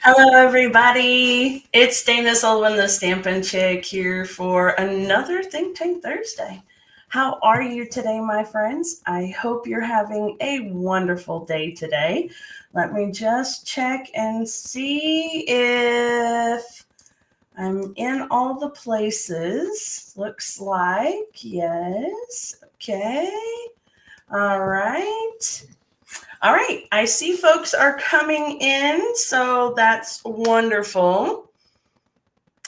Hello, everybody. It's Dana Sullivan, the Stampin' Chick, here for another Think Tank Thursday. How are you today, my friends? I hope you're having a wonderful day today. Let me just check and see if I'm in all the places. Looks like yes. Okay. All right. All right, I see folks are coming in, so that's wonderful.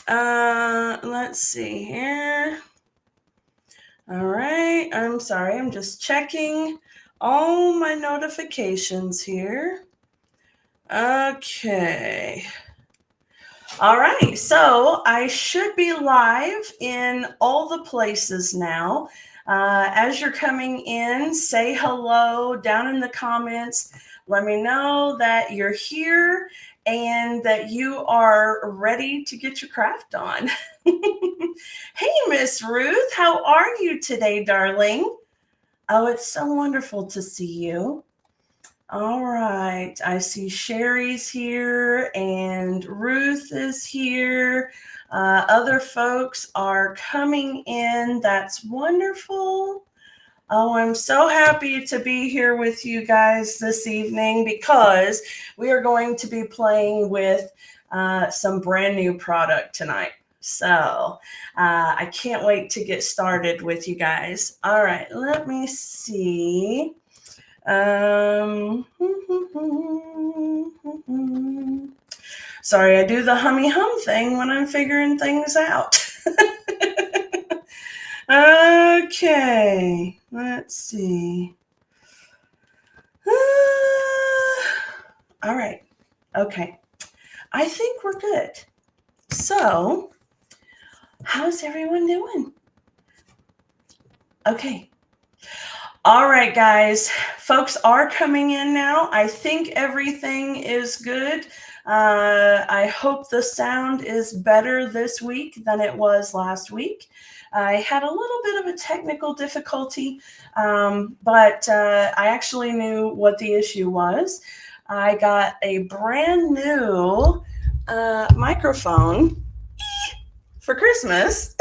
Let's see here. All right, I'm sorry, I'm just checking all my notifications here. Okay. All right, so I should be live in all the places now. As you're coming in, say hello down in the comments. Let me know that you're here and that you are ready to get your craft on. Hey, Miss Ruth, how are you today, darling? Oh, it's so wonderful to see you. All right. I see Sherry's here and Ruth is here. Other folks are coming in. That's wonderful. Oh, I'm so happy to be here with you guys this evening because we are going to be playing with some brand new product tonight. So I can't wait to get started with you guys. All right, let me see. Sorry, I do the hummy hum thing when I'm figuring things out. Okay, let's see. All right, okay. I think we're good. So, how's everyone doing? Okay. All right, guys. Folks are coming in now. I think everything is good. I hope the sound is better this week than it was last week. I had a little bit of a technical difficulty, but I actually knew what the issue was. I got a brand new microphone for Christmas.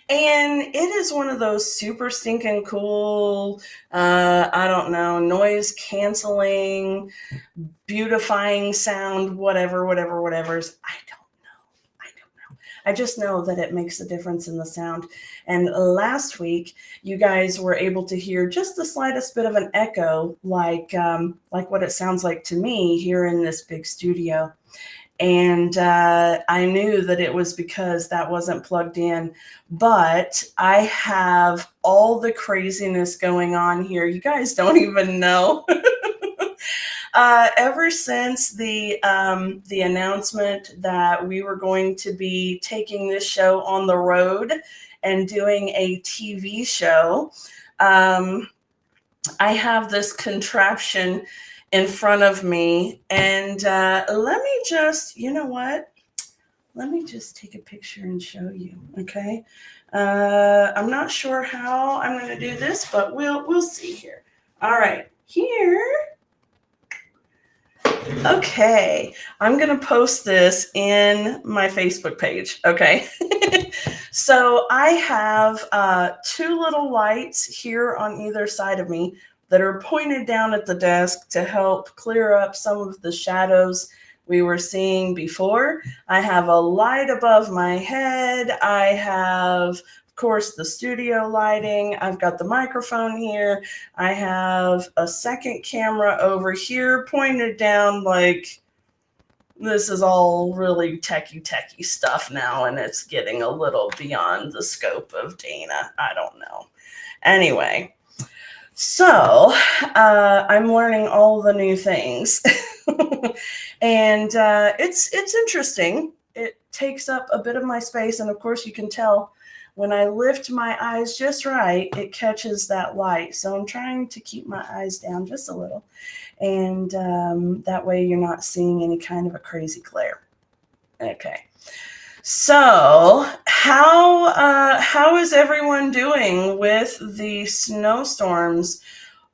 And it is one of those super stinking cool, I don't know, noise canceling, beautifying sound, whatever's. I don't know. I just know that it makes a difference in the sound. And last week, you guys were able to hear just the slightest bit of an echo, like what it sounds like to me here in this big studio. And I knew that it was because that wasn't plugged in. But I have all the craziness going on here. You guys don't even know. Ever since the announcement that we were going to be taking this show on the road and doing a TV show, I have this contraption in front of me, and let me just, you know what? Let me just take a picture and show you, okay? I'm not sure how I'm going to do this, but we'll see here. All right, here. Okay, I'm going to post this in my Facebook page, okay? So I have two little lights here on either side of me that are pointed down at the desk to help clear up some of the shadows we were seeing before. I have a light above my head. I have, of course, the studio lighting. I've got the microphone here. I have a second camera over here pointed down. Like, this is all really techie stuff now, and it's getting a little beyond the scope of Dana. I don't know. Anyway, so I'm learning all the new things. And it's interesting. It takes up a bit of my space, and of course you can tell when I lift my eyes just right, it catches that light. So I'm trying to keep my eyes down just a little, and that way you're not seeing any kind of a crazy glare. Okay. So how is everyone doing with the snowstorms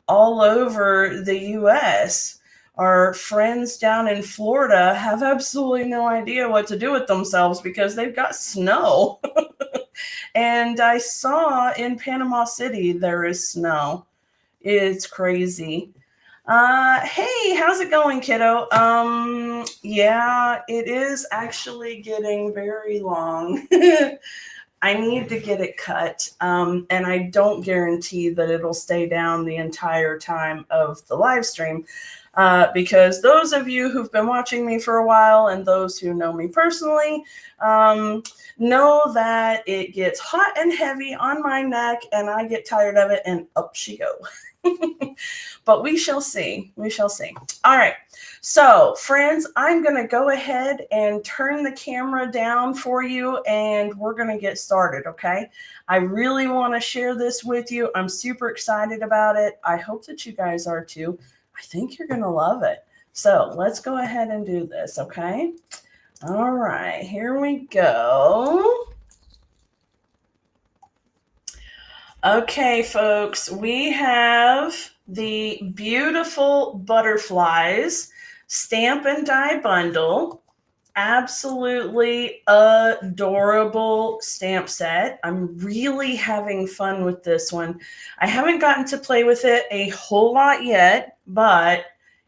all over the U.S.? our friends down in Florida have absolutely no idea what to do with themselves because they've got snow. And I saw in Panama City there is snow. It's crazy. Hey, how's it going, kiddo? Yeah, it is actually getting very long. I need to get it cut, and I don't guarantee that it'll stay down the entire time of the live stream, because those of you who've been watching me for a while and those who know me personally know that it gets hot and heavy on my neck, and I get tired of it, and up she go. But we shall see. We shall see. All right. So, friends, I'm going to go ahead and turn the camera down for you, and we're going to get started, okay? I really want to share this with you. I'm super excited about it. I hope that you guys are too. I think you're going to love it. So, let's go ahead and do this, okay? All right. Here we go. Okay, folks, we have the beautiful butterflies stamp and die bundle. Absolutely adorable stamp set. I'm really having fun with this one. I haven't gotten to play with it a whole lot yet, but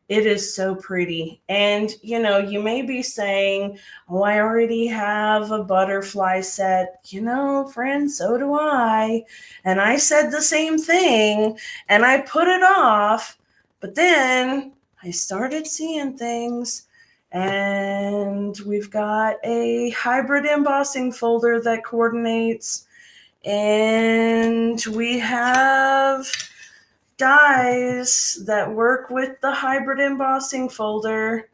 it is so pretty. And, you know, you may be saying, oh, I already have a butterfly set. You know, friends, so do I. And I said the same thing, and I put it off. But then I started seeing things, and we've got a hybrid embossing folder that coordinates. And we have dies that work with the hybrid embossing folder.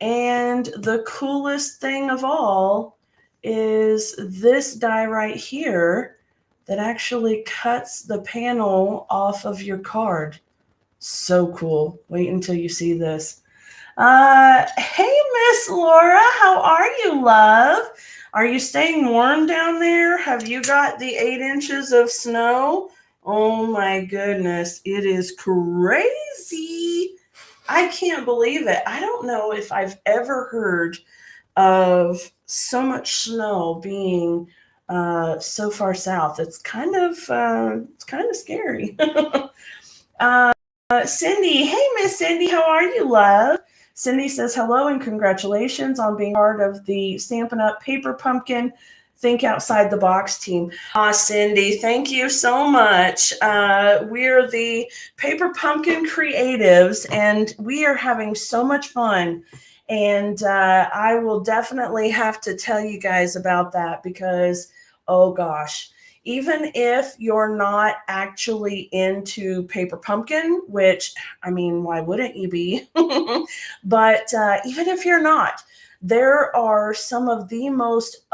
And the coolest thing of all is this die right here that actually cuts the panel off of your card. So cool. Wait until you see this. Hey, Miss Laura, how are you, love? Are you staying warm down there? Have you got the 8 inches of snow? Oh my goodness, it is crazy. I can't believe it. I don't know if I've ever heard of so much snow being so far south. It's kind of scary. Cindy, hey Miss Cindy, how are you, love? Cindy says hello and congratulations on being part of the Stampin' Up! Paper Pumpkin Think Outside the Box team. Cindy, thank you so much. We're the Paper Pumpkin Creatives, and we are having so much fun. And I will definitely have to tell you guys about that because, oh gosh, even if you're not actually into Paper Pumpkin, which, I mean, why wouldn't you be? But even if you're not, there are some of the most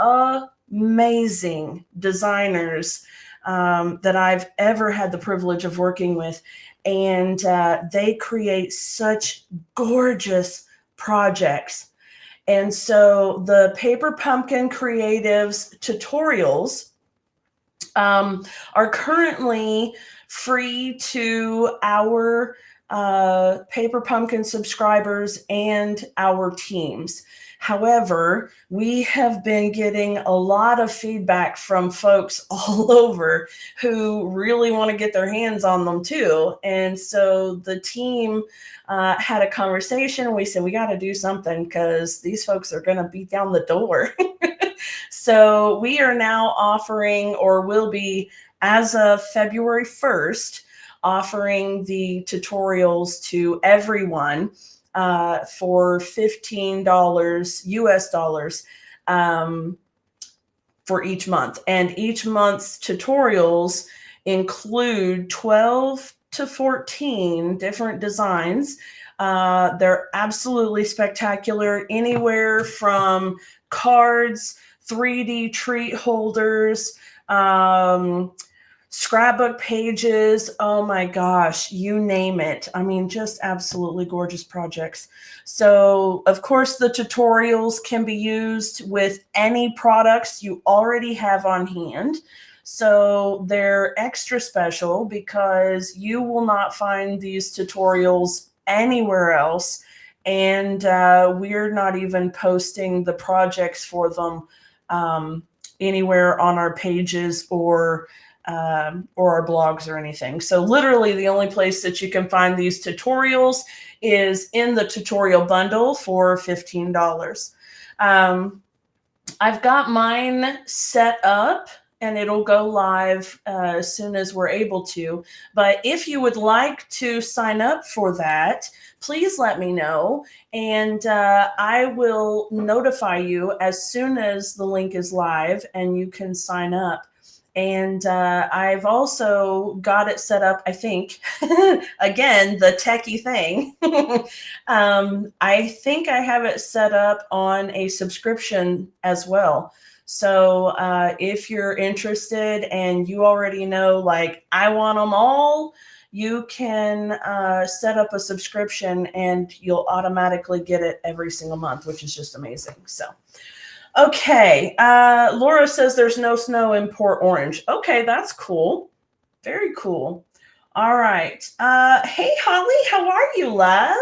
amazing designers that I've ever had the privilege of working with. And they create such gorgeous projects. And so the Paper Pumpkin Creatives tutorials are currently free to our Paper Pumpkin subscribers and our teams. However, we have been getting a lot of feedback from folks all over who really want to get their hands on them too. And so the team had a conversation. We said, we got to do something because these folks are going to be down the door. So we are now offering, or will be as of February 1st, offering the tutorials to everyone for $15 US dollars for each month. And each month's tutorials include 12 to 14 different designs. They're absolutely spectacular, anywhere from cards, 3D treat holders, scrapbook pages. Oh my gosh, you name it. I mean, just absolutely gorgeous projects. So, of course, the tutorials can be used with any products you already have on hand. So they're extra special because you will not find these tutorials anywhere else. And we're not even posting the projects for them anywhere on our pages or our blogs or anything. So literally the only place that you can find these tutorials is in the tutorial bundle for $15. I've got mine set up and it'll go live as soon as we're able to. But if you would like to sign up for that, please let me know, and I will notify you as soon as the link is live and you can sign up. And I've also got it set up, I think, again, the techie thing. I think I have it set up on a subscription as well. So if you're interested and you already know, like, I want them all, you can set up a subscription and you'll automatically get it every single month, which is just amazing. So, okay. Laura says there's no snow in Port Orange. Okay, that's cool. Very cool. All right. Hey, Holly, how are you, love?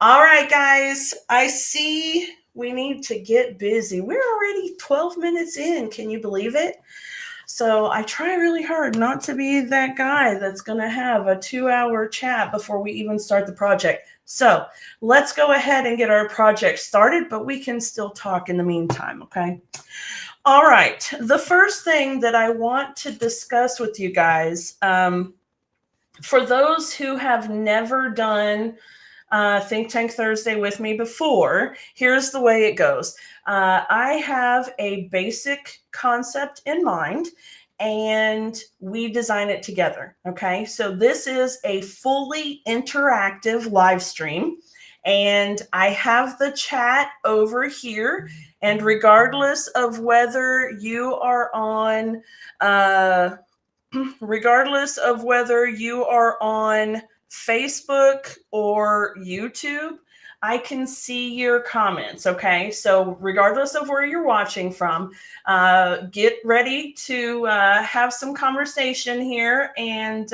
All right, guys. I see we need to get busy. We're already 12 minutes in. Can you believe it? So I try really hard not to be that guy that's going to have a 2-hour chat before we even start the project. So let's go ahead and get our project started, but we can still talk in the meantime, okay? All right. The first thing that I want to discuss with you guys, for those who have never done Think Tank Thursday with me before, here's the way it goes. I have a basic concept in mind and we design it together. Okay. So this is a fully interactive live stream and I have the chat over here. And regardless of whether you are on, Facebook or YouTube, I can see your comments. Okay. So regardless of where you're watching from, get ready to have some conversation here and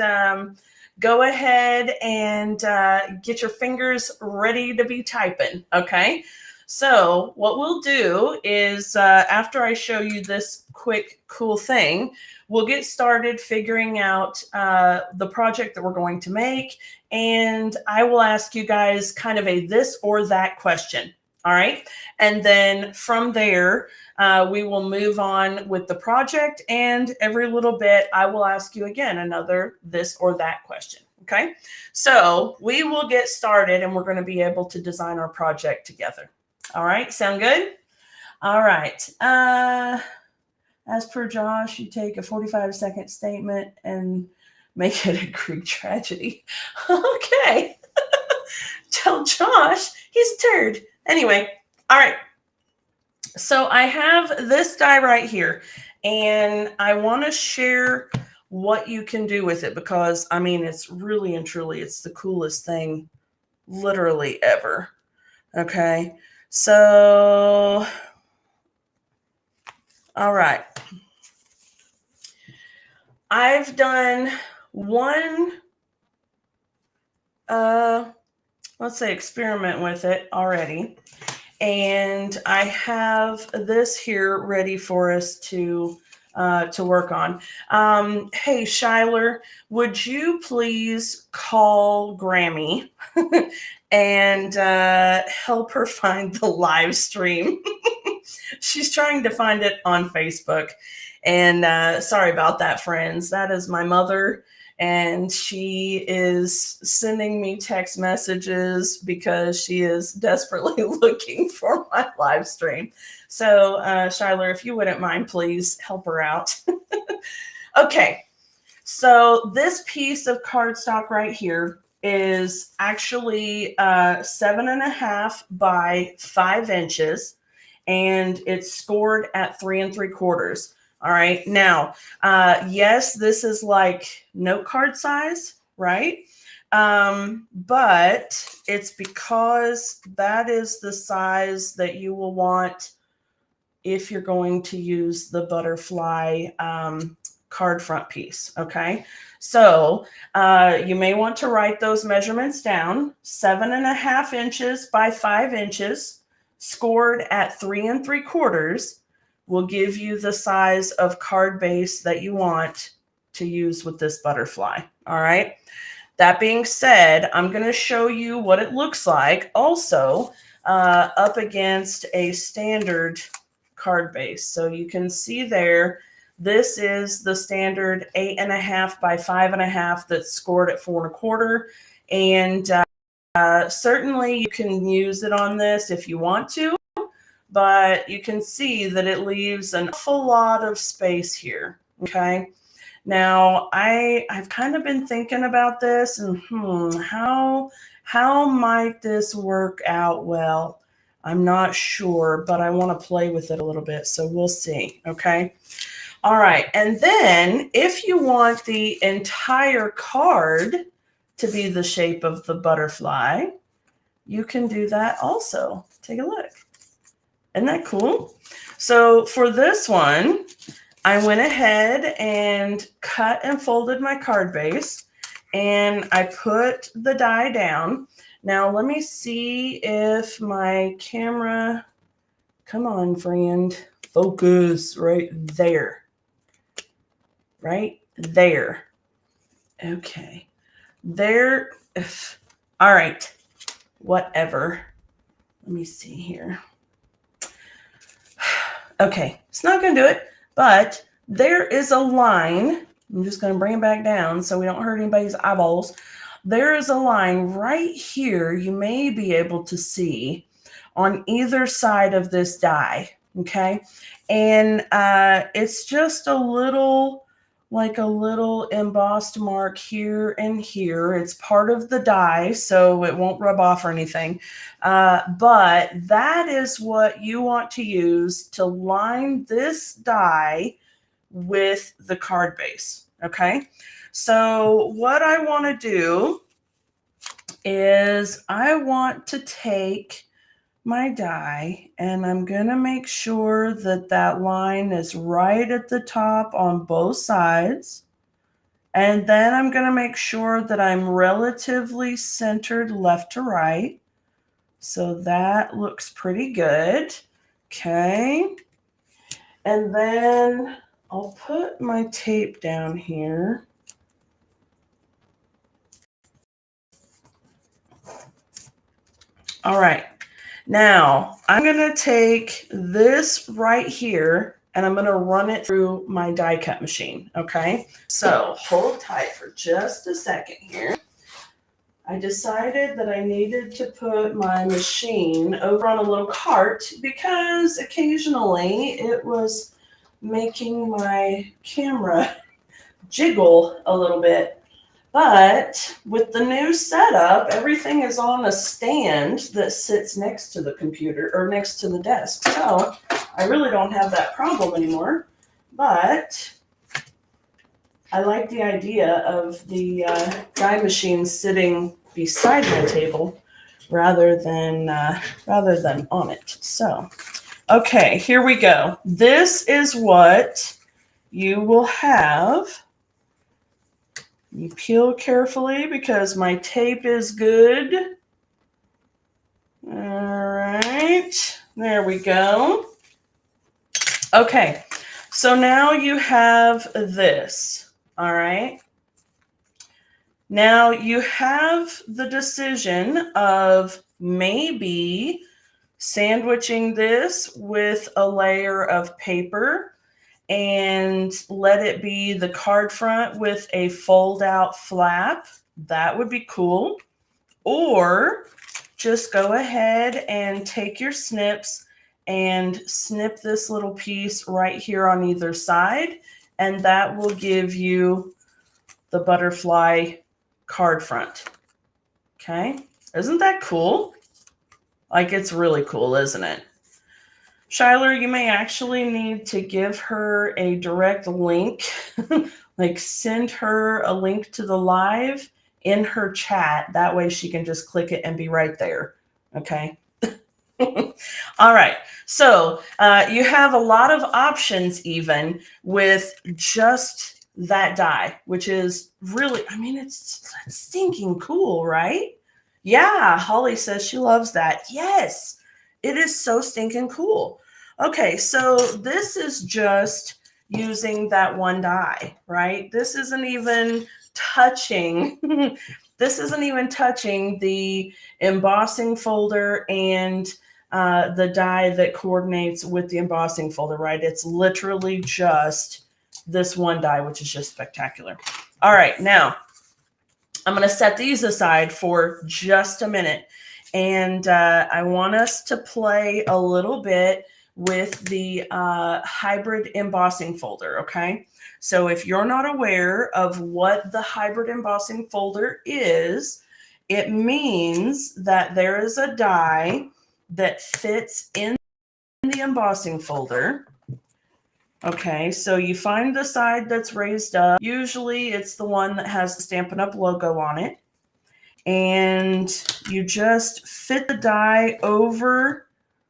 go ahead and get your fingers ready to be typing. Okay. So what we'll do is after I show you this quick, cool thing, we'll get started figuring out the project that we're going to make. And I will ask you guys kind of a this or that question. All right. And then from there, we will move on with the project. And every little bit, I will ask you again another this or that question. Okay. So we will get started and we're going to be able to design our project together. All right. Sound good? All right. As per Josh, you take a 45-second statement and make it a Greek tragedy. Okay. Tell Josh he's a turd. Anyway, all right. So I have this die right here, and I want to share what you can do with it because, I mean, it's really and truly, it's the coolest thing literally ever. Okay. So, all right. I've done one, let's say, experiment with it already. And I have this here ready for us to work on. Hey, Shyler, would you please call Grammy and help her find the live stream? She's trying to find it on Facebook. And sorry about that, friends. That is my mother. And she is sending me text messages because she is desperately looking for my live stream. So, Shyler, if you wouldn't mind, please help her out. Okay. So this piece of cardstock right here is actually 7.5 by 5 inches. And it's scored at 3 3/4. All right. Now, yes, this is like note card size, right? But it's because that is the size that you will want if you're going to use the butterfly card front piece. Okay. So you may want to write those measurements down. 7.5 inches by 5 inches scored at 3 3/4 will give you the size of card base that you want to use with this butterfly. All right. That being said, I'm going to show you what it looks like also up against a standard card base. So you can see there, this is the standard 8.5 by 5.5 that's scored at 4 1/4. And certainly you can use it on this if you want to, but you can see that it leaves an awful lot of space here. Okay. Now I've kind of been thinking about this and how might this work out well? I'm not sure, but I want to play with it a little bit, so we'll see. Okay. All right. And then if you want the entire card to be the shape of the butterfly, you can do that also. Take a look. Isn't that cool? So for this one, I went ahead and cut and folded my card base, and I put the die down. Now let me see if my camera, come on, friend, focus right there. Right there. Okay. There. All right. Whatever. Let me see here. Okay. It's not going to do it, but there is a line. I'm just going to bring it back down so we don't hurt anybody's eyeballs. There is a line right here you may be able to see on either side of this die. Okay. And it's just a little, like a little embossed mark here and here. It's part of the die, so it won't rub off or anything. But that is what you want to use to line this die with the card base. Okay. So what I want to do is I want to take my die and I'm going to make sure that that line is right at the top on both sides. And then I'm going to make sure that I'm relatively centered left to right. So that looks pretty good. Okay. And then I'll put my tape down here. All right. Now I'm going to take this right here and I'm going to run it through my die cut machine. Okay. So hold tight for just a second here. I decided that I needed to put my machine over on a little cart because occasionally it was making my camera jiggle a little bit. But with the new setup, everything is on a stand that sits next to the computer or next to the desk. So I really don't have that problem anymore. But I like the idea of the die machine sitting beside my table rather than on it. So, okay, here we go. This is what you will have. You peel carefully because my tape is good. All right, there we go. Okay, so now you have this, all right? Now you have the decision of maybe sandwiching this with a layer of paper and let it be the card front with a fold out flap. That would be cool. Or just go ahead and take your snips and snip this little piece right here on either side. And that will give you the butterfly card front. Okay. Isn't that cool? Like, it's really cool, isn't it? Shyler, you may actually need to give her a direct link, like send her a link to the live in her chat. That way she can just click it and be right there. Okay. All right. So you have a lot of options even with just that dye, which is really, I mean, it's stinking cool, right? Yeah, Holly says she loves that. Yes, it is so stinking cool. Okay, so this is just using that one dye, right? This isn't even touching this isn't even touching the embossing folder and the dye that coordinates with the embossing folder, right? It's literally just this one dye, which is just spectacular. All right, now I'm going to set these aside for just a minute. And I want us to play a little bit with the hybrid embossing folder, okay? So if you're not aware of what the hybrid embossing folder is, it means that there is a die that fits in the embossing folder. Okay, so you find the side that's raised up. Usually it's the one that has the Stampin' Up! Logo on it. And you just fit the die over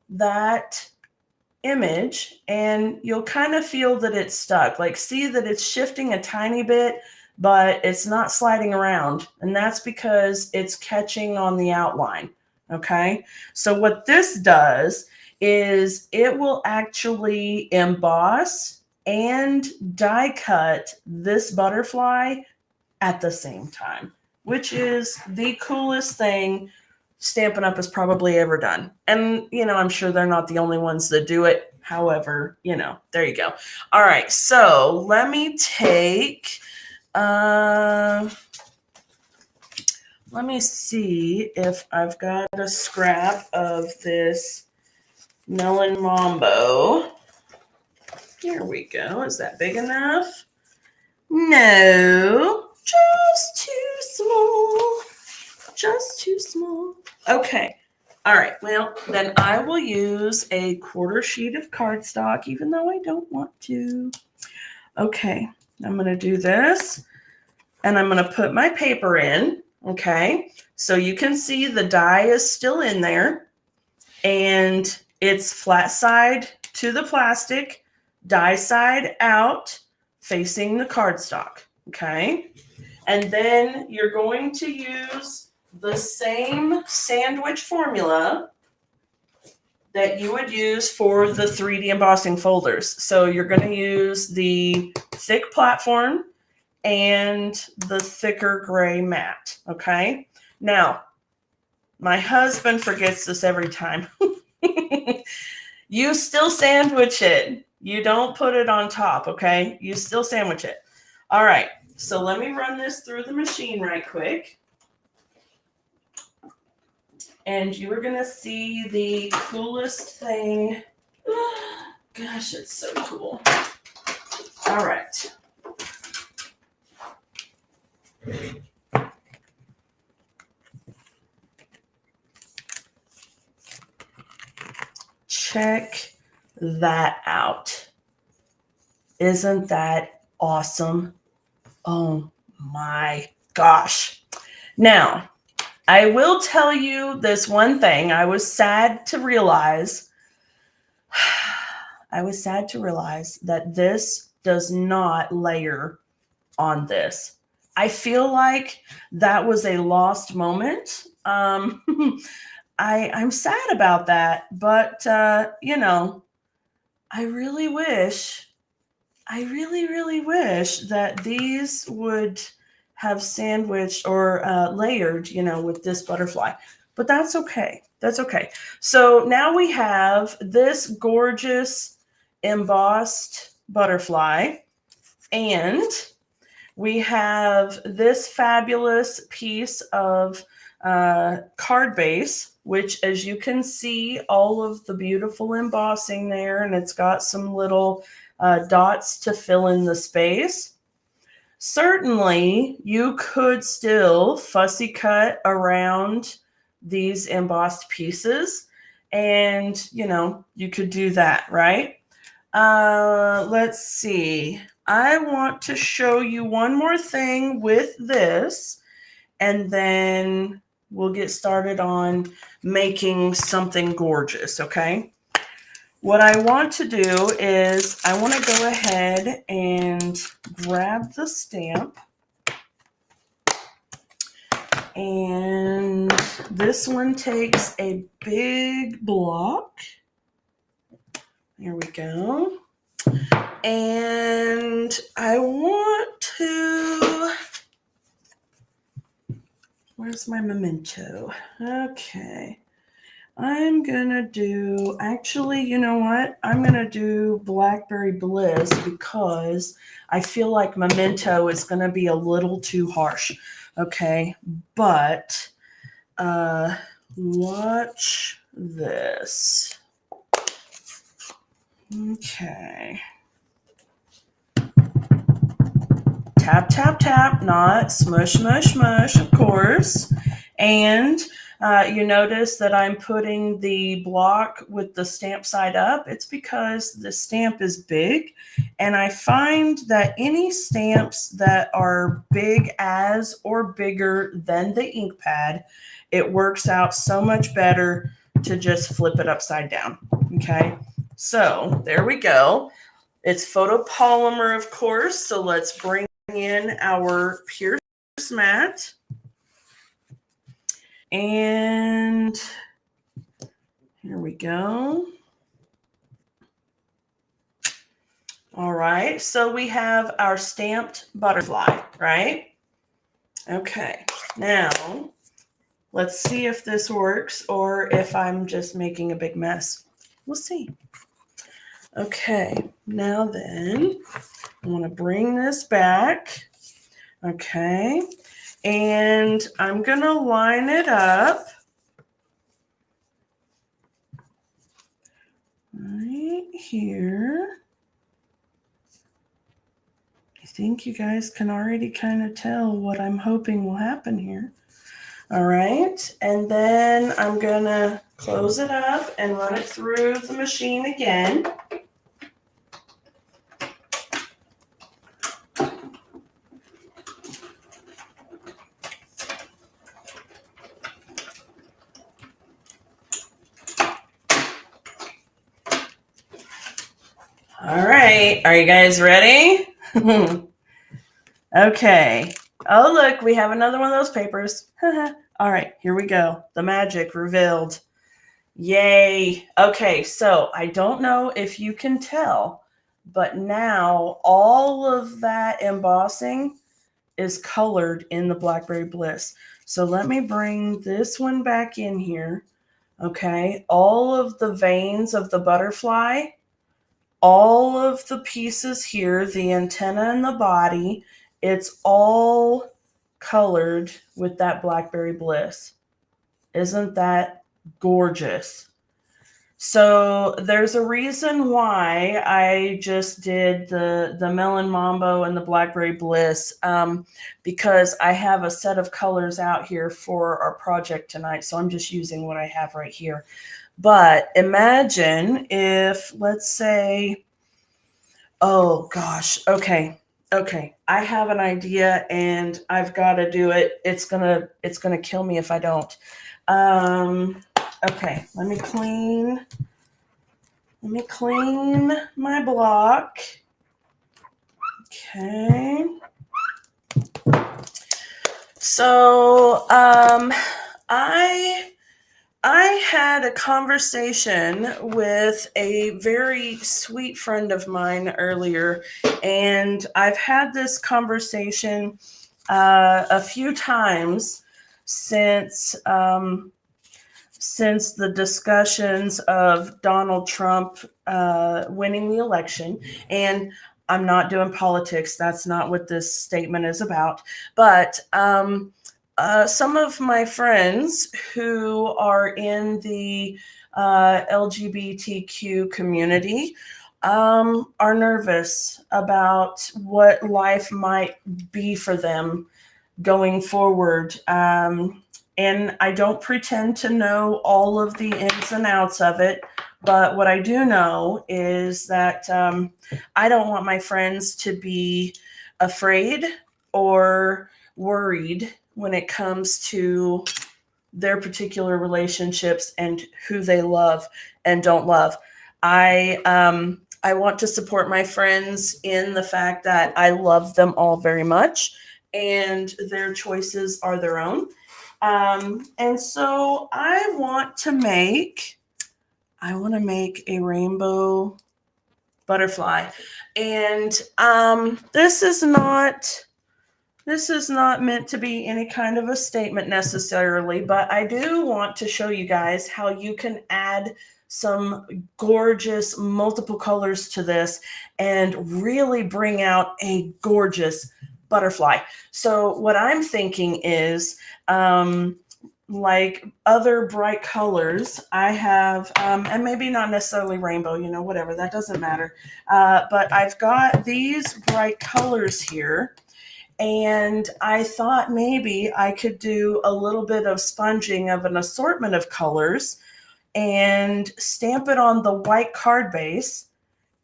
that image and you'll kind of feel that it's stuck. Like, see that it's shifting a tiny bit, but it's not sliding around. And that's because it's catching on the outline. Okay, so what this does is it will actually emboss and die cut this butterfly at the same time, which is the coolest thing Stampin' Up! Has probably ever done. And, you know, I'm sure they're not the only ones that do it. However, you know, there you go. All right, so let me take, let me see if I've got a scrap of this Melon Mambo. Here we go. Is that big enough? No, just too small. Just too small. Okay. All right. Well, then I will use a quarter sheet of cardstock, even though I don't want to. Okay. I'm going to do this, and I'm going to put my paper in. Okay. So you can see the die is still in there, and it's flat side to the plastic, die side out, facing the cardstock. Okay. And then you're going to use the same sandwich formula that you would use for the 3D embossing folders. So you're going to use the thick platform and the thicker gray mat. Okay. Now, my husband forgets this every time. You still sandwich it. You don't put it on top. Okay. You still sandwich it. All right. So let me run this through the machine right quick. And you are going to see the coolest thing. Gosh, it's so cool. All right. Check that out. Isn't that awesome? Oh my gosh. Now, I will tell you this one thing. I was sad to realize that this does not layer on this. I feel like that was a lost moment. I'm sad about that, but you know, I really wish that these would have sandwiched or layered, you know, with this butterfly, but that's okay. That's okay. So now we have this gorgeous embossed butterfly, and we have this fabulous piece of card base, which, as you can see, all of the beautiful embossing there, and it's got some little dots to fill in the space. Certainly, you could still fussy cut around these embossed pieces, and, you know, you could do that, right? Let's see. I want to show you one more thing with this, and then we'll get started on making something gorgeous, okay? what I want to do is I want to go ahead and grab the stamp. And this one takes a big block. There we go. And I want to, where's my memento? Okay. I'm gonna do, actually, you know what? I'm gonna do Blackberry Bliss because I feel like memento is gonna be a little too harsh. Okay, but watch this. Okay. Tap, tap, tap, not smush, smush, smush, of course. And you notice that I'm putting the block with the stamp side up. It's because the stamp is big. And I find that any stamps that are big as or bigger than the ink pad, it works out so much better to just flip it upside down. Okay, so there we go. It's photopolymer, of course. So let's bring in our Pierce mat. And here we go. All right, so we have our stamped butterfly, right? Okay, now let's see if this works or if I'm just making a big mess. We'll see. Okay, now then, I want to bring this back. Okay, and I'm going to line it up right here. I think you guys can already kind of tell what I'm hoping will happen here. All right, and then I'm going to close it up and run it through the machine again. All right, are you guys ready? Okay. Oh, look, we have another one of those papers. All right, here we go. The magic revealed. Yay. Okay, so I don't know if you can tell, but now all of that embossing is colored in the Blackberry Bliss. So let me bring this one back in here. Okay, all of the veins of the butterfly, all of the pieces here, the antenna and the body, it's all colored with that Blackberry Bliss. Isn't that gorgeous? So there's a reason why I just did the Melon Mambo and the Blackberry Bliss, because I have a set of colors out here for our project tonight. So I'm just using what I have right here. But imagine if, let's say, oh gosh, okay, I have an idea and I've got to do it. It's gonna kill me if I don't. Okay, let me clean my block. Okay. So I had a conversation with a very sweet friend of mine earlier, and I've had this conversation a few times since the discussions of Donald Trump winning the election. And I'm not doing politics. That's not what this statement is about. But some of my friends who are in the LGBTQ community are nervous about what life might be for them going forward. And I don't pretend to know all of the ins and outs of it. But what I do know is that I don't want my friends to be afraid or worried when it comes to their particular relationships and who they love and don't love. I want to support my friends in the fact that I love them all very much, and their choices are their own. And so I want to make a rainbow butterfly, and this is not meant to be any kind of a statement necessarily, but I do want to show you guys how you can add some gorgeous multiple colors to this and really bring out a gorgeous butterfly. So what I'm thinking is, like other bright colors, I have, and maybe not necessarily rainbow, whatever, that doesn't matter. But I've got these bright colors here. And I thought maybe I could do a little bit of sponging of an assortment of colors and stamp it on the white card base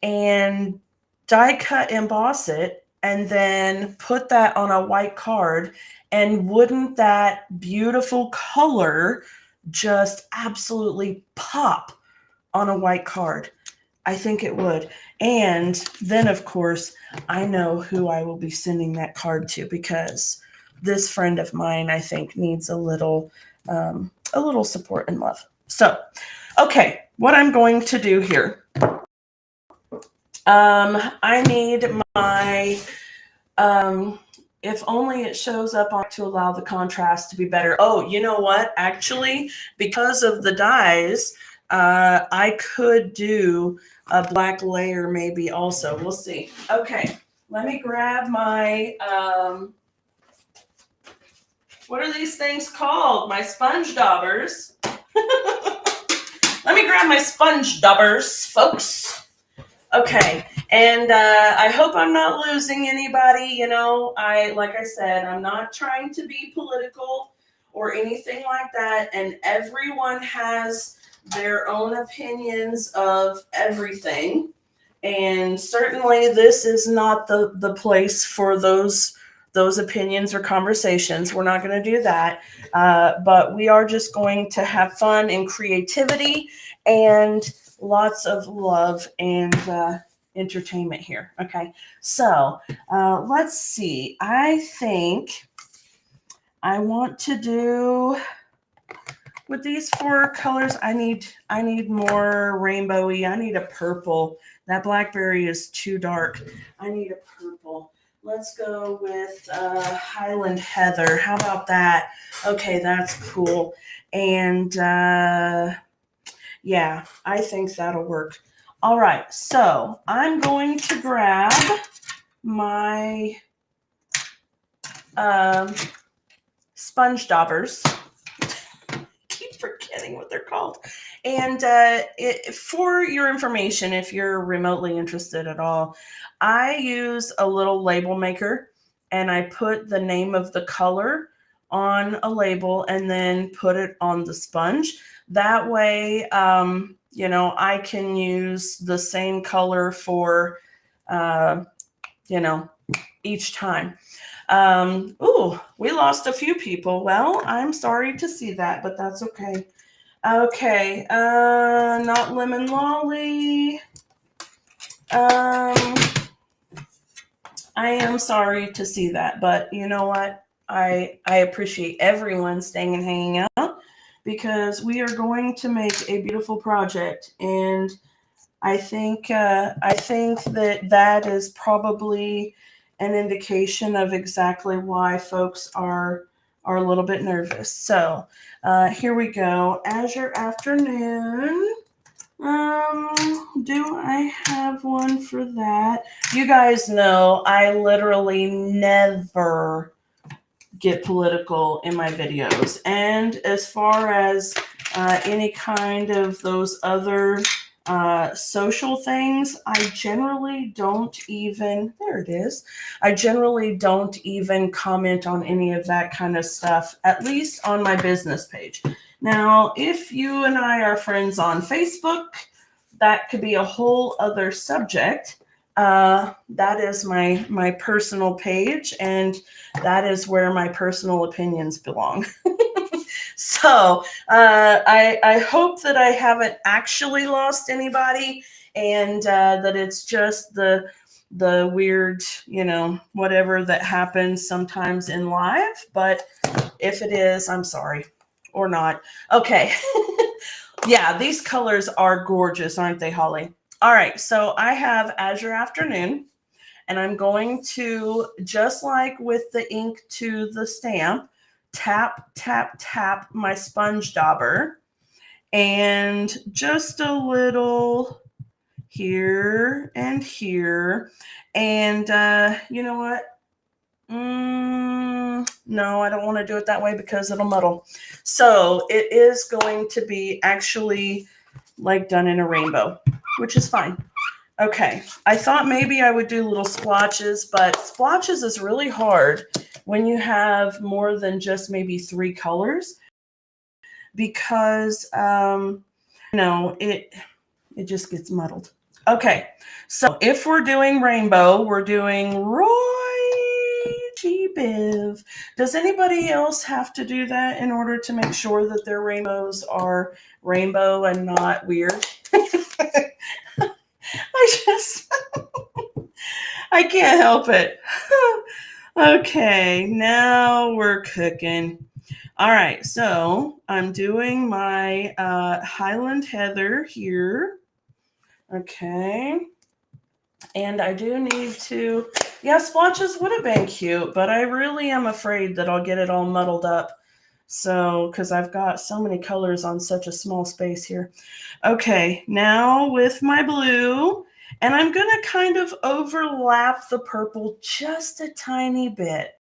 and die cut emboss it and then put that on a white card. And wouldn't that beautiful color just absolutely pop on a white card? I think it would. And then, of course, I know who I will be sending that card to, because this friend of mine, I think, needs a little support and love. So, okay, what I'm going to do here, I need my, if only it shows up on to allow the contrast to be better. Oh, you know what? Actually, because of the dyes, I could do a black layer maybe also. We'll see. Okay, let me grab my, what are these things called? My sponge daubers. Let me grab my sponge daubers, folks. Okay, and I hope I'm not losing anybody. Like I said, I'm not trying to be political or anything like that, and everyone has their own opinions of everything, and certainly this is not the place for those opinions or conversations. We're not going to do that, but we are just going to have fun and creativity and lots of love and entertainment here. Okay, so let's see. I think I want to do, with these 4 colors, I need more rainbowy. I need a purple. That blackberry is too dark. I need a purple. Let's go with Highland Heather. How about that? Okay, that's cool. And yeah, I think that'll work. All right, so I'm going to grab my sponge daubers. Keep forgetting what they're called. And for your information, if you're remotely interested at all, I use a little label maker, and I put the name of the color on a label and then put it on the sponge. That way, I can use the same color for, each time. Ooh, we lost a few people. Well, I'm sorry to see that, but that's okay. Okay, not Lemon Lolly. I am sorry to see that, but you know what? I appreciate everyone staying and hanging out, because we are going to make a beautiful project, and I think that is probably an indication of exactly why folks are a little bit nervous. So here we go. Azure Afternoon. Do I have one for that? You guys know I literally never get political in my videos. And as far as any kind of those other social things, I generally don't even, there it is. I generally don't even comment on any of that kind of stuff, at least on my business page. Now, if you and I are friends on Facebook, that could be a whole other subject. That is my personal page, and that is where my personal opinions belong. So I hope that I haven't actually lost anybody, and that it's just the weird, whatever that happens sometimes in live. But if it is, I'm sorry, or not. Okay. Yeah, these colors are gorgeous, aren't they, Holly? All right, so I have Azure Afternoon, and I'm going to, just like with the ink to the stamp, tap, tap, tap my sponge dauber, and just a little here and here. And you know what? No, I don't want to do it that way because it'll muddle. So it is going to be actually like done in a rainbow, which is fine. Okay, I thought maybe I would do little splotches, but splotches is really hard when you have more than just maybe 3 colors, because it just gets muddled. Okay, so if we're doing rainbow, we're doing Roy G. Biv. Does anybody else have to do that in order to make sure that their rainbows are rainbow and not weird? I can't help it. Okay, now we're cooking. All right, so I'm doing my Highland Heather here. Okay. And I do need to, splotches would have been cute, but I really am afraid that I'll get it all muddled up. So, because I've got so many colors on such a small space here. Okay, now with my blue, and I'm going to kind of overlap the purple just a tiny bit.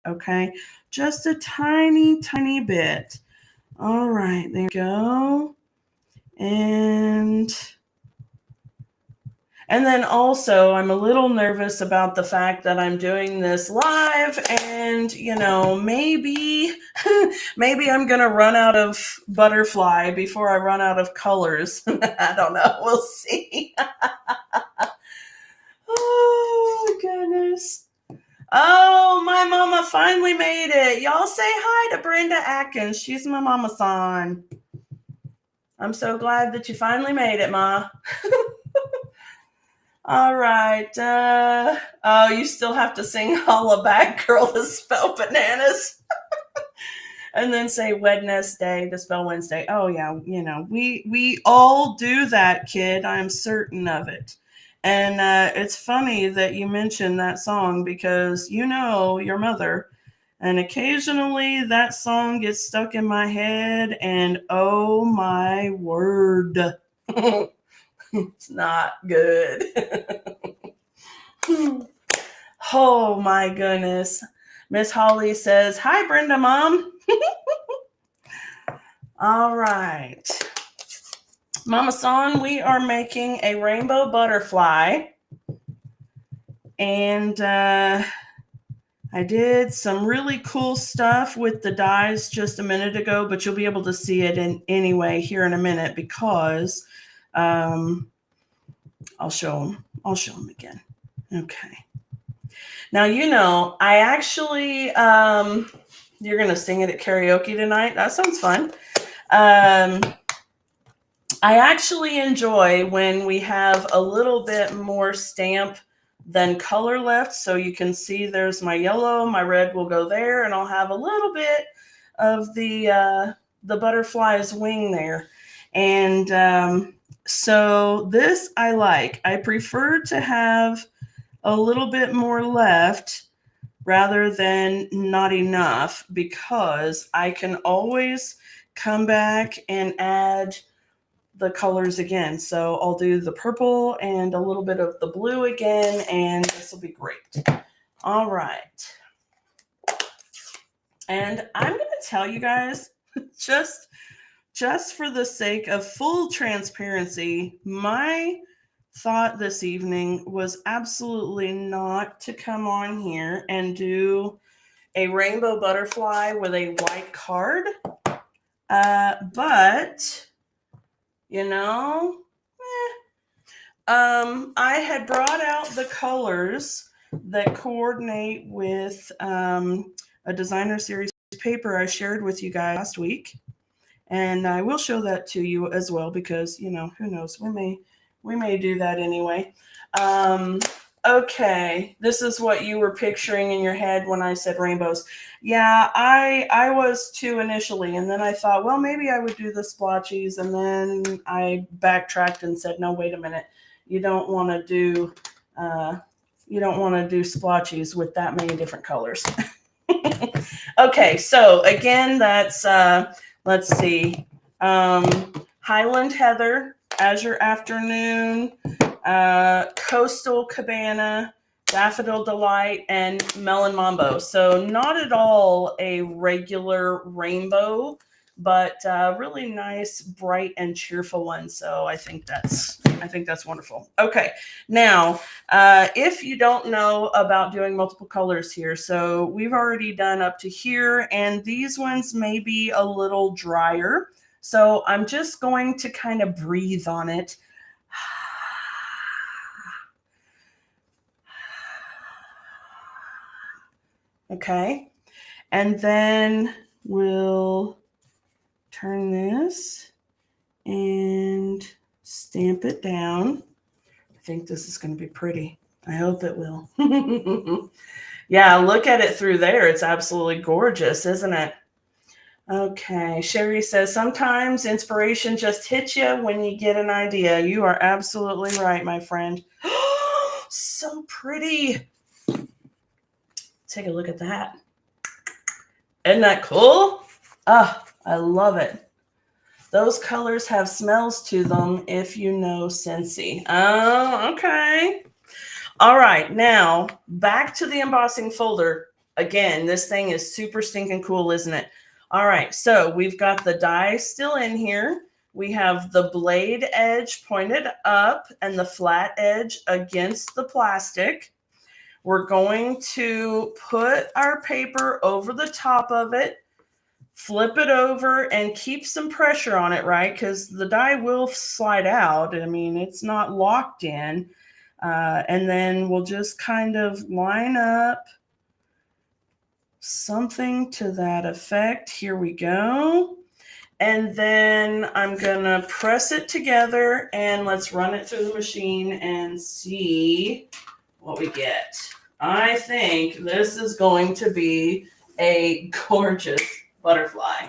Okay, just a tiny, tiny bit. All right, there you go. And then also, I'm a little nervous about the fact that I'm doing this live, and maybe I'm gonna run out of butterfly before I run out of colors. I don't know. We'll see. Oh goodness. Oh, my mama finally made it. Y'all say hi to Brenda Atkins. She's my mama son. I'm so glad that you finally made it, Ma. All right. Oh, you still have to sing Holla Back Girl to spell bananas. And then say Wednesday to spell Wednesday. Oh yeah, we all do that, kid. I'm certain of it. And it's funny that you mentioned that song, because your mother, and occasionally that song gets stuck in my head, and oh my word, it's not good. Oh my goodness. Miss Holly says, hi, Brenda Mom. All right. Mama San, we are making a rainbow butterfly. And I did some really cool stuff with the dies just a minute ago, but you'll be able to see it anyway here in a minute, because I'll show them. I'll show them again. Okay. Now, I actually, you're going to sing it at karaoke tonight. That sounds fun. I actually enjoy when we have a little bit more stamp than color left. So you can see there's my yellow, my red will go there, and I'll have a little bit of the butterfly's wing there. And so this I like. I prefer to have a little bit more left rather than not enough, because I can always come back and add the colors again. So I'll do the purple and a little bit of the blue again, and this will be great. All right. And I'm going to tell you guys, just for the sake of full transparency, my thought this evening was absolutely not to come on here and do a rainbow butterfly with a white card. But I had brought out the colors that coordinate with a designer series paper I shared with you guys last week. And I will show that to you as well because, you know, who knows, we may do that anyway. Okay, this is what you were picturing in your head when I said rainbows. Yeah, I was too initially, and then I thought, well, maybe I would do the splotchies, and then I backtracked and said, no, wait a minute, you don't want to do splotchies with that many different colors. Okay, so again, that's let's see, Highland Heather, Azure Afternoon, Coastal Cabana, Daffodil Delight, and Melon Mambo. So not at all a regular rainbow, but really nice, bright, and cheerful one. So I think that's wonderful. Okay, now if you don't know about doing multiple colors here, so we've already done up to here, and these ones may be a little drier. So I'm just going to kind of breathe on it. Okay, and then we'll turn this and stamp it down. I think this is going to be pretty. I hope it will. Yeah, look at it through there. It's absolutely gorgeous, isn't it? Okay, Sherry says, sometimes inspiration just hits you when you get an idea. You are absolutely right, my friend. So pretty. Take a look at that. Isn't that cool? Ah, I love it. Those colors have smells to them if you know Scentsy. Oh, okay. All right, now back to the embossing folder. Again, this thing is super stinking cool, isn't it? All right, so we've got the die still in here. We have the blade edge pointed up and the flat edge against the plastic. We're going to put our paper over the top of it, flip it over, and keep some pressure on it, right? Because the die will slide out. I mean, it's not locked in. And then we'll just kind of line up something to that effect. Here we go. And then I'm going to press it together and let's run it through the machine and see what we get. I think this is going to be a gorgeous butterfly.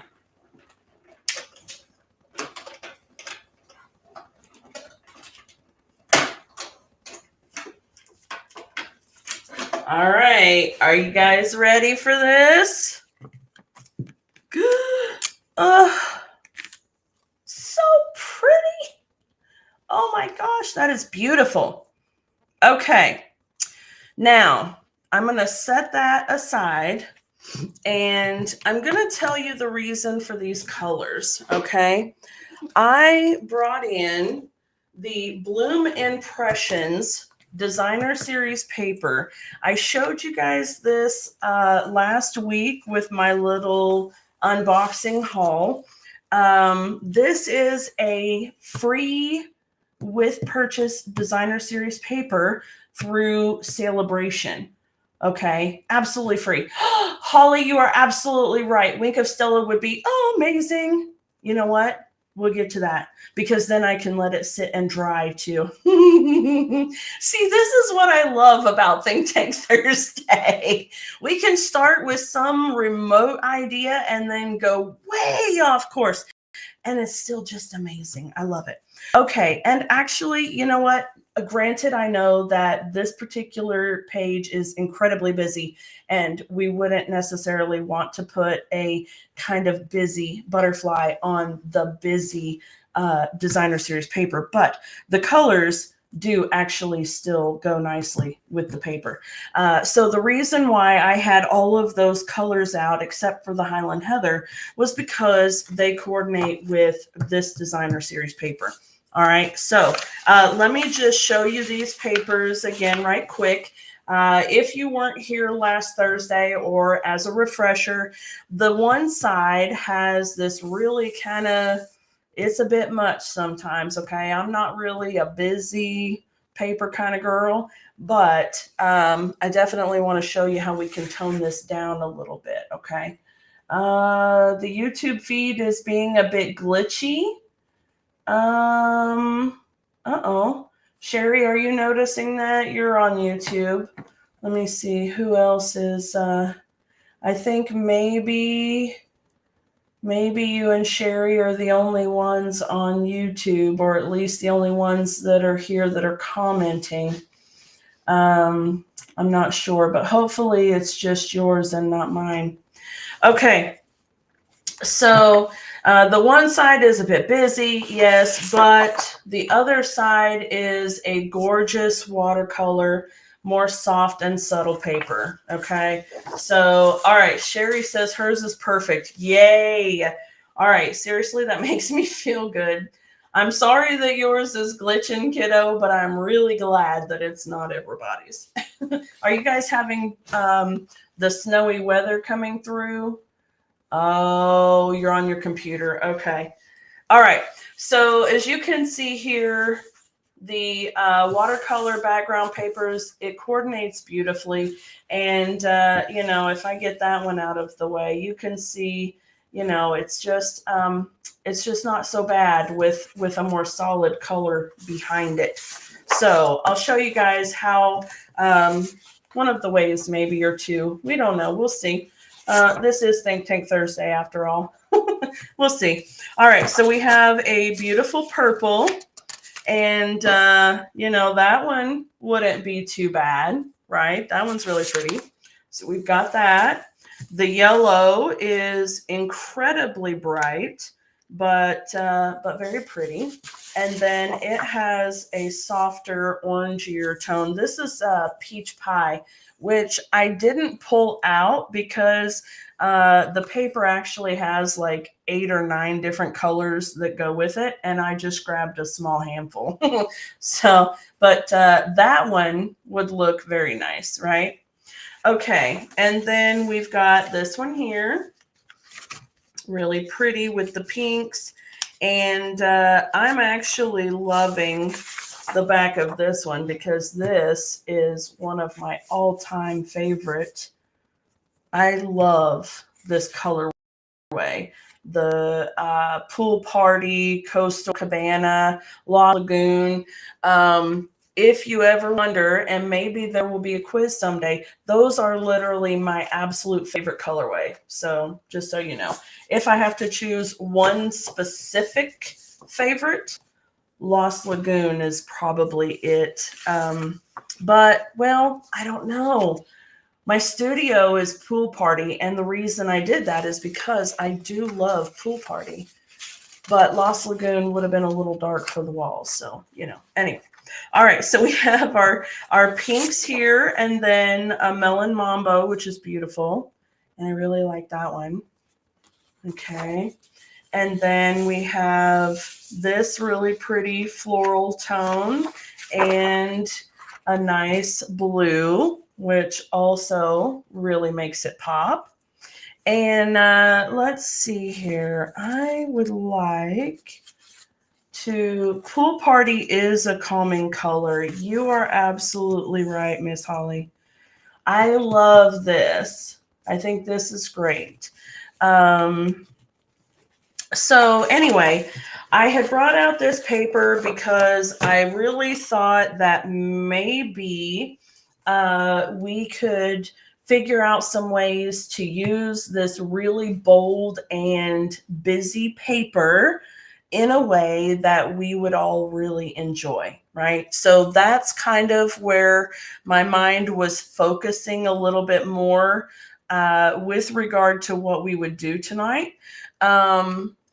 All right, are you guys ready for this? So pretty. Oh my gosh, that is beautiful. Okay, now I'm going to set that aside and I'm going to tell you the reason for these colors, okay? I brought in the Bloom Impressions Designer Series paper. I showed you guys this last week with my little unboxing haul. This is a free with purchase Designer Series paper through Celebration. Okay, absolutely free. Holly, you are absolutely right. Wink of Stella would be amazing. You know what? We'll get to that because then I can let it sit and dry too. See, this is what I love about Think Tank Thursday. We can start with some remote idea and then go way off course. And it's still just amazing. I love it. Okay, and actually, you know what? Granted, I know that this particular page is incredibly busy and we wouldn't necessarily want to put a kind of busy butterfly on the busy Designer Series paper, but the colors do actually still go nicely with the paper. So the reason why I had all of those colors out, except for the Highland Heather, was because they coordinate with this Designer Series paper. All right, so let me just show you these papers again right quick. If you weren't here last Thursday, or as a refresher, the one side has this really kind of, it's a bit much sometimes, okay? I'm not really a busy paper kind of girl, but I definitely want to show you how we can tone this down a little bit, okay? The YouTube feed is being a bit glitchy. Uh-oh. Sherry, are you noticing that? You're on YouTube. Let me see who else is I think maybe you and Sherry are the only ones on YouTube, or at least the only ones that are here that are commenting. I'm not sure, but hopefully it's just yours and not mine. Okay. So the one side is a bit busy, yes, but the other side is a gorgeous watercolor, more soft and subtle paper. Okay. So, all right. Sherry says hers is perfect. Yay. All right. Seriously, that makes me feel good. I'm sorry that yours is glitching, kiddo, but I'm really glad that it's not everybody's. Are you guys having the snowy weather coming through? Oh, you're on your computer. Okay. All right. So as you can see here, the watercolor background papers, it coordinates beautifully. And, if I get that one out of the way, you can see, it's just not so bad with a more solid color behind it. So I'll show you guys how, one of the ways maybe, or two, we don't know. We'll see. This is Think Tank Thursday after all. We'll see. All right. So we have a beautiful purple. And, that one wouldn't be too bad, right? That one's really pretty. So we've got that. The yellow is incredibly bright, but very pretty. And then it has a softer orangier tone. This is peach pie, which I didn't pull out because the paper actually has like 8 or 9 different colors that go with it, and I just grabbed a small handful. So, but that one would look very nice, right? Okay, and then we've got this one here, really pretty with the pinks, and I'm actually loving the back of this one because this is one of my all-time favorite. I love this colorway. The Pool Party, Coastal Cabana, Lost Lagoon. If you ever wonder, and maybe there will be a quiz someday, those are literally my absolute favorite colorway. So just so you know, if I have to choose one specific favorite, Lost Lagoon is probably it. But, well, I don't know. My studio is Pool Party, and the reason I did that is because I do love Pool Party. But Lost Lagoon would have been a little dark for the walls, so, Anyway. All right, so we have our pinks here, and then a Melon Mambo, which is beautiful. And I really like that one. Okay. And then we have this really pretty floral tone and a nice blue, which also really makes it pop. And let's see here. I would like to, Pool Party is a calming color. You are absolutely right, Miss Holly. I love this. I think this is great. So anyway, I had brought out this paper because I really thought that maybe we could figure out some ways to use this really bold and busy paper in a way that we would all really enjoy, right? So that's kind of where my mind was focusing a little bit more with regard to what we would do tonight.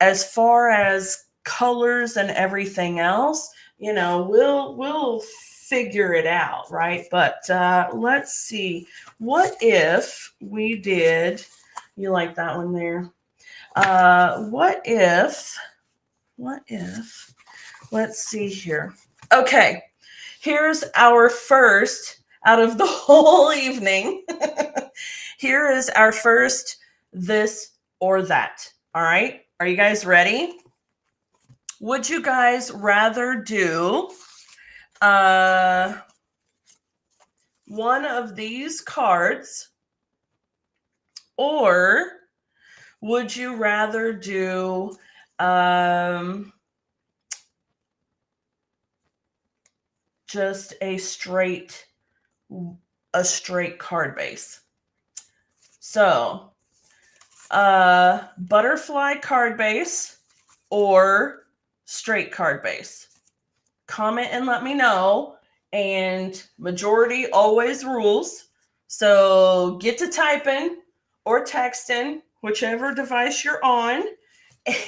As far as colors and everything else, we'll figure it out, right? But let's see. What if we did? You like that one there? What if? Let's see here. Okay, here's our first out of the whole evening. Here is our first this or that. All right. Are you guys ready? Would you guys rather do one of these cards, or Would you rather do just a straight card base? So butterfly card base or straight card base? Comment and let me know. And majority always rules. So get to typing or texting, whichever device you're on,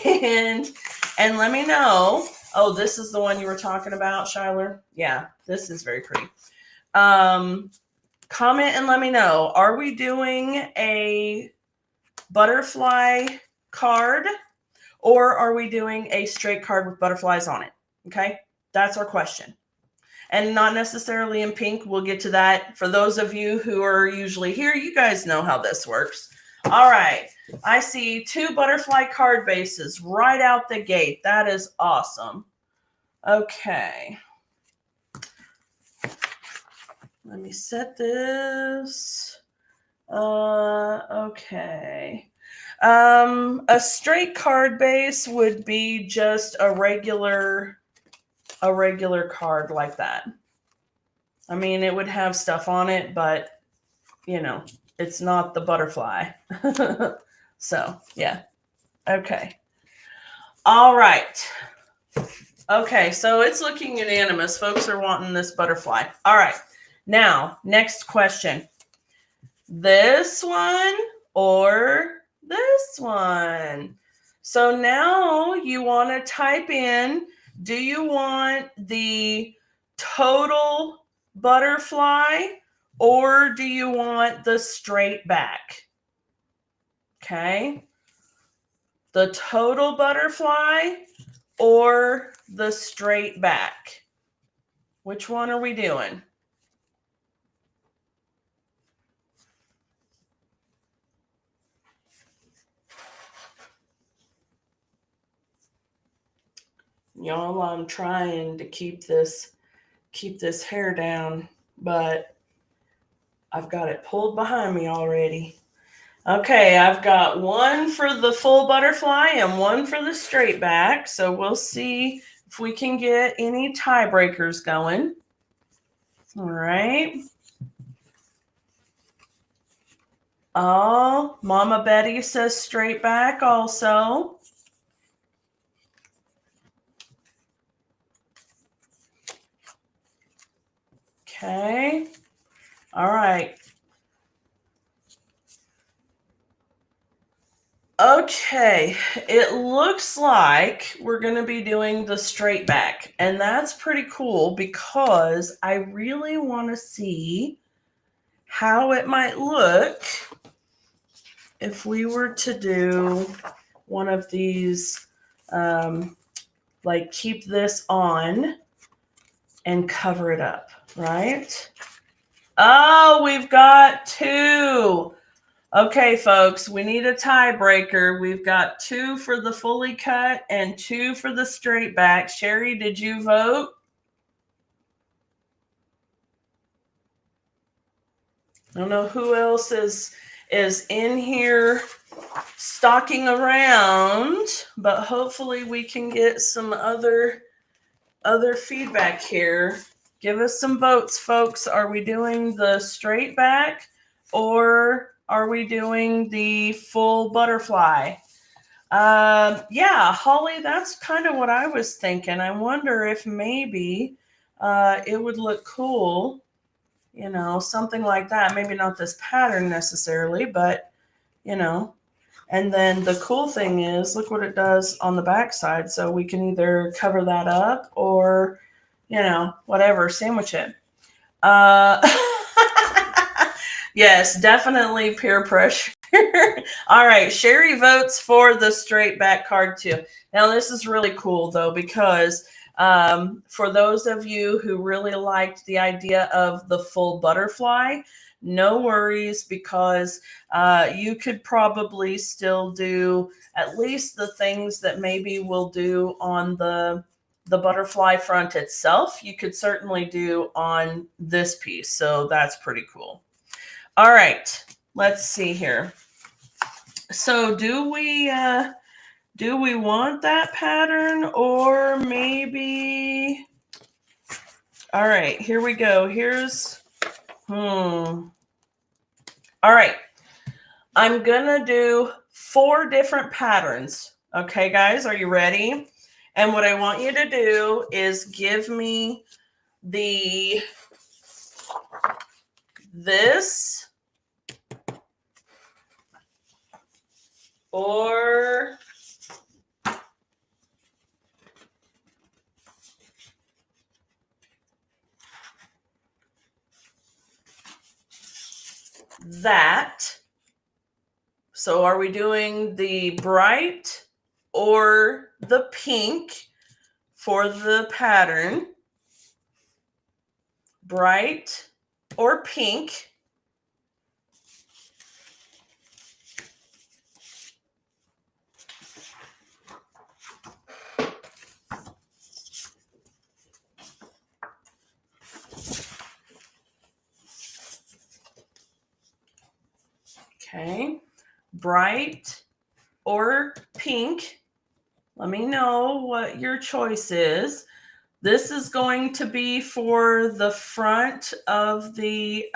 and let me know. Oh, this is the one you were talking about, Shyler? Yeah, this is very pretty. Comment and let me know. Are we doing a butterfly card or are we doing a straight card with butterflies on it? Okay, that's our question. And not necessarily in pink. We'll get to that. For those of you who are usually here, you guys know how this works. All right. I see 2 butterfly card bases right out the gate. That is awesome. Okay. Let me set this. Okay. A straight card base would be just a regular card like that. I mean, it would have stuff on it, but you know, it's not the butterfly. So, yeah. Okay. All right. Okay, so it's looking unanimous. Folks are wanting this butterfly. All right. Now, next question. This one or this one? So now you want to type in, do you want the total butterfly or do you want the straight back? Okay. The total butterfly or the straight back? Which one are we doing? Y'all, I'm trying to keep this hair down, but I've got it pulled behind me already. Okay, I've got one for the full butterfly and one for the straight back. So we'll see if we can get any tiebreakers going. All right. Oh, Mama Betty says straight back also. Okay. All right. Okay, it looks like we're going to be doing the straight back, and that's pretty cool because I really want to see how it might look if we were to do one of these, like keep this on and cover it up, right? Oh, we've got 2. Okay, folks, we need a tiebreaker. We've got 2 for the fully cut and 2 for the straight back. Sherry, did you vote? I don't know who else is in here stalking around, but hopefully we can get some other feedback here. Give us some votes, folks. Are we doing the straight back or are we doing the full butterfly? Yeah, Holly, that's kind of what I was thinking. I wonder if maybe it would look cool, you know, something like that. Maybe not this pattern necessarily, but, you know. And then the cool thing is, look what it does on the back side. So we can either cover that up or, you know, whatever, sandwich it. Yes, definitely peer pressure. All right, Sherry votes for the straight back card too. Now this is really cool though, because for those of you who really liked the idea of the full butterfly, no worries, because you could probably still do at least the things that maybe we'll do on the butterfly front itself. You could certainly do on this piece. So that's pretty cool. All right, let's see here. So do we want that pattern, or maybe, all right, here we go. Here's, all right. I'm gonna do 4 different patterns. Okay, guys, are you ready? And what I want you to do is give me this or that. So are we doing the bright or the pink for the pattern? Bright or pink? Okay, bright or pink. Let me know what your choice is. This is going to be for the front of the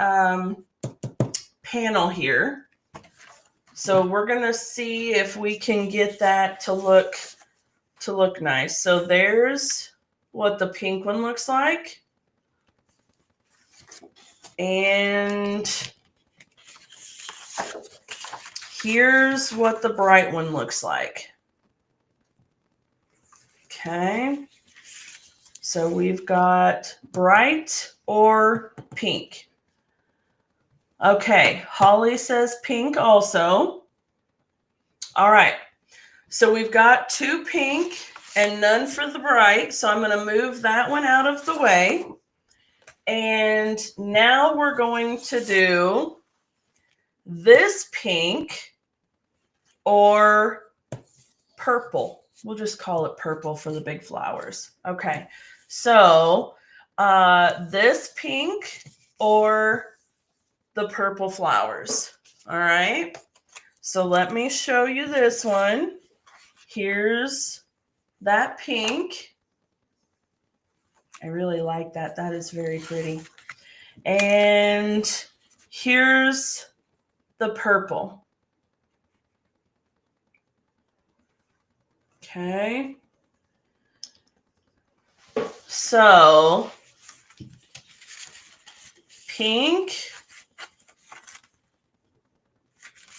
panel here. So we're going to see if we can get that to look nice. So there's what the pink one looks like. And here's what the bright one looks like. Okay. So we've got bright or pink. Okay, Holly says pink also. All right, so we've got 2 pink and none for the bright. So I'm going to move that one out of the way. And now we're going to do this pink or purple. We'll just call it purple for the big flowers. Okay, so this pink or the purple flowers. All right, so let me show you this one. Here's that pink. I really like that. That is very pretty. And here's the purple. Okay. So pink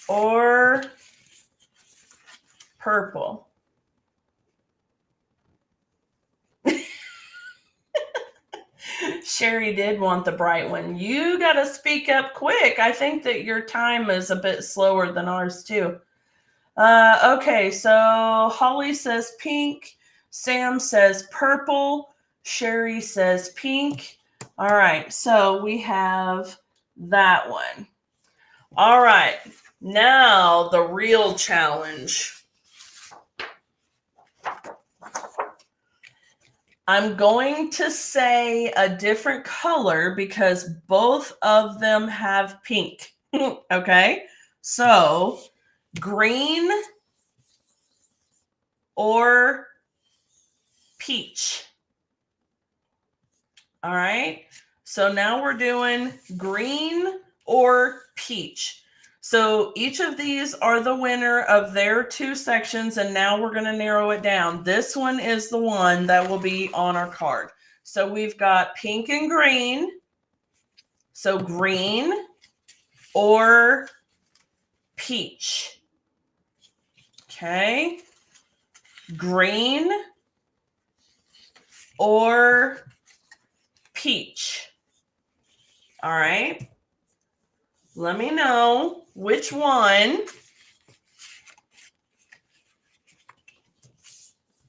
or purple. Sherry did want the bright one. You got to speak up quick. I think that your time is a bit slower than ours too. Okay, so Holly says pink. Sam says purple. Sherry says pink. All right, so we have that one. All right, now the real challenge. I'm going to say a different color because both of them have pink. Okay, so green or peach. All right, so now we're doing green or peach. So each of these are the winner of their 2 sections, and now we're going to narrow it down. This one is the one that will be on our card. So we've got pink and green. So green or peach. Okay. Green or peach. All right. Let me know which one.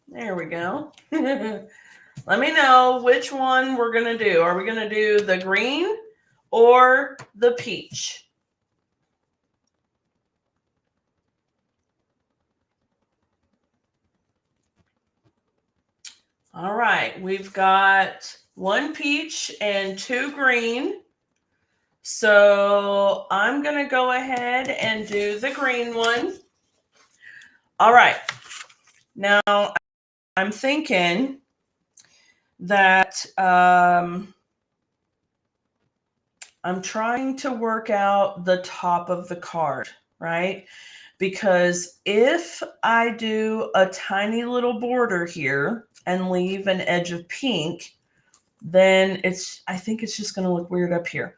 There we go. Let me know which one we're going to do. Are we going to do the green or the peach? All right. We've got 1 peach and 2 green. So I'm going to go ahead and do the green one. All right. Now I'm thinking that I'm trying to work out the top of the card, right? Because if I do a tiny little border here and leave an edge of pink, then I think it's just going to look weird up here.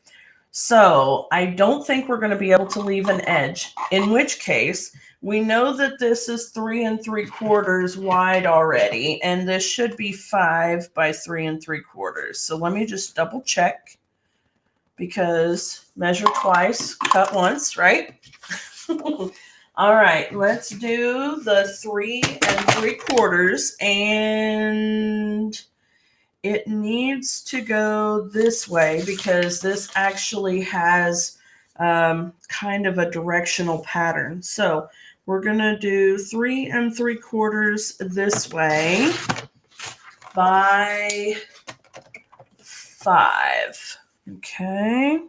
So I don't think we're going to be able to leave an edge, in which case we know that this is 3 3/4 wide already, and this should be 5 by 3 3/4. So let me just double check, because measure twice, cut once, right? All right, let's do the 3 3/4, and it needs to go this way because this actually has kind of a directional pattern. So we're going to do 3 3/4 this way by 5. Okay.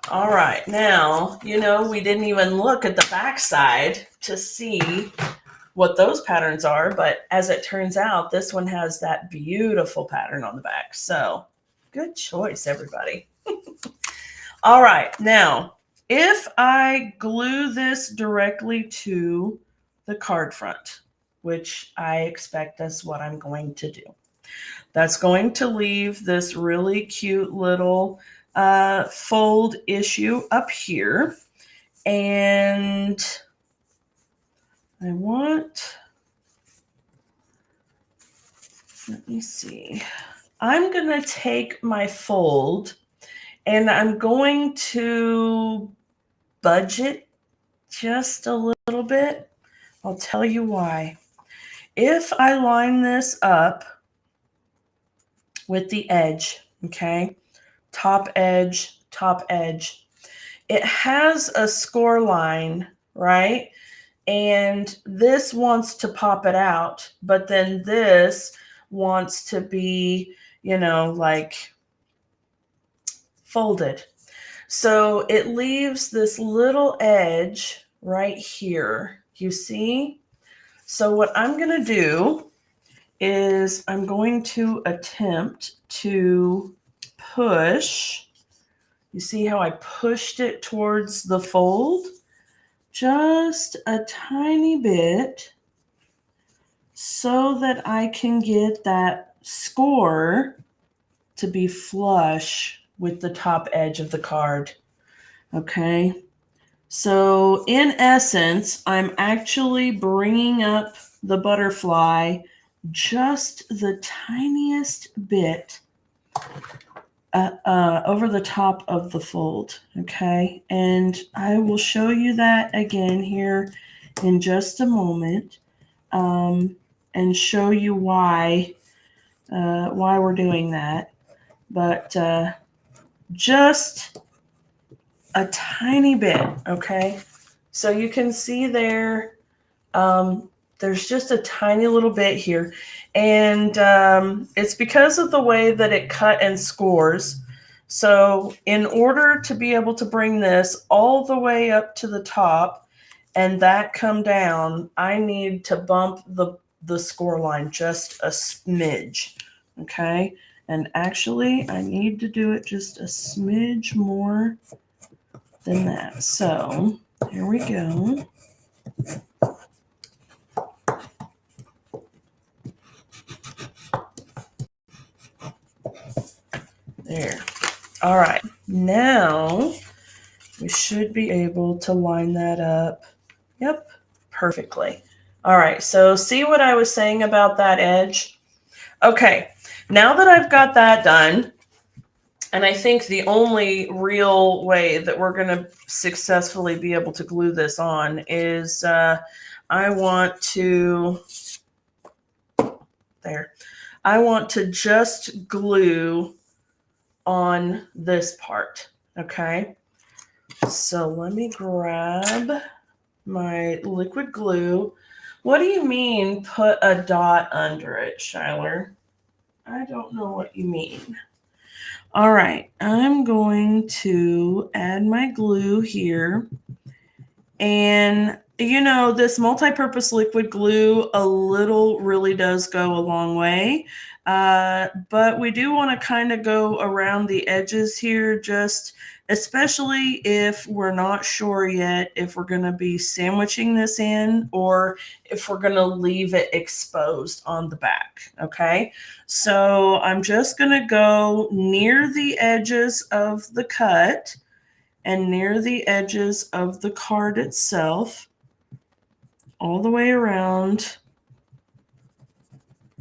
All right. Now, we didn't even look at the back side to see what those patterns are, but as it turns out, this one has that beautiful pattern on the back. So good choice, everybody. All right. Now, if I glue this directly to the card front, which I expect that's what I'm going to do, that's going to leave this really cute little fold issue up here. And I want, let me see, I'm going to take my fold and I'm going to budget just a little bit. I'll tell you why. If I line this up with the edge, okay, top edge, it has a score line, right? And this wants to pop it out, but then this wants to be, like folded. So it leaves this little edge right here, you see? So what I'm going to do is I'm going to attempt to push. You see how I pushed it towards the fold? Just a tiny bit, so that I can get that score to be flush with the top edge of the card. Okay. So in essence, I'm actually bringing up the butterfly just the tiniest bit over the top of the fold. Okay. And I will show you that again here in just a moment, and show you why we're doing that. But just a tiny bit, okay? So you can see there, there's just a tiny little bit here. And it's because of the way that it cut and scores. So in order to be able to bring this all the way up to the top and that come down, I need to bump the score line just a smidge, okay? And actually, I need to do it just a smidge more than that. So here we go. There. All right. Now we should be able to line that up. Yep, perfectly. All right. So see what I was saying about that edge? Okay. Now that I've got that done, and I think the only real way that we're going to successfully be able to glue this on is I want to just glue on this part. Okay. So let me grab my liquid glue. What do you mean put a dot under it, Shyler? I don't know what you mean. All right, I'm going to add my glue here. And this multi-purpose liquid glue, a little really does go a long way. But we do want to kind of go around the edges here, just especially if we're not sure yet if we're going to be sandwiching this in or if we're going to leave it exposed on the back. Okay, so I'm just going to go near the edges of the cut and near the edges of the card itself, all the way around.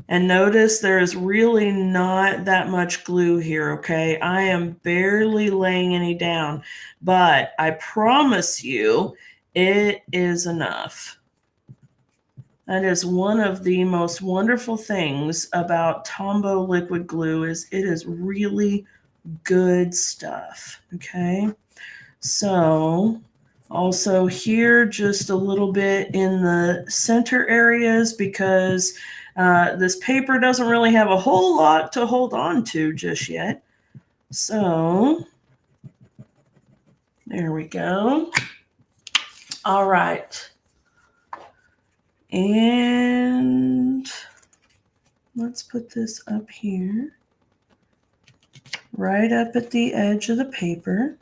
And notice there is really not that much glue here, okay? I am barely laying any down, but I promise you it is enough. That is one of the most wonderful things about Tombow liquid glue is it is really good stuff, okay? So also here, just a little bit in the center areas because this paper doesn't really have a whole lot to hold on to just yet. So there we go. All right. And let's put this up here, right up at the edge of the paper.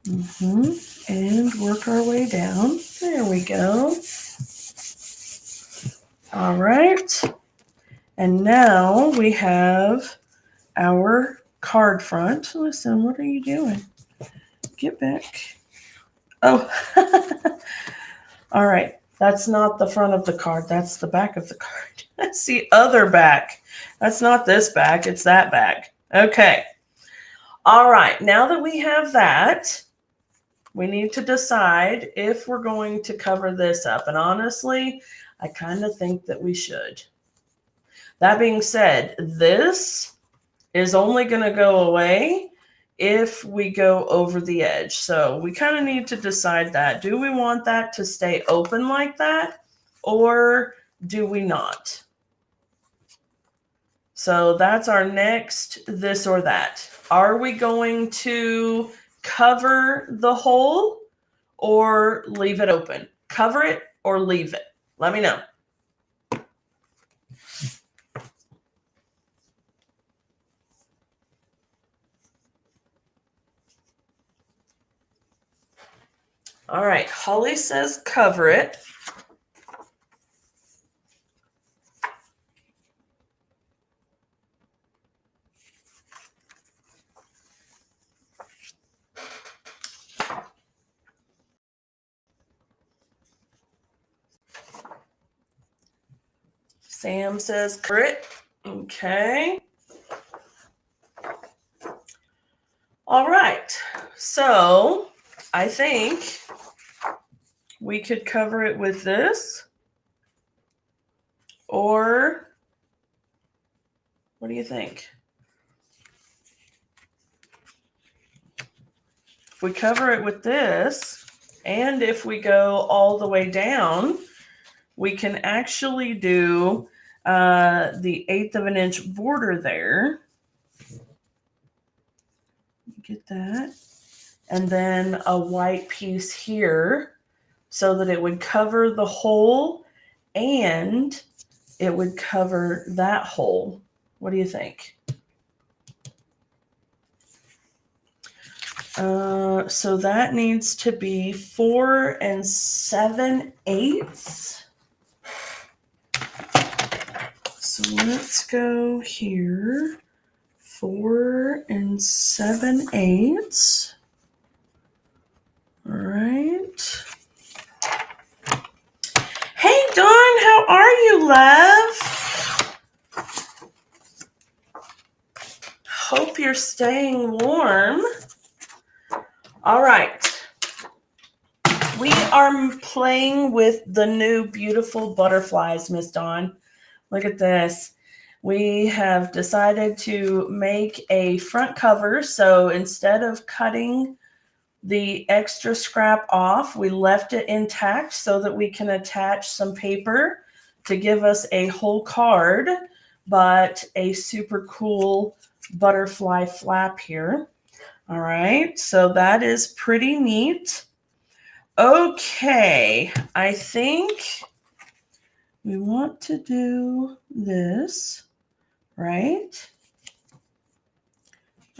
And work our way down. There we go. All right. And now we have our card front. Listen, what are you doing? Get back. Oh, all right. That's not the front of the card. That's the back of the card. That's the other back. That's not this back. It's that back. Okay. All right. Now that we have that, we need to decide if we're going to cover this up. And honestly, I kind of think that we should. That being said, this is only going to go away if we go over the edge. So we kind of need to decide that. Do we want that to stay open like that, or do we not? So that's our next this or that. Are we going to cover the hole or leave it open? Cover it or leave it? Let me know. All right, Holly says cover it. Sam says cover it. Okay. All right. So I think we could cover it with this, or what do you think? If we cover it with this, and if we go all the way down, we can actually do the 1/8 of an inch border there. Get that. And then a white piece here so that it would cover the hole and it would cover that hole. What do you think? So that needs to be 4 7/8. So let's go here. 4 7/8. All right. Hey, Dawn, how are you, love? Hope you're staying warm. All right. We are playing with the new beautiful butterflies, Miss Dawn. Look at this. We have decided to make a front cover. So instead of cutting the extra scrap off, we left it intact so that we can attach some paper to give us a whole card, but a super cool butterfly flap here. All right, so that is pretty neat. Okay, I think we want to do this, right?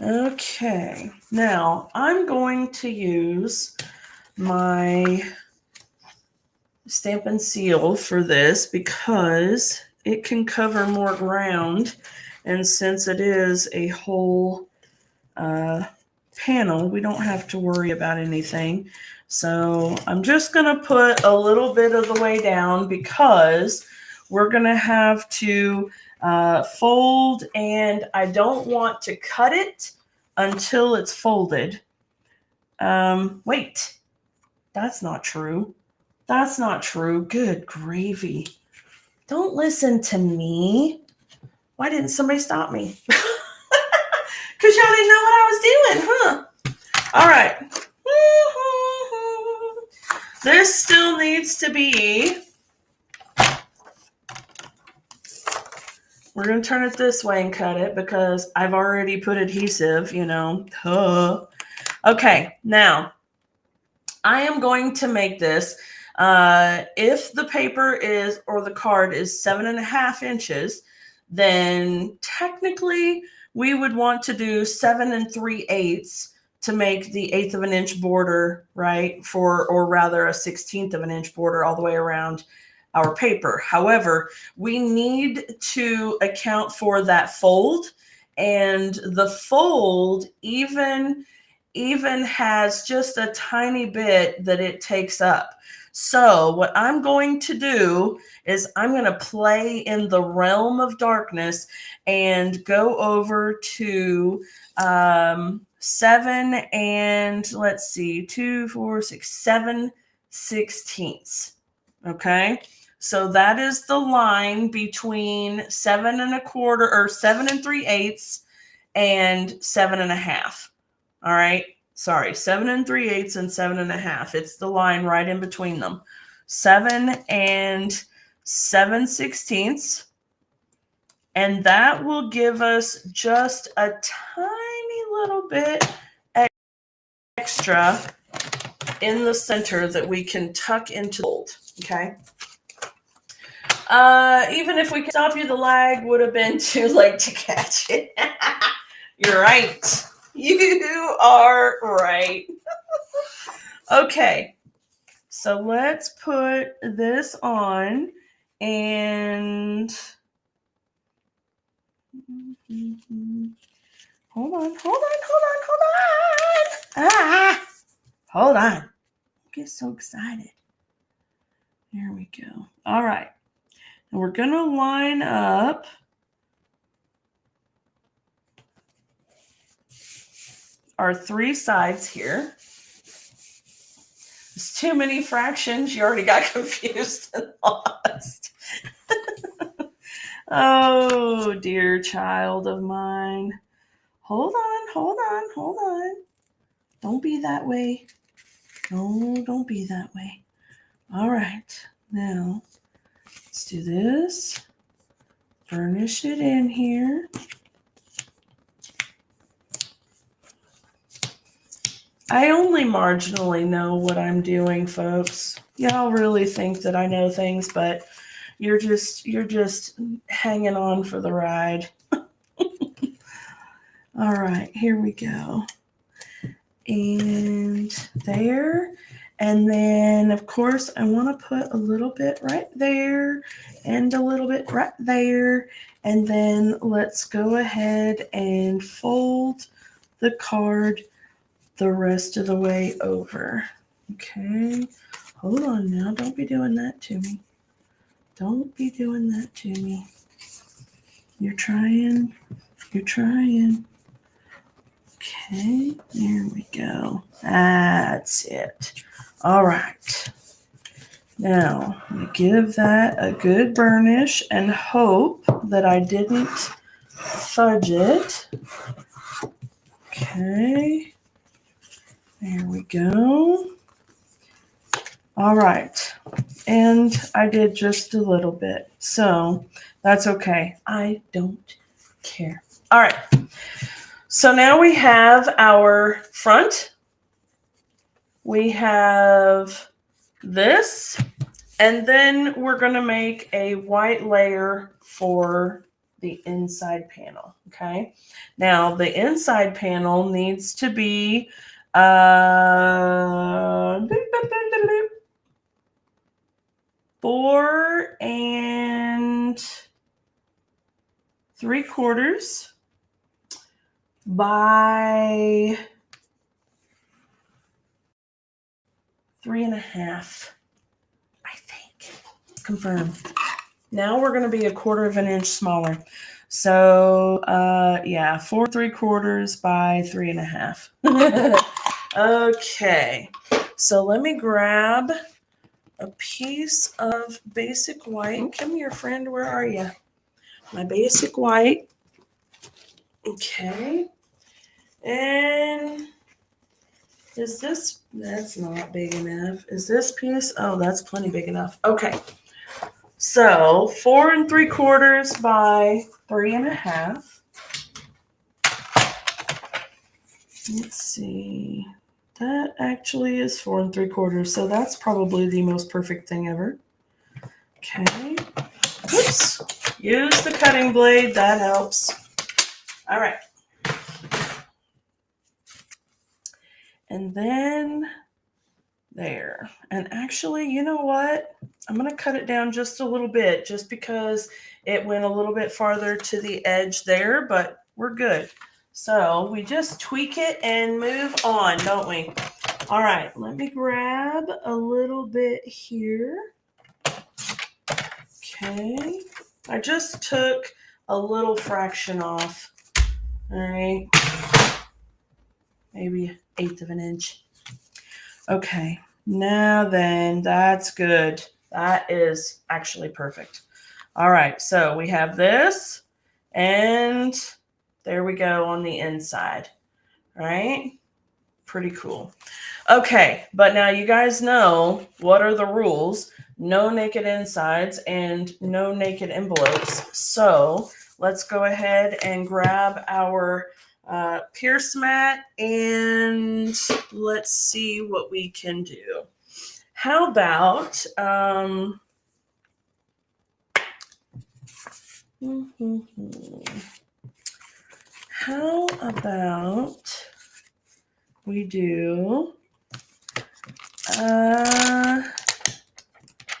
Okay, now I'm going to use my Stampin' Seal for this because it can cover more ground, and since it is a whole panel, we don't have to worry about anything. So I'm just going to put a little bit of the way down because we're going to have to fold, and I don't want to cut it until it's folded. Wait, that's not true. That's not true. Good gravy. Don't listen to me. Why didn't somebody stop me? Because y'all didn't know what I was doing, huh? All right. This still needs to be. We're going to turn it this way and cut it because I've already put adhesive, you know. Huh. Okay, now I am going to make this. If the paper is, or the card is 7.5 inches, then technically we would want to do 7 3/8 to make the 1/8 of an inch border, right? Or rather a 1/16 of an inch border all the way around our paper. However, we need to account for that fold, and the fold even has just a tiny bit that it takes up. So what I'm going to do is I'm going to play in the realm of darkness and go over to 7 and let's see, 2, 4, 6, 7/16. Okay. So that is the line between 7 1/4 or 7 3/8 and 7.5. All right. Sorry, 7 3/8 and 7.5. It's the line right in between them. 7 and 7/16. And that will give us just a tiny little bit extra in the center that we can tuck into the fold. Okay. Even if we could stop you, the lag would have been too late to catch it. You're right. You are right. Okay. So let's put this on and hold on. Hold on. Don't get so excited. There we go. All right. And we're going to line up our 3 sides here. There's too many fractions. You already got confused and lost. Oh, dear child of mine. Hold on. Don't be that way. No, don't be that way. All right. Now, let's do this. Burnish it in here. I only marginally know what I'm doing, folks. Y'all really think that I know things, but you're just hanging on for the ride. All right, here we go. And there. And then, of course, I want to put a little bit right there and a little bit right there. And then let's go ahead and fold the card the rest of the way over. Okay. Hold on now. Don't be doing that to me. Don't be doing that to me. You're trying. Okay, there we go. That's it. All right. Now, we give that a good burnish and hope that I didn't fudge it. Okay. There we go. All right. And I did just a little bit. So that's okay. I don't care. All right. So now we have our front. We have this. And then we're going to make a white layer for the inside panel. Okay. Now the inside panel needs to be 4 3/4 by 3.5. I think. Confirm. Now we're going to be 1/4 inch smaller. So, yeah, 4 3/4 by 3.5. Okay. So let me grab a piece of basic white. Come here, friend. Where are you? My basic white. Okay. And is this, that's not big enough. Is this piece? Oh, that's plenty big enough. Okay. So 4 3/4 by 3.5. Let's see. That actually is 4 3/4. So that's probably the most perfect thing ever. Okay. Oops. Use the cutting blade. That helps. All right. And then there. And actually, you know what? I'm going to cut it down just a little bit just because it went a little bit farther to the edge there, but we're good. So we just tweak it and move on, don't we? All right, let me grab a little bit here. Okay. I just took a little fraction off. All right. Maybe 1/8 of an inch. Okay. Now then, that's good. That is actually perfect. All right, so we have this, and there we go on the inside. All right, pretty cool. Okay, but now you guys know what are the rules. No naked insides and no naked envelopes. So let's go ahead and grab our Pierce mat and let's see what we can do. How about how about we do a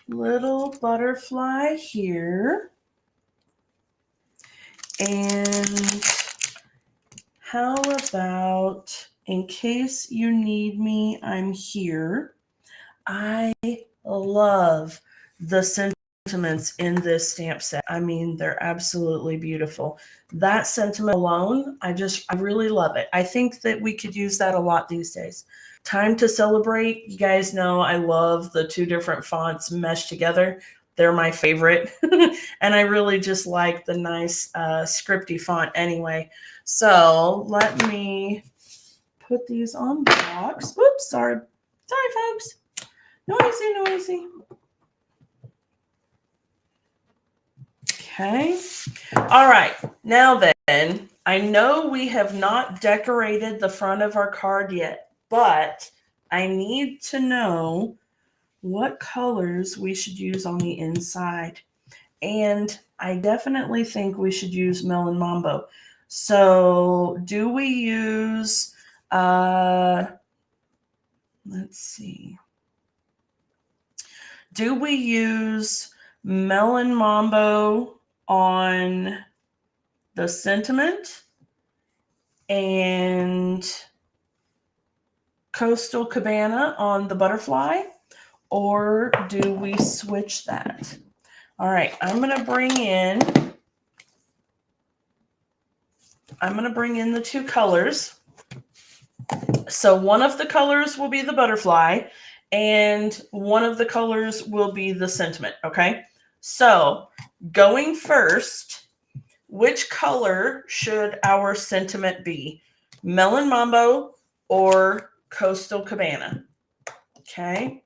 little butterfly here, and how about, in case you need me, I'm here. I love the sentiments in this stamp set. I mean, they're absolutely beautiful. That sentiment alone, I really love it. I think that we could use that a lot these days. Time to celebrate. You guys know I love the 2 different fonts meshed together. They're my favorite. And I really just like the nice scripty font anyway. So let me put these on blocks. Whoops, sorry. Sorry, folks. Noisy. Okay. All right. Now then, I know we have not decorated the front of our card yet, but I need to know what colors we should use on the inside. And I definitely think we should use Melon Mambo. So do we use, let's see. Do we use Melon Mambo on the sentiment and Coastal Cabana on the butterfly, or do we switch that? All right, I'm going to bring in the 2 colors. So one of the colors will be the butterfly and one of the colors will be the sentiment, okay? So going first, which color should our sentiment be? Melon Mambo or Coastal Cabana? Okay.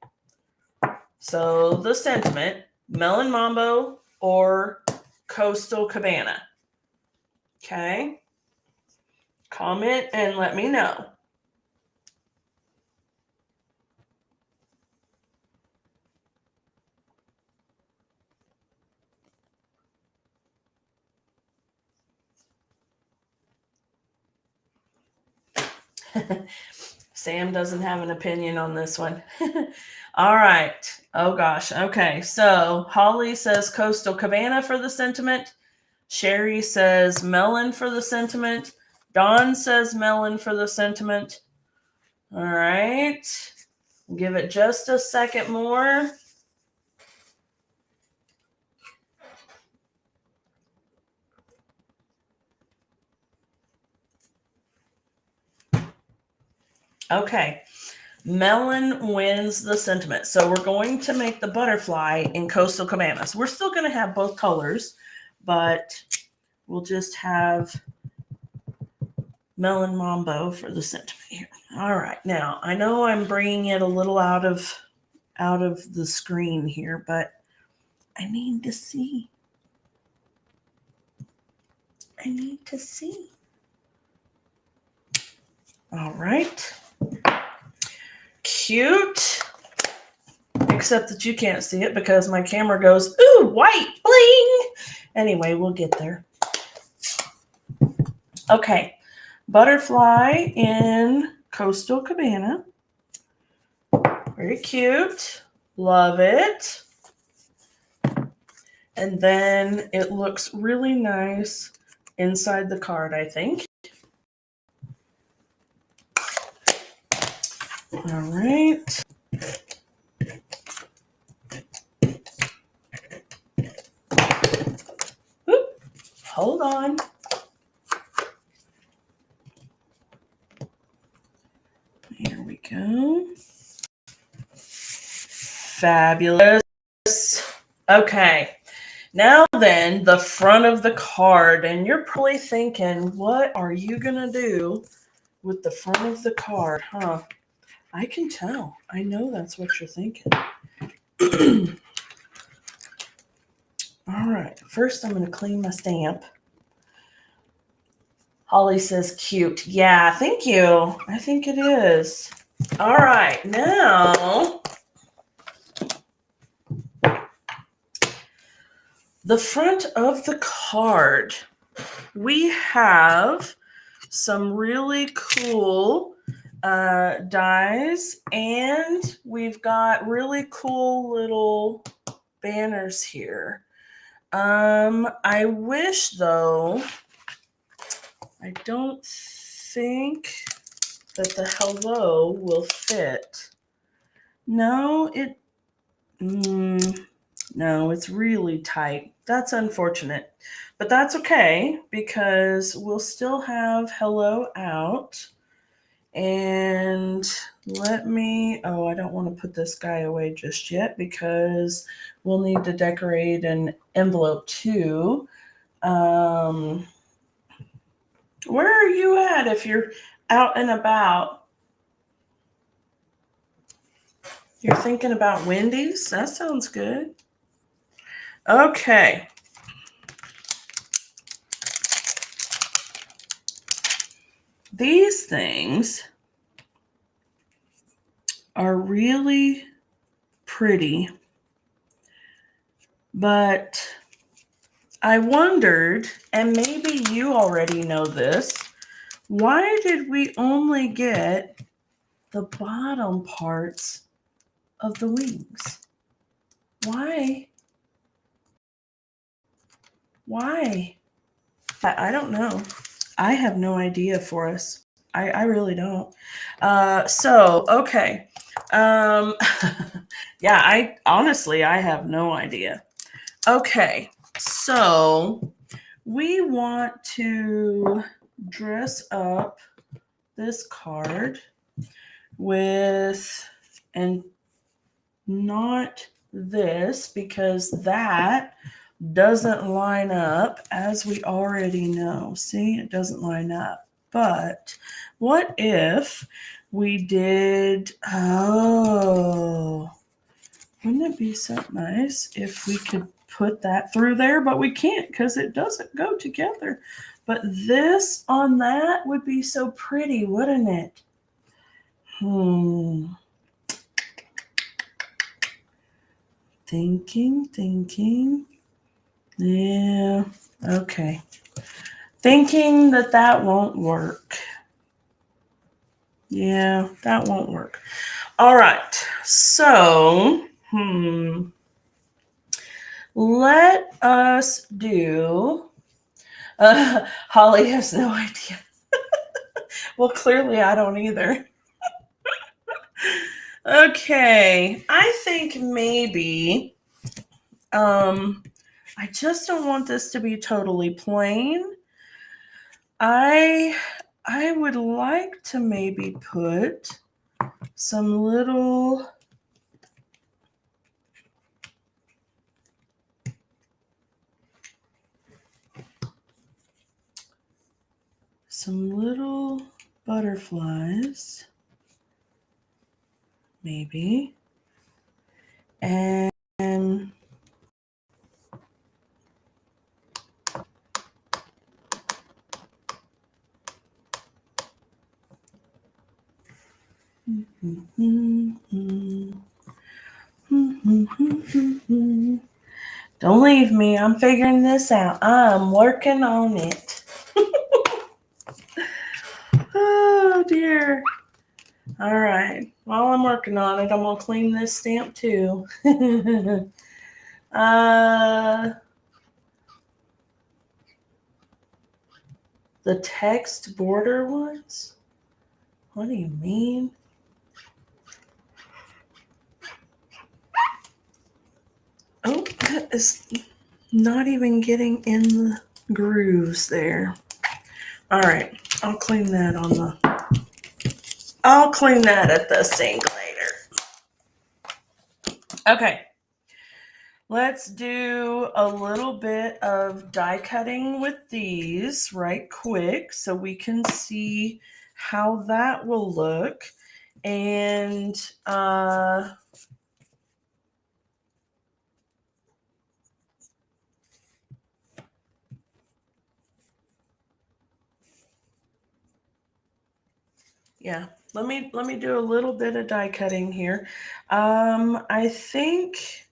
So the sentiment, Melon Mambo or Coastal Cabana? Okay. Comment and let me know. Sam doesn't have an opinion on this one. All right. Oh gosh. Okay. So Holly says Coastal Cabana for the sentiment. Sherry says melon for the sentiment. Dawn says melon for the sentiment. All right. Give it just a second more. Okay. Melon wins the sentiment. So we're going to make the butterfly in Coastal Cabanas. We're still going to have both colors, but we'll just have Melon Mambo for the sentiment here. All right. Now, I know I'm bringing it a little out of the screen here, but I need to see. I need to see. All right. Cute. Except that you can't see it because my camera goes, ooh, white, bling. Anyway, we'll get there. Okay. Butterfly in Coastal Cabana. Very cute. Love it. And then it looks really nice inside the card, I think. All right. Oop, hold on. Here we go. Fabulous. Okay. Now then, the front of the card. And you're probably thinking, what are you going to do with the front of the card? Huh? I can tell. I know that's what you're thinking. All right. First, I'm going to clean my stamp. Holly says cute. Yeah, thank you. I think it is. All right. Now, the front of the card, we have some really cool dies, and we've got really cool little banners here. I wish, though, I don't think that the hello will fit. No, no, it's really tight. That's unfortunate, but that's okay because we'll still have hello out. And I don't want to put this guy away just yet because we'll need to decorate an envelope too. Where are you at if you're out and about? You're thinking about Wendy's? That sounds good. Okay. These things are really pretty, but I wondered, and maybe you already know this, why did we only get the bottom parts of the wings? Why? I don't know. I have no idea for us. I really don't. Okay. Yeah, I honestly have no idea. Okay, so we want to dress up this card with, and not this, because that doesn't line up, as we already know. See, it doesn't line up. But what if we did, wouldn't it be so nice if we could put that through there? But we can't because it doesn't go together. But this on that would be so pretty, wouldn't it? Thinking. Yeah, okay. Thinking that won't work. Yeah, that won't work. All right, so, let us do, Holly has no idea. Well, clearly I don't either. Okay, I think maybe, I just don't want this to be totally plain. I would like to maybe put some little butterflies, maybe, and don't leave me. I'm figuring this out. I'm working on it. Oh dear. All right. While I'm working on it, I'm gonna clean this stamp too. The text border ones? What do you mean? Oh, that is not even getting in the grooves there. All right, I'll clean that at the sink later. Okay, let's do a little bit of die cutting with these right quick so we can see how that will look. And yeah, let me do a little bit of die cutting here. I think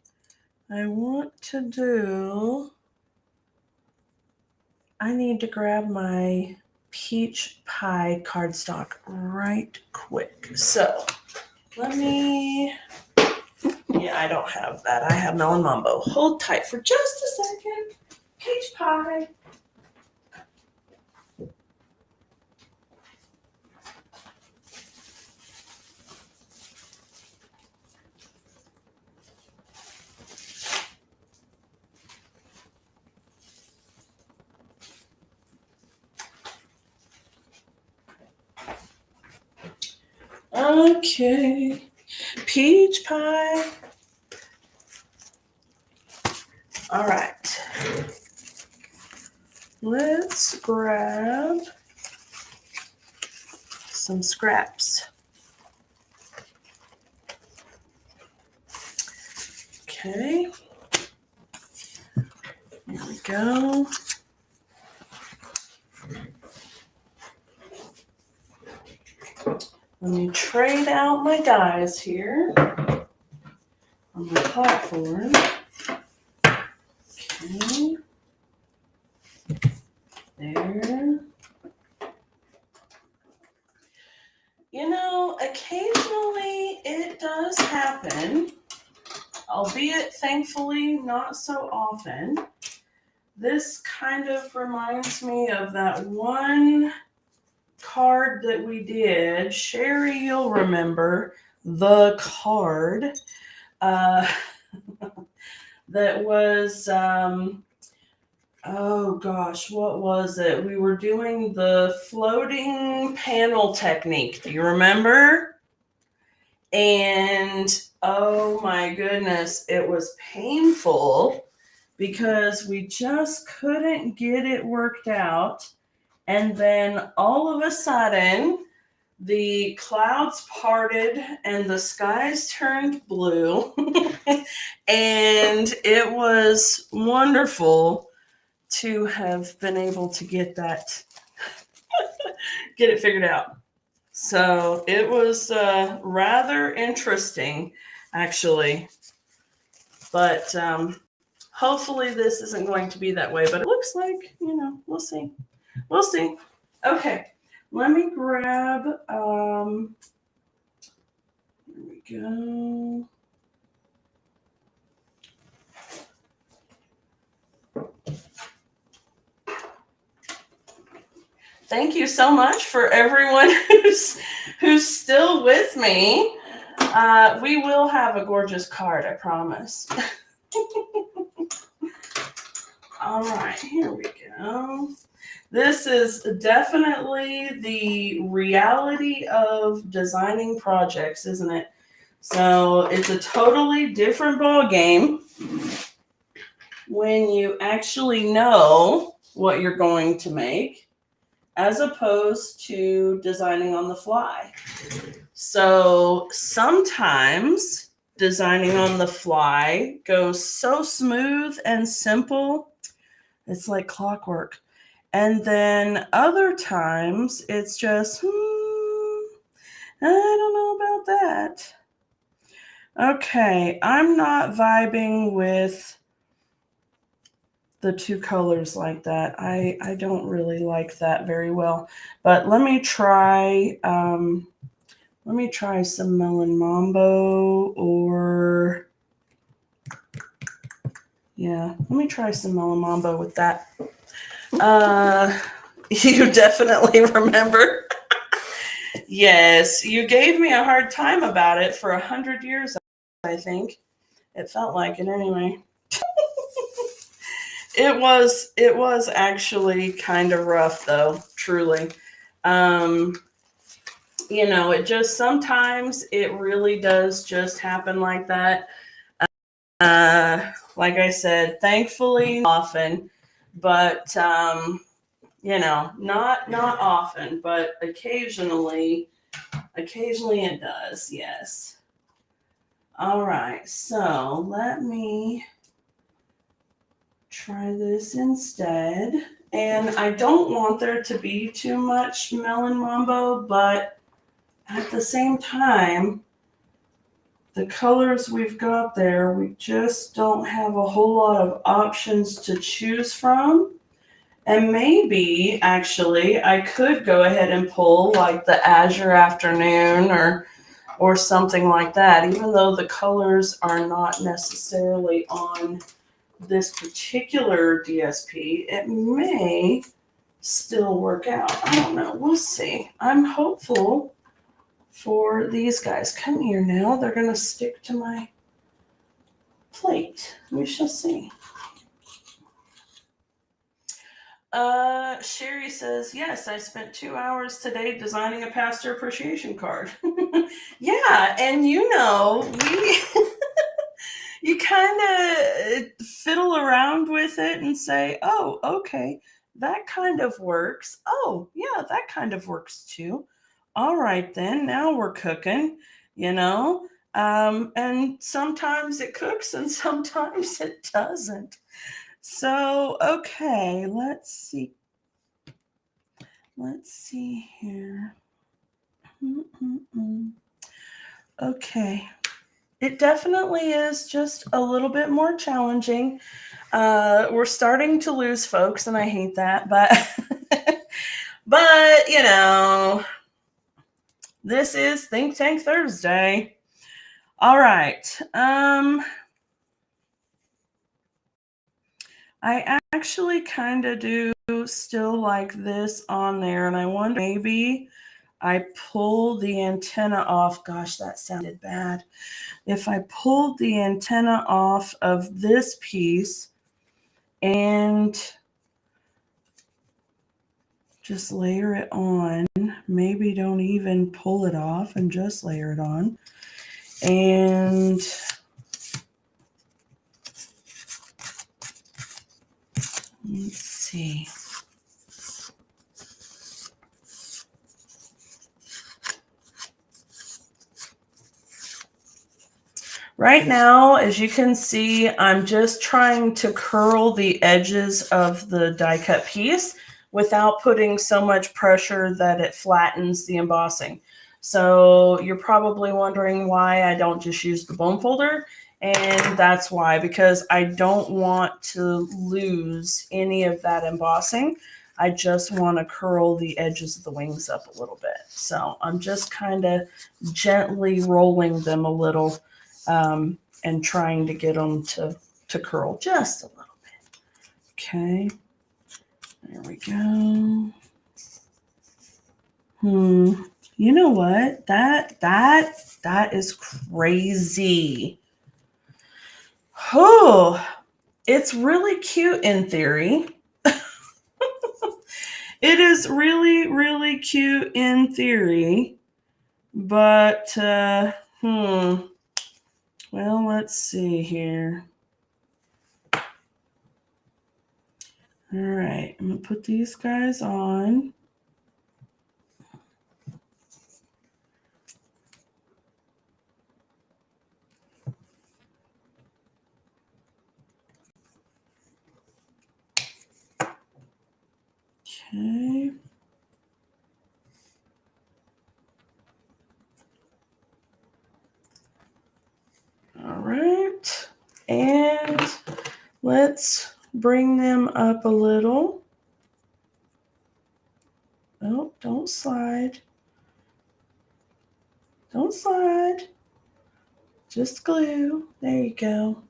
I want to do, I need to grab my peach pie cardstock right quick. So let me, yeah, I don't have that. I have Melon Mambo. Hold tight for just a second. Peach pie. Okay, peach pie. All right, let's grab some scraps. Okay, here we go. Let me trade out my dies here on the platform. Okay. There. You know, occasionally it does happen, albeit thankfully not so often. This kind of reminds me of that one card that we did. Sherry, you'll remember the card that was, oh gosh, what was it? We were doing the floating panel technique. Do you remember? And oh my goodness, it was painful because we just couldn't get it worked out. And then all of a sudden, the clouds parted and the skies turned blue. And it was wonderful to have been able to get that, get it figured out. So it was rather interesting, actually. But hopefully this isn't going to be that way. But it looks like, we'll see. We'll see. Okay, let me grab, here we go. Thank you so much for everyone who's still with me. We will have a gorgeous card, I promise. All right, here we go. This is definitely the reality of designing projects, isn't it? So it's a totally different ball game when you actually know what you're going to make, as opposed to designing on the fly. So sometimes designing on the fly goes so smooth and simple, it's like clockwork. And then other times it's just, I don't know about that. Okay, I'm not vibing with the two colors like that. I don't really like that very well. But let me try some Melon Mambo, or yeah, let me try some Melon Mambo with that. You definitely remember. Yes, you gave me a hard time about it for 100 years, I think. It felt like it anyway. It was actually kind of rough though, truly. It just sometimes it really does just happen like that. Like I said, thankfully often, but not often, but occasionally it does, yes. All right, so let me try this instead. And I don't want there to be too much Melon Mambo, but at the same time, the colors we've got there, we just don't have a whole lot of options to choose from. And maybe, actually, I could go ahead and pull like the Azure Afternoon or something like that, even though the colors are not necessarily on this particular DSP. It may still work out. I don't know. We'll see. I'm hopeful for these guys. Come here now. They're going to stick to my plate. We shall see. Sherry says, yes, I spent 2 hours today designing a pastor appreciation card. Yeah, and we you kind of fiddle around with it and say, oh, okay, that kind of works. Oh, yeah, that kind of works too. All right, then, now we're cooking, and sometimes it cooks and sometimes it doesn't. So, okay, let's see. Let's see here. Okay. It definitely is just a little bit more challenging. We're starting to lose folks, and I hate that, but this is Think Tank Thursday. All right. I actually kind of do still like this on there, and I wonder maybe I pull the antenna off. Gosh, that sounded bad. If I pulled the antenna off of this piece and just layer it on, maybe don't even pull it off and just layer it on. And let's see. Right now, as you can see, I'm just trying to curl the edges of the die cut piece without putting so much pressure that it flattens the embossing. So you're probably wondering why I don't just use the bone folder. And that's why, because I don't want to lose any of that embossing. I just want to curl the edges of the wings up a little bit. So I'm just kind of gently rolling them a little and trying to get them to curl just a little bit. Okay, there we go. You know what? That is crazy. Oh, it's really cute in theory. It is really, really cute in theory, but well, let's see here. All right, I'm gonna put these guys on. Okay. All right. And let's bring them up a little. Oh, don't slide. Don't slide. Just glue. There you go.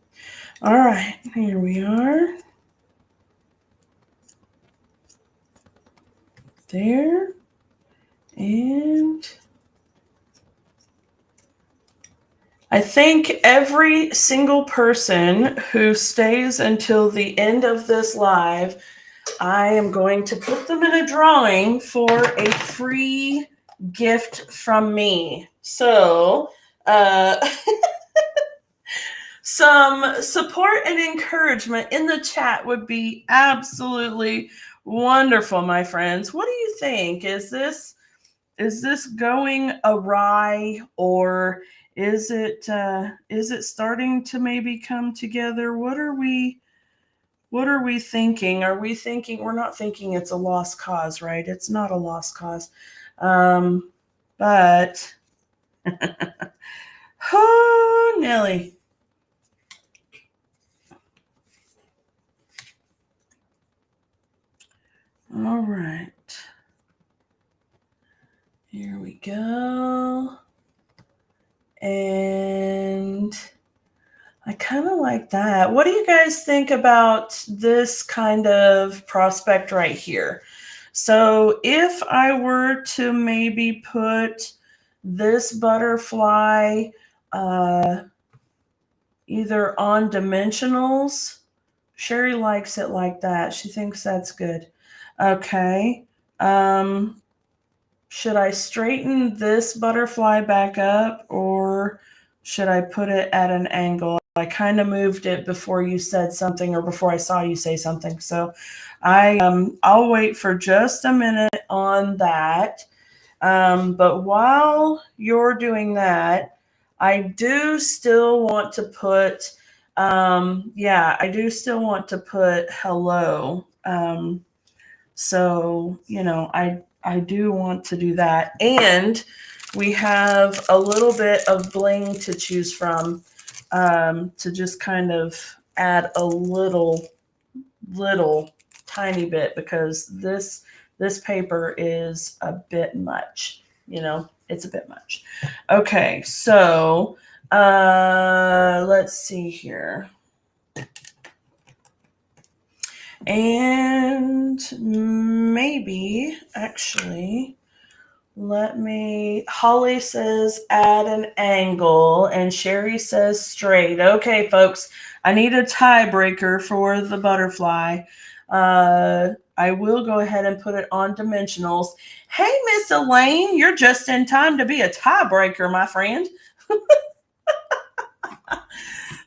All right, here we are. There. And I think every single person who stays until the end of this live, I am going to put them in a drawing for a free gift from me. So, some support and encouragement in the chat would be absolutely wonderful, my friends. What do you think? Is this going awry, or is it starting to maybe come together? What are we thinking? Are we thinking? We're not thinking it's a lost cause, right? It's not a lost cause. But oh, Nelly. All right. Here we go. And I kind of like that. What do you guys think about this kind of prospect right here? So if I were to maybe put this butterfly either on dimensionals, Sherry likes it like that. She thinks that's good. Okay. Should I straighten this butterfly back up, or should I put it at an angle? I kind of moved it before you said something, or before I saw you say something. So I'll wait for just a minute on that. But while you're doing that, I do still want to put I do still want to put hello. So, I do want to do that. And we have a little bit of bling to choose from, to just kind of add a little tiny bit, because this paper is a bit much, it's a bit much. Okay, so let's see here. And maybe, actually, Holly says add an angle, and Sherry says straight. Okay, folks, I need a tiebreaker for the butterfly. I will go ahead and put it on dimensionals. Hey, Miss Elaine, you're just in time to be a tiebreaker, my friend.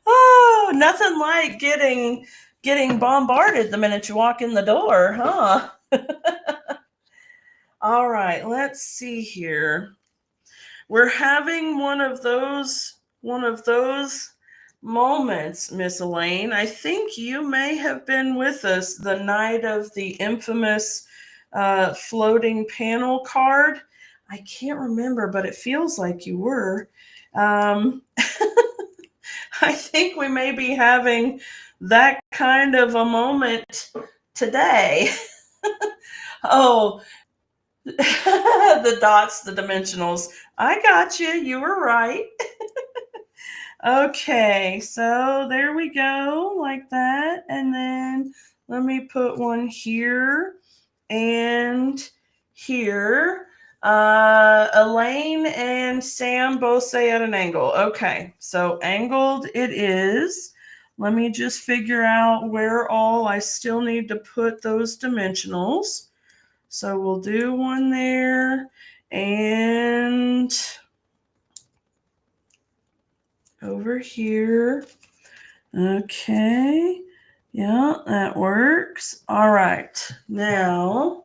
Oh, nothing like getting bombarded the minute you walk in the door, huh? All right, let's see here. We're having one of those one of those moments, Miss Elaine. I think you may have been with us the night of the infamous floating panel card. I can't remember, but it feels like you were. Um, I think we may be having that kind of a moment today. Oh, the dots, the dimensionals. I got you. You were right. Okay, so there we go, like that. And then let me put one here and here. Elaine and Sam both say at an angle. Okay, so angled it is. Let me just figure out where all I still need to put those dimensionals. So we'll do one there and over here. Okay. Yeah, that works. All right. Now,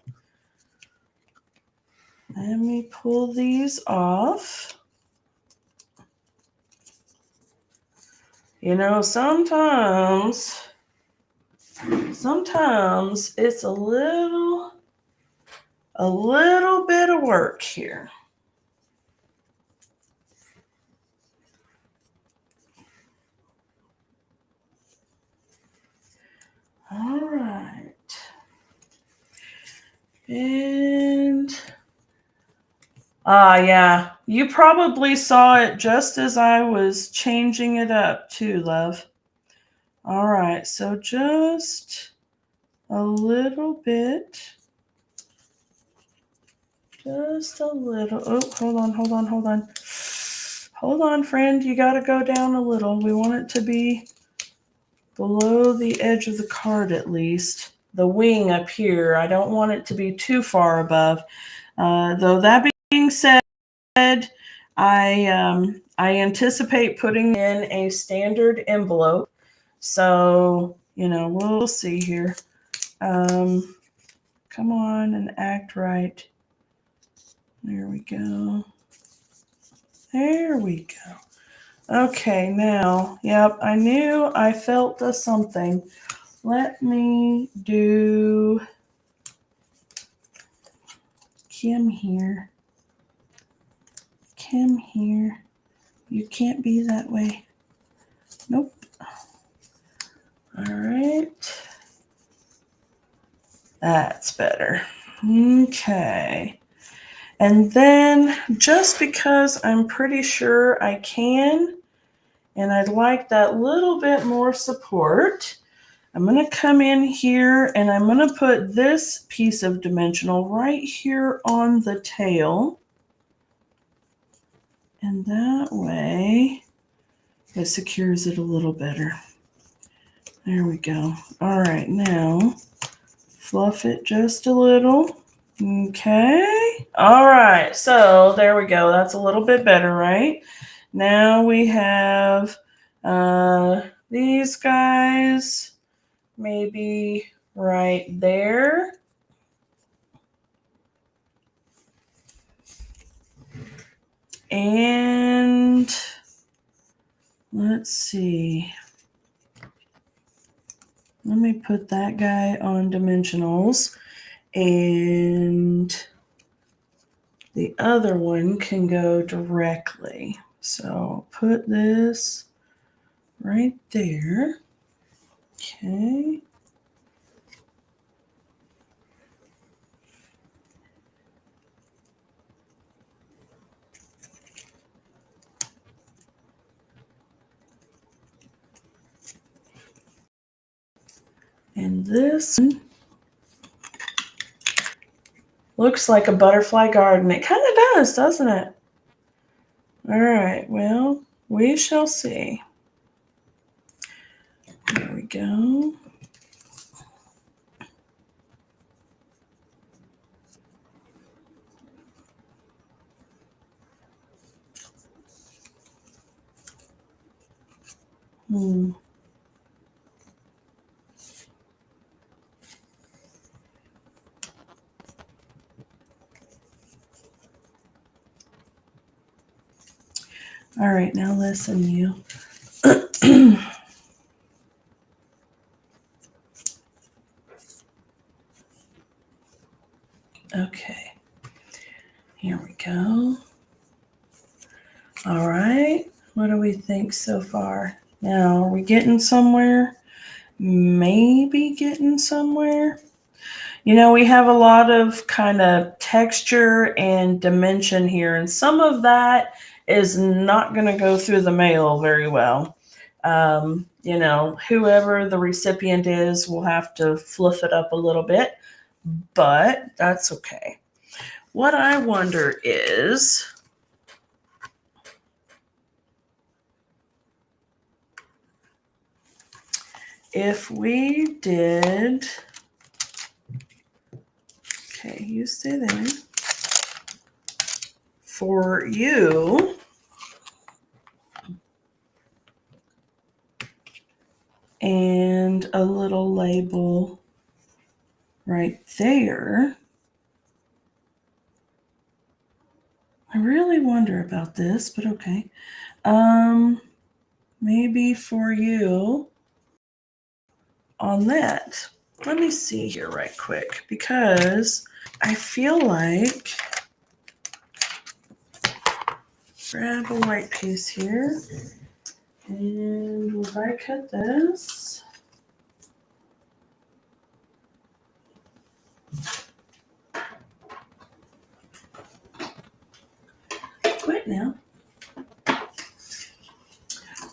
let me pull these off. You know, sometimes it's a little bit of work here. All right. And yeah, you probably saw it just as I was changing it up too, love. All right, so just a little bit. Just a little. Oh, hold on. Hold on, friend. You got to go down a little. We want it to be below the edge of the card at least. The wing up here. I don't want it to be too far above. Though that being said, I anticipate putting in a standard envelope. So, you know, we'll see here. Come on and act right. There we go. There we go. Okay, now, yep, I knew I felt a something. Let me do Kim here. Kim here. You can't be that way. Nope. All right. That's better. Okay. And then just because I'm pretty sure I can, and I'd like that little bit more support, I'm going to come in here and I'm going to put this piece of dimensional right here on the tail. And that way it secures it a little better. There we go. All right, now fluff it just a little. Okay. All right. So there we go. That's a little bit better, right? Now we have these guys maybe right there. And let's see. Let me put that guy on dimensionals. And the other one can go directly. So put this right there. Okay. And this looks like a butterfly garden. It kind of does, doesn't it? All right, well, we shall see. There we go. All right, now listen, you. Okay, here we go. All right, what do we think so far? Now, are we getting somewhere? Maybe getting somewhere. You know, we have a lot of kind of texture and dimension here, and some of that is not going to go through the mail very well. You know, whoever the recipient is will have to fluff it up a little bit, but that's okay. What I wonder is if we did, okay, you stay there. For you, and a little label right there. I really wonder about this, but okay. Maybe for you on that. Let me see here right quick because I feel like grab a white piece here and we'll die cut this. Quit now.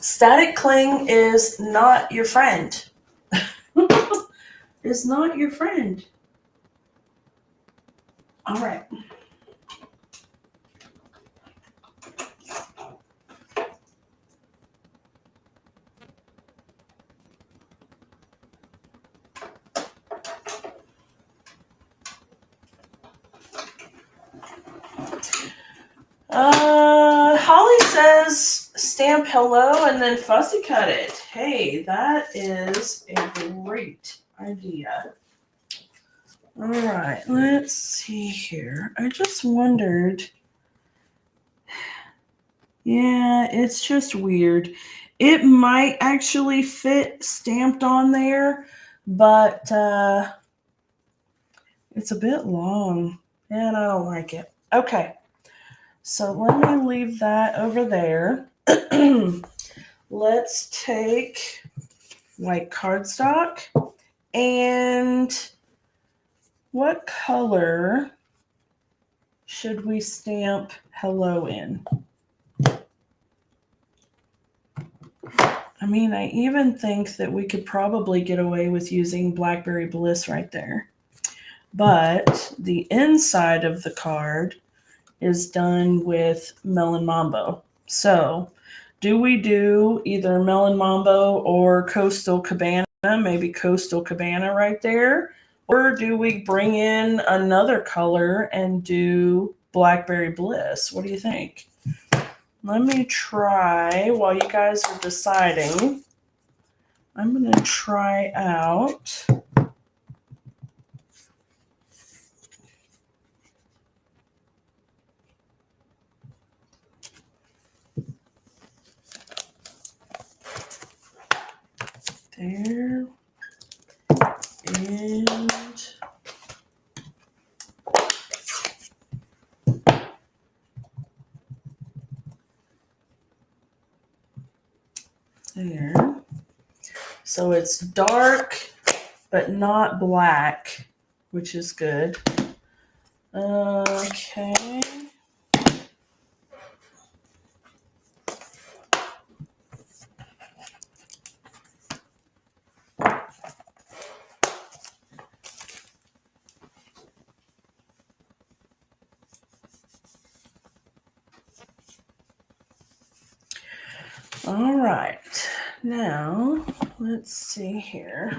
Static cling is not your friend. Is not your friend. All right. Holly says stamp hello and then fussy cut it. Hey, that is a great idea. All right, let's see here. I just wondered. Yeah, it's just weird. It might actually fit stamped on there, but it's a bit long and I don't like it. Okay, so let me leave that over there. Let's take white cardstock and what color should we stamp hello in? I mean, I even think that we could probably get away with using Blackberry Bliss right there. But the inside of the card is done with Melon Mambo. So, do we do either Melon Mambo or Coastal Cabana? Maybe Coastal Cabana right there. Or do we bring in another color and do Blackberry Bliss? What do you think? Let me try, while you guys are deciding, I'm going to try out there and there. So it's dark, but not black, which is good. Okay. All right. Now, let's see here.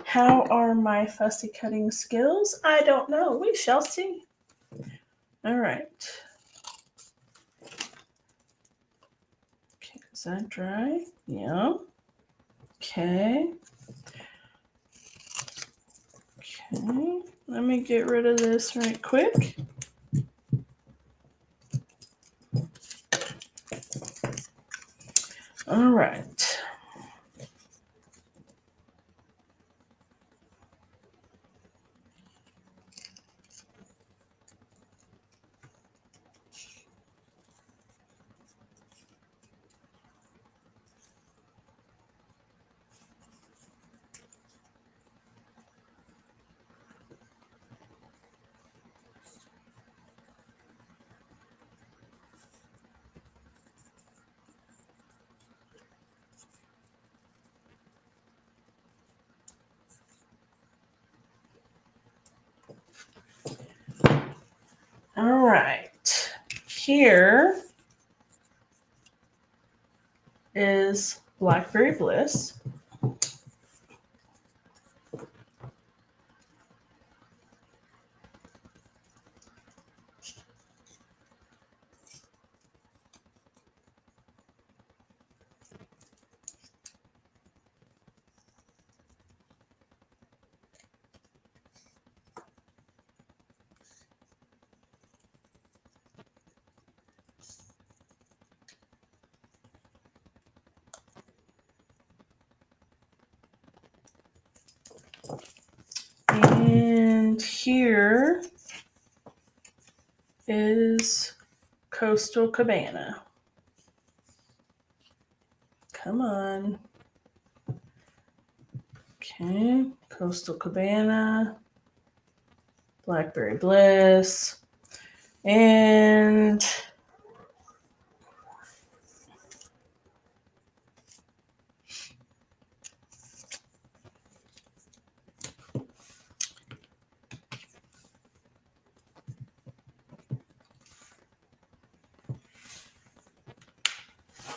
How are my fussy cutting skills? I don't know. We shall see. All right. Okay, is that dry? Yeah. Okay. Okay. Let me get rid of this right quick. All right. All right. Here is Blackberry Bliss. And here is Coastal Cabana. Come on. Okay, Coastal Cabana, Blackberry Bliss, and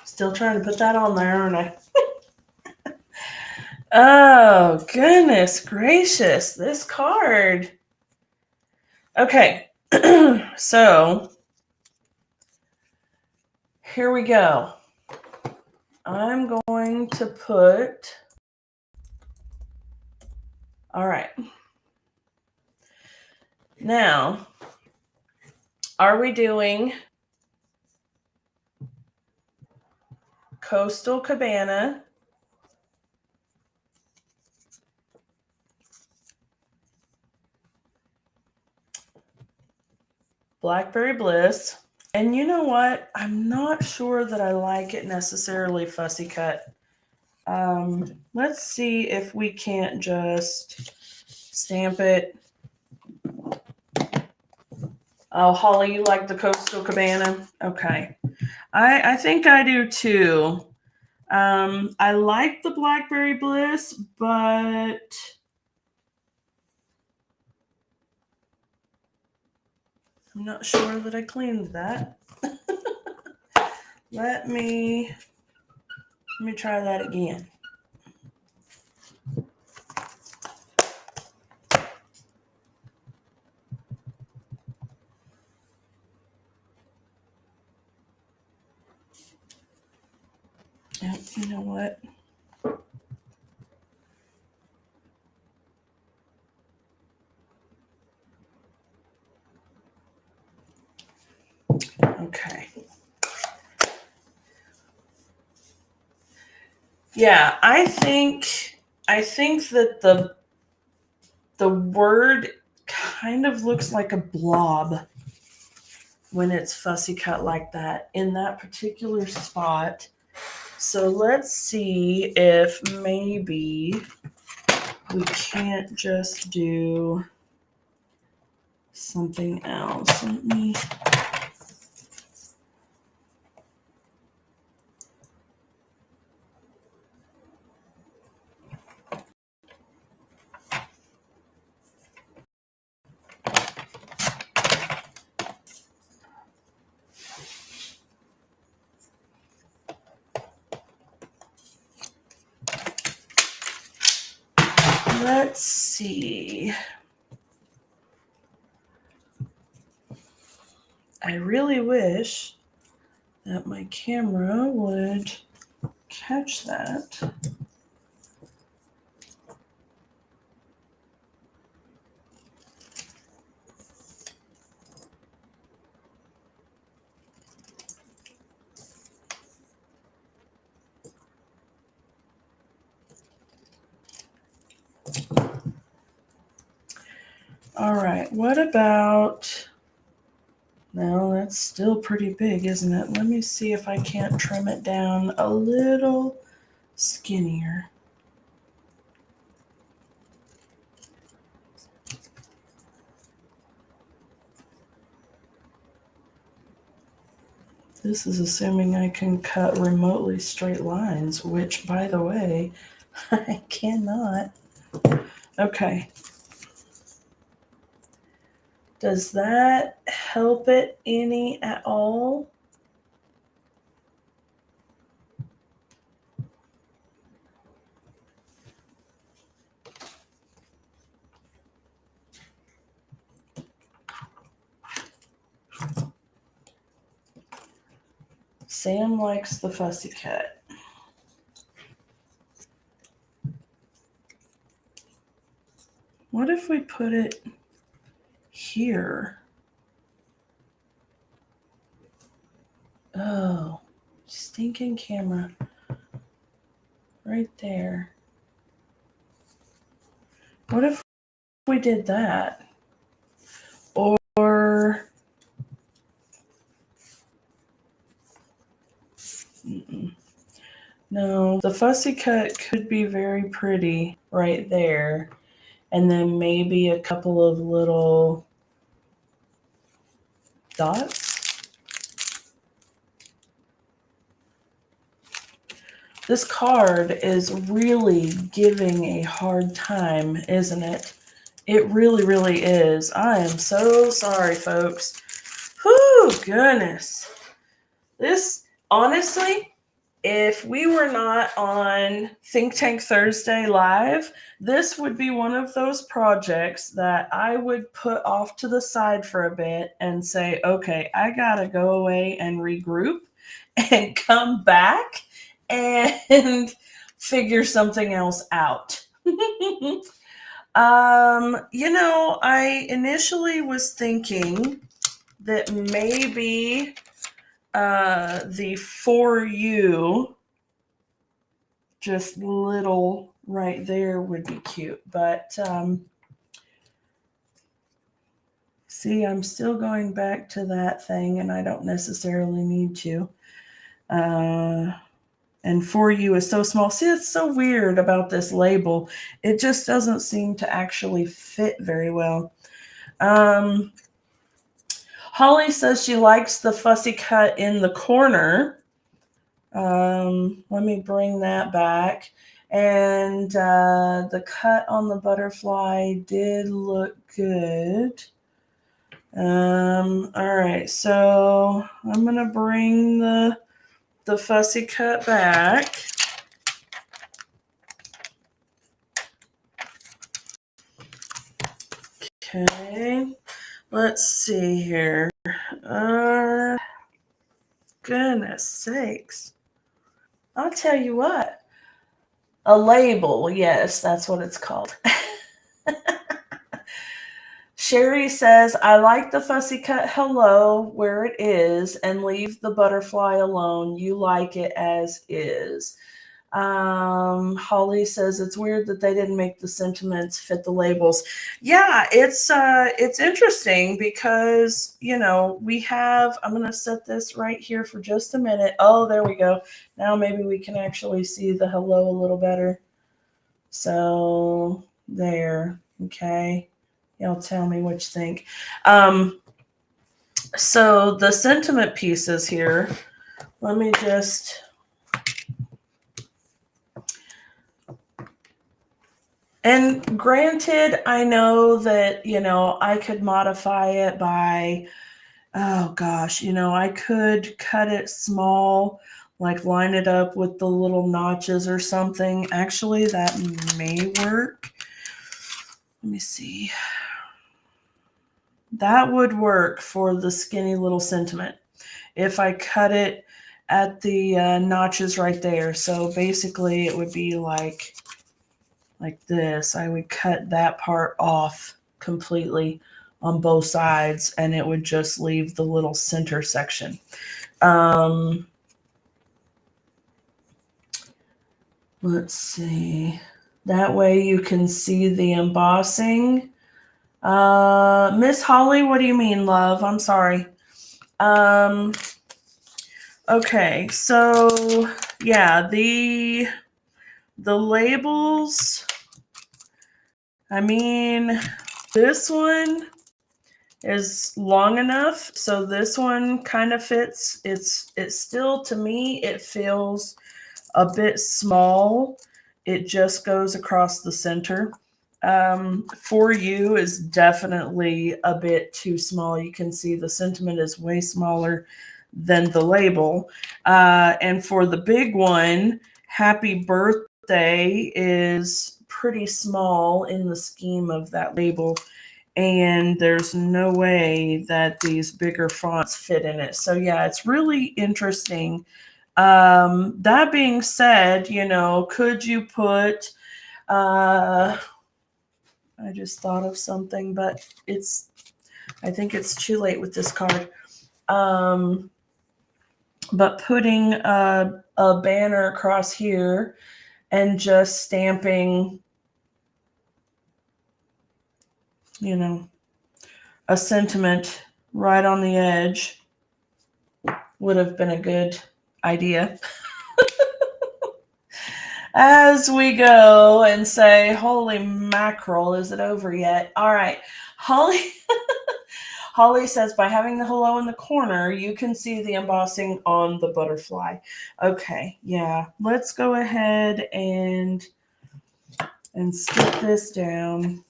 still trying to put that on there, aren't I? Oh, goodness gracious, this card. Okay, so here we go. I'm going to put, all right. Now, are we doing Coastal Cabana, Blackberry Bliss, and you know what? I'm not sure that I like it necessarily fussy cut. Let's see if we can't just stamp it. Oh, Holly, you like the Coastal Cabana? Okay. I think I do too. I like the Blackberry Bliss, but I'm not sure that I cleaned that. Let me try that again. Yep, you know what? Okay. Yeah, I think that the word kind of looks like a blob when it's fussy cut like that in that particular spot. So let's see if maybe we can't just do something else. Let me. Let's see. I really wish that my camera would catch that. All right, what about, no, that's still pretty big, isn't it? Let me see if I can't trim it down a little skinnier. This is assuming I can cut remotely straight lines, which, by the way, I cannot. Okay. Does that help it any at all? Sam likes the fussy cut. What if we put it here? Oh, stinking camera. Right there. What if we did that? Or no, the fussy cut could be very pretty right there. And then maybe a couple of little dots. This card is really giving a hard time, isn't it? It really, really is. I am so sorry, folks. Whew, goodness. This, honestly, if we were not on Think Tank Thursday Live, this would be one of those projects that I would put off to the side for a bit and say, okay, I gotta go away and regroup and come back and figure something else out. I initially was thinking that maybe the For You, just little right there, would be cute. But see, I'm still going back to that thing, and I don't necessarily need to. And For You is so small. See, it's so weird about this label. It just doesn't seem to actually fit very well. Holly says she likes the fussy cut in the corner. Let me bring that back. And the cut on the butterfly did look good. All right, so I'm going to bring the fussy cut back. Okay, let's see here. Goodness sakes. I'll tell you what. A label, yes, that's what it's called. Sherry says, I like the fussy cut hello where it is and leave the butterfly alone. You like it as is. Holly says it's weird that they didn't make the sentiments fit the labels. Yeah, it's interesting because we have. I'm gonna set this right here for just a minute. Oh, there we go. Now maybe we can actually see the hello a little better. So there, okay. Y'all tell me what you think. So the sentiment pieces here. Let me just. And granted, I know that, I could modify it by, oh gosh, I could cut it small, like line it up with the little notches or something. Actually, that may work. Let me see. That would work for the skinny little sentiment if I cut it at the notches right there. So basically, it would be like this. I would cut that part off completely on both sides, and it would just leave the little center section. Let's see. That way you can see the embossing. Miss Holly, what do you mean, love? I'm sorry. Okay, so yeah, the labels, I mean, this one is long enough, so this one kind of fits. It's still, to me, it feels a bit small. It just goes across the center. For you is definitely a bit too small. You can see the sentiment is way smaller than the label. And for the big one, happy birthday is pretty small in the scheme of that label. And there's no way that these bigger fonts fit in it. So yeah, it's really interesting. That being said, could you put, I just thought of something, but I think it's too late with this card. But putting a banner across here and just stamping, a sentiment right on the edge would have been a good idea. As we go and say, holy mackerel, is it over yet? All right. Holly says, by having the hello in the corner, you can see the embossing on the butterfly. Okay, yeah. Let's go ahead and stick this down.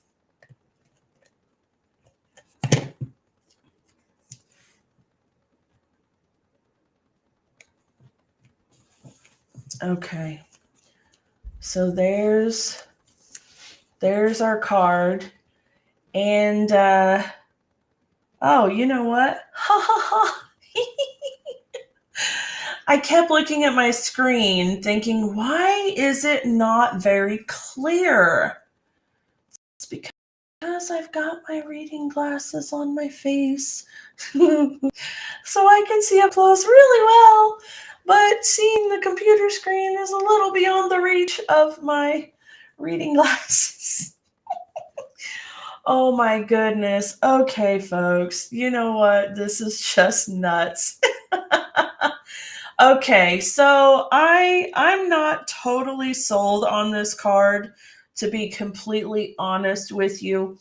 Okay. So there's our card. And oh, you know what? Ha ha ha. I kept looking at my screen thinking, why is it not very clear? It's because I've got my reading glasses on my face. So I can see up close really well, but seeing the computer screen is a little beyond the reach of my reading glasses. Oh my goodness. Okay, folks. You know what? This is just nuts. Okay, so I'm not totally sold on this card, to be completely honest with you.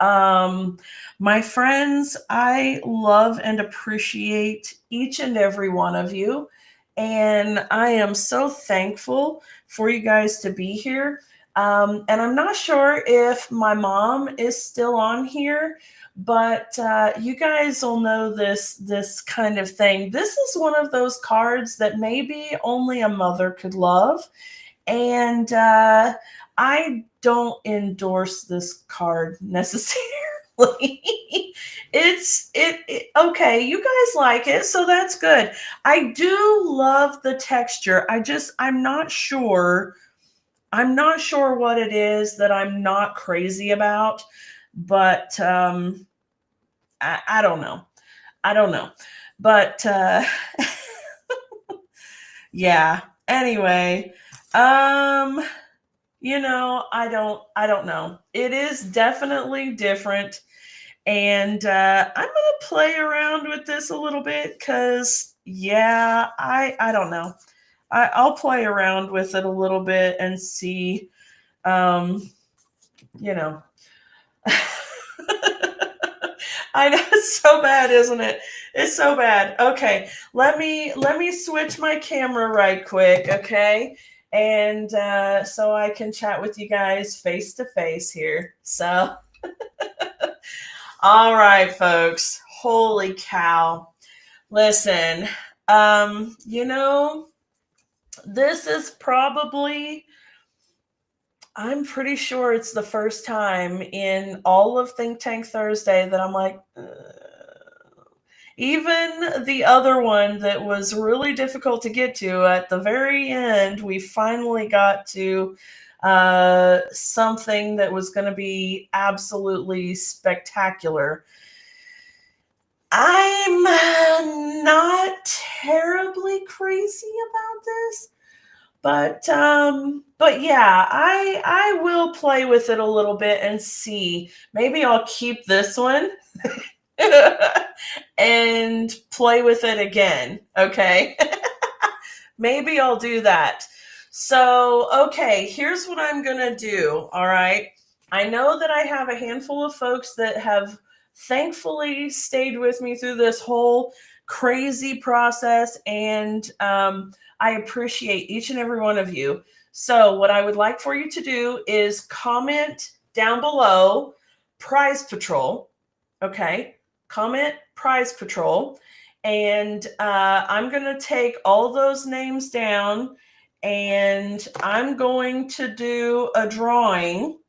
My friends, I love and appreciate each and every one of you, and I am so thankful for you guys to be here. And I'm not sure if my mom is still on here, but you guys will know this kind of thing. This is one of those cards that maybe only a mother could love, and I don't endorse this card necessarily. Okay, you guys like it, so that's good. I do love the texture. I'm not sure what it is that I'm not crazy about, but I don't know. But yeah. Anyway, I don't know. It is definitely different, and I'm gonna play around with this a little bit because yeah, I don't know. I'll play around with it a little bit and see. You know. I know, it's so bad, isn't it? It's so bad. Okay, let me switch my camera right quick, okay? And so I can chat with you guys face to face here. So, all right, folks. Holy cow! Listen, this is probably, I'm pretty sure it's the first time in all of Think Tank Thursday that I'm like, even the other one that was really difficult to get to at the very end, we finally got to something that was going to be absolutely spectacular. I'm not terribly crazy about this, But yeah, I will play with it a little bit and see. Maybe I'll keep this one and play with it again. Okay. Maybe I'll do that. So, okay, here's what I'm going to do. All right. I know that I have a handful of folks that have thankfully stayed with me through this whole crazy process, and I appreciate each and every one of you. So, what I would like for you to do is comment down below Prize Patrol. Okay. Comment Prize Patrol. And I'm going to take all those names down, and I'm going to do a drawing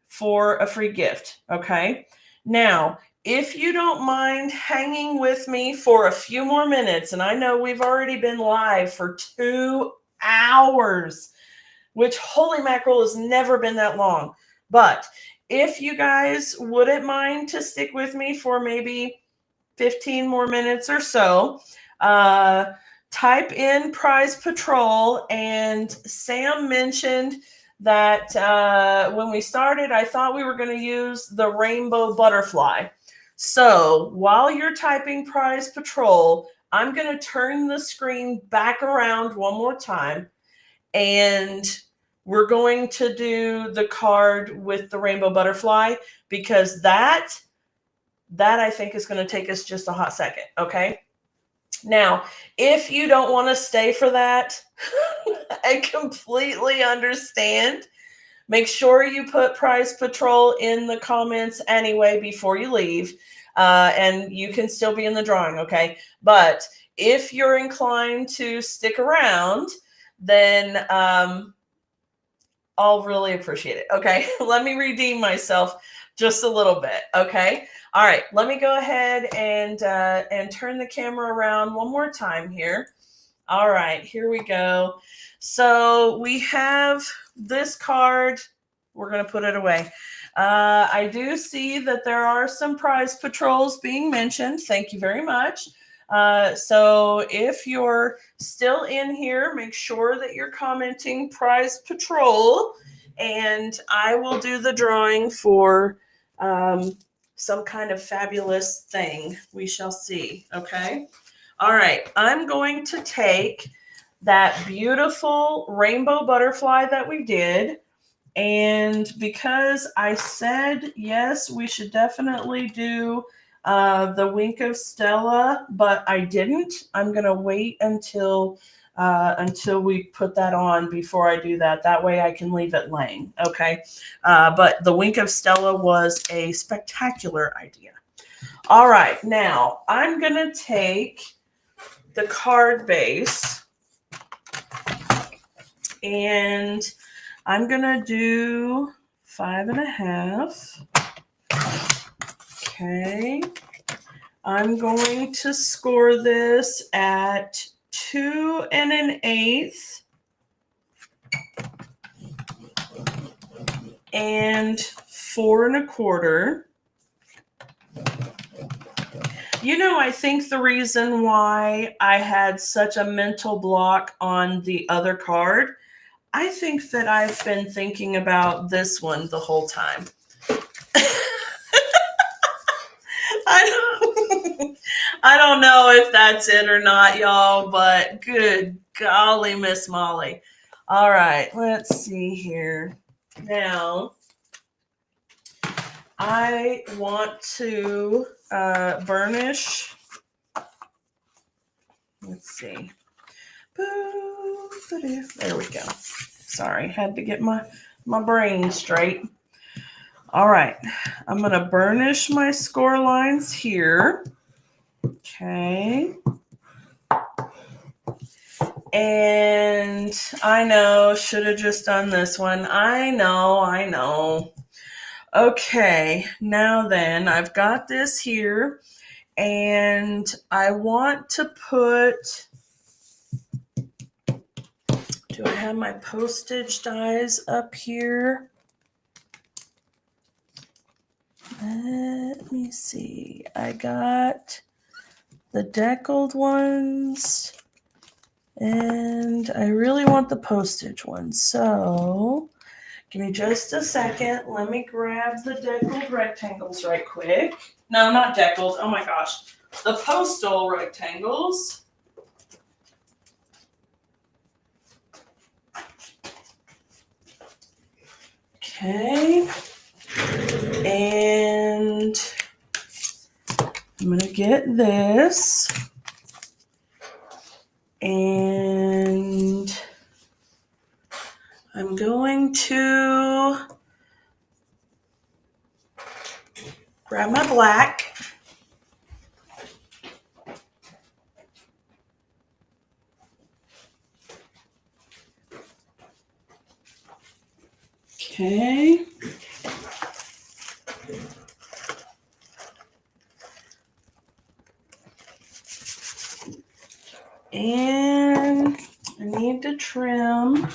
for a free gift. Okay. Now, if you don't mind hanging with me for a few more minutes, and I know we've already been live for 2 hours, which holy mackerel has never been that long. But if you guys wouldn't mind to stick with me for maybe 15 more minutes or so, type in Prize Patrol. And Sam mentioned that when we started, I thought we were going to use the rainbow butterfly. So while you're typing Prize Patrol, I'm going to turn the screen back around one more time, and we're going to do the card with the rainbow butterfly, because that I think is going to take us just a hot second. Okay. Now, if you don't want to stay for that, I completely understand. Make sure you put Prize Patrol in the comments anyway before you leave, and you can still be in the drawing. Okay. But if you're inclined to stick around, then I'll really appreciate it. Okay. Let me redeem myself just a little bit. Okay. All right. Let me go ahead and turn the camera around one more time here. All right. Here we go. So we have this card. We're going to put it away. I do see that there are some prize patrols being mentioned. Thank you very much. So if you're still in here, make sure that you're commenting Prize Patrol, and I will do the drawing for some kind of fabulous thing. We shall see. Okay. All right. I'm going to take that beautiful rainbow butterfly that we did. And because I said, yes, we should definitely do the Wink of Stella, but I didn't. I'm going to wait until we put that on before I do that. That way I can leave it laying. Okay. But the Wink of Stella was a spectacular idea. All right. Now I'm going to take the card base, and I'm going to do 5.5. Okay. I'm going to score this at 2 1/8 and 4 1/4. You know, I think the reason why I had such a mental block on the other card, I think that I've been thinking about this one the whole time. I don't know if that's it or not, y'all, but good golly, Miss Molly. All right, let's see here. Now, I want to burnish. Let's see. There we go. Sorry, had to get my brain straight. All right, I'm going to burnish my score lines here. Okay. And I know, should have just done this one. I know. Okay, now then, I've got this here, and I want to put, do I have my postage dies up here? Let me see. I got the deckled ones. And I really want the postage one. So give me just a second. Let me grab the deckled rectangles right quick. No, not deckled. Oh my gosh. The postal rectangles. Okay. And I'm going to get this. And I'm going to grab my black. Okay. And I need to trim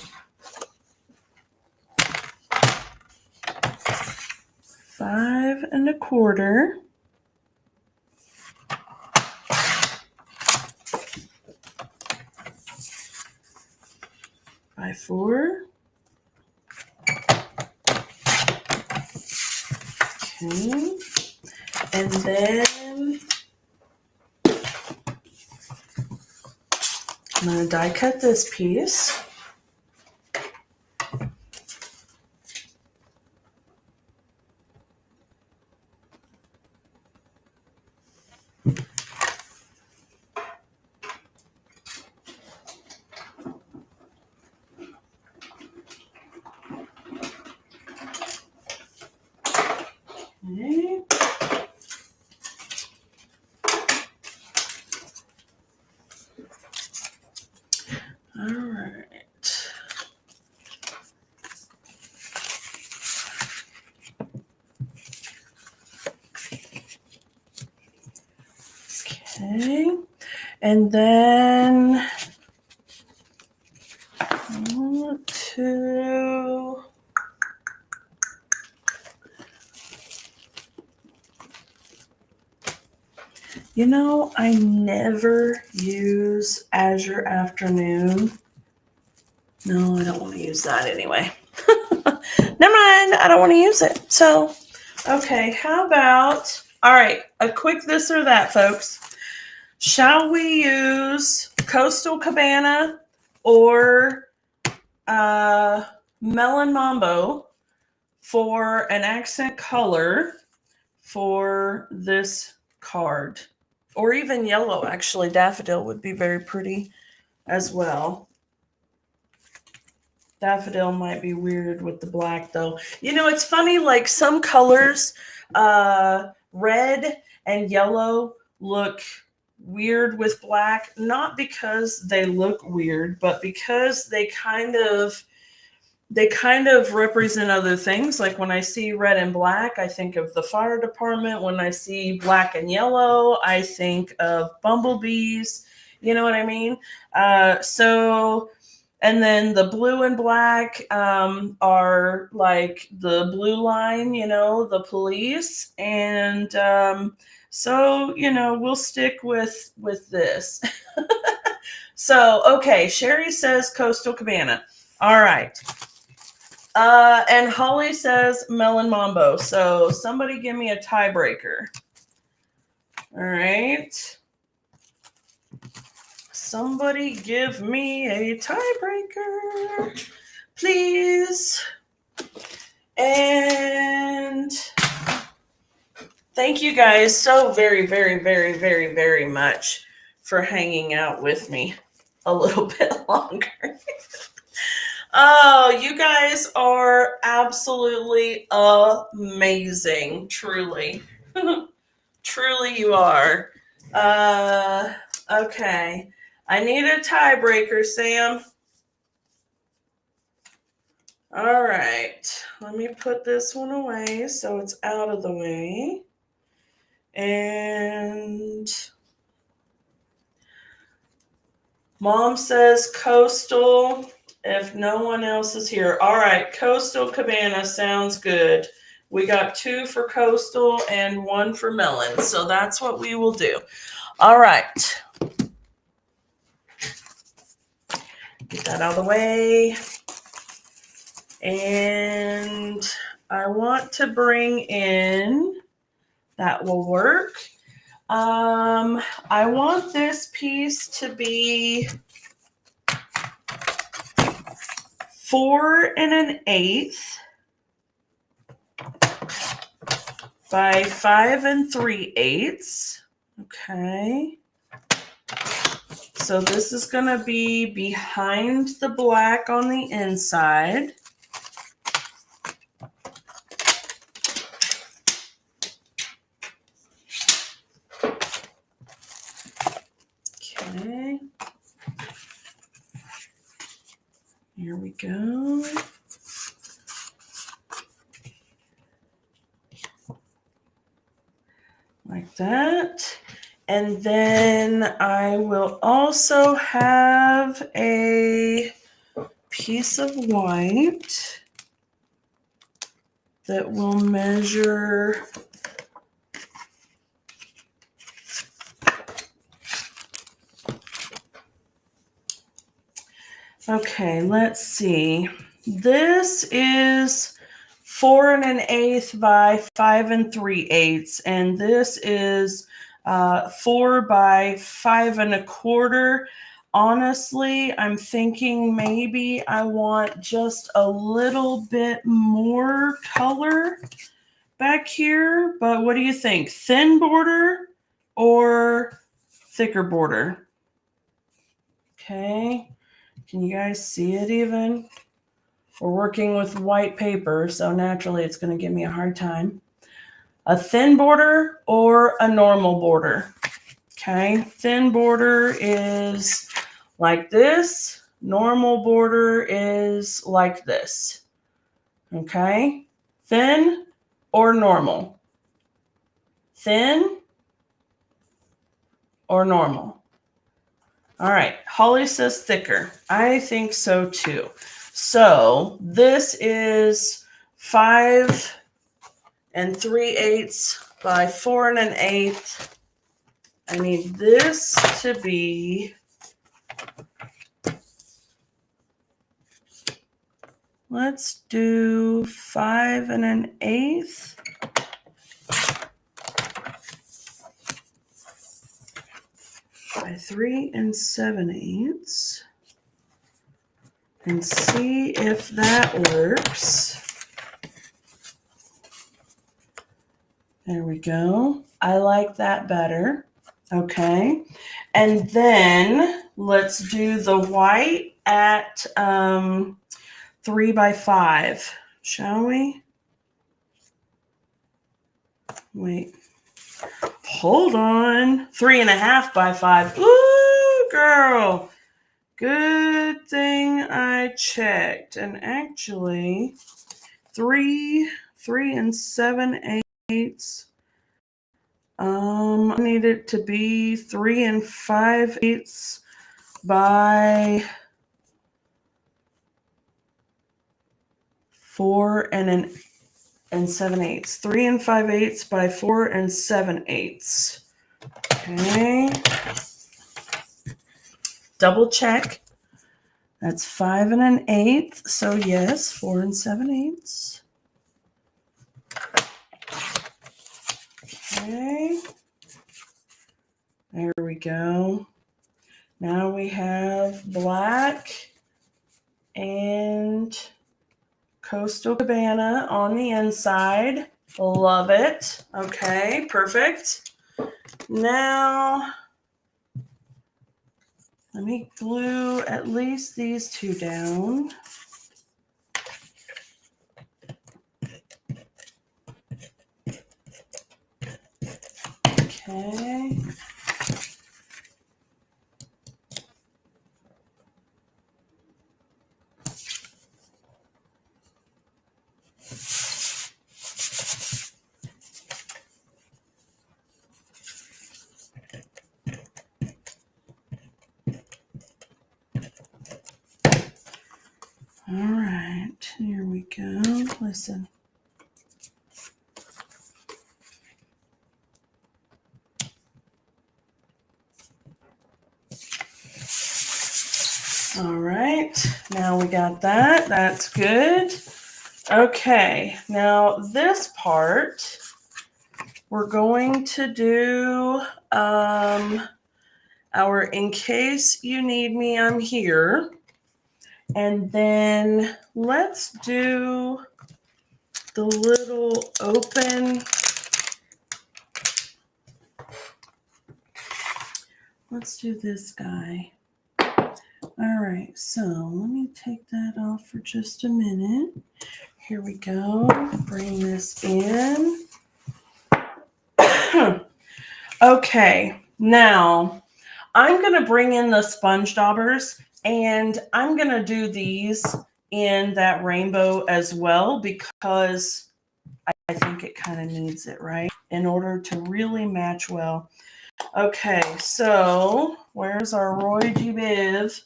5 1/4 by 4. Okay. And then I'm going to die cut this piece. Okay. All right. Okay. And then I want to I never use Azure Afternoon. No, I don't want to use that anyway. Never mind, I don't want to use it. So, okay, how about, all right, a quick this or that, folks. Shall we use Coastal Cabana or Melon Mambo for an accent color for this card? Or even yellow, actually. Daffodil would be very pretty as well. Daffodil might be weird with the black, though. It's funny, like some colors, red and yellow look weird with black, not because they look weird, but because they kind of represent other things. Like when I see red and black, I think of the fire department. When I see black and yellow, I think of bumblebees. You know what I mean? And then the blue and black are like the blue line, the police. And we'll stick with this. So, okay, Sherry says Coastal Cabana. All right. And Holly says Melon Mambo. So somebody give me a tiebreaker. All right. Somebody give me a tiebreaker, please. And thank you guys so very, very, very, very, very much for hanging out with me a little bit longer. Oh, you guys are absolutely amazing. Truly. Truly you are. Okay. I need a tiebreaker, Sam. All right. Let me put this one away so it's out of the way. And Mom says Coastal if no one else is here. All right. Coastal Cabana sounds good. We got 2 for Coastal and 1 for Melon. So that's what we will do. All right. Get that out of the way. And I want to bring in, that will work. I want this piece to be 4 1/8 by 5 3/8. Okay. So this is going to be behind the black on the inside. Okay. Here we go. Like that. And then I will also have a piece of white that will measure okay, let's see. This is 4 1/8 by 5 3/8, and this is 4 by 5 1/4. Honestly, I'm thinking maybe I want just a little bit more color back here, but what do you think? Thin border or thicker border? Okay, can you guys see it even? We're working with white paper, so naturally it's going to give me a hard time. A thin border or a normal border? Okay, thin border is like this. Normal border is like this. Okay, thin or normal? Thin or normal? All right, Holly says thicker. I think so too. So this is 5 3/8 by 4 1/8. I need this to be, let's do 5 1/8 by 3 7/8 and see if that works. There we go. I like that better. Okay. And then let's do the white at 3 by 5, shall we? Wait. Hold on. 3 1/2 by 5. Ooh, girl. Good thing I checked. And actually, 3 7/8. I need it to be 3 5/8 by 4 7/8. 3 5/8 by 4 7/8. Okay. Double check. That's 5 1/8. So yes, 4 7/8. Okay. There we go. Now we have black and Coastal Cabana on the inside. Love it. Okay, perfect. Now, let me glue at least these two down. Okay. All right, here we go. Listen. All right, now we got that. That's good. Okay, now this part, we're going to do our In Case You Need Me, I'm Here. And then let's do the little open. Let's do this guy. All right, so let me take that off for just a minute. Here we go. Bring this in. Okay, now I'm going to bring in the sponge daubers, and I'm going to do these in that rainbow as well because I think it kind of needs it, right? In order to really match well. Okay, so where's our Roy G. Biv?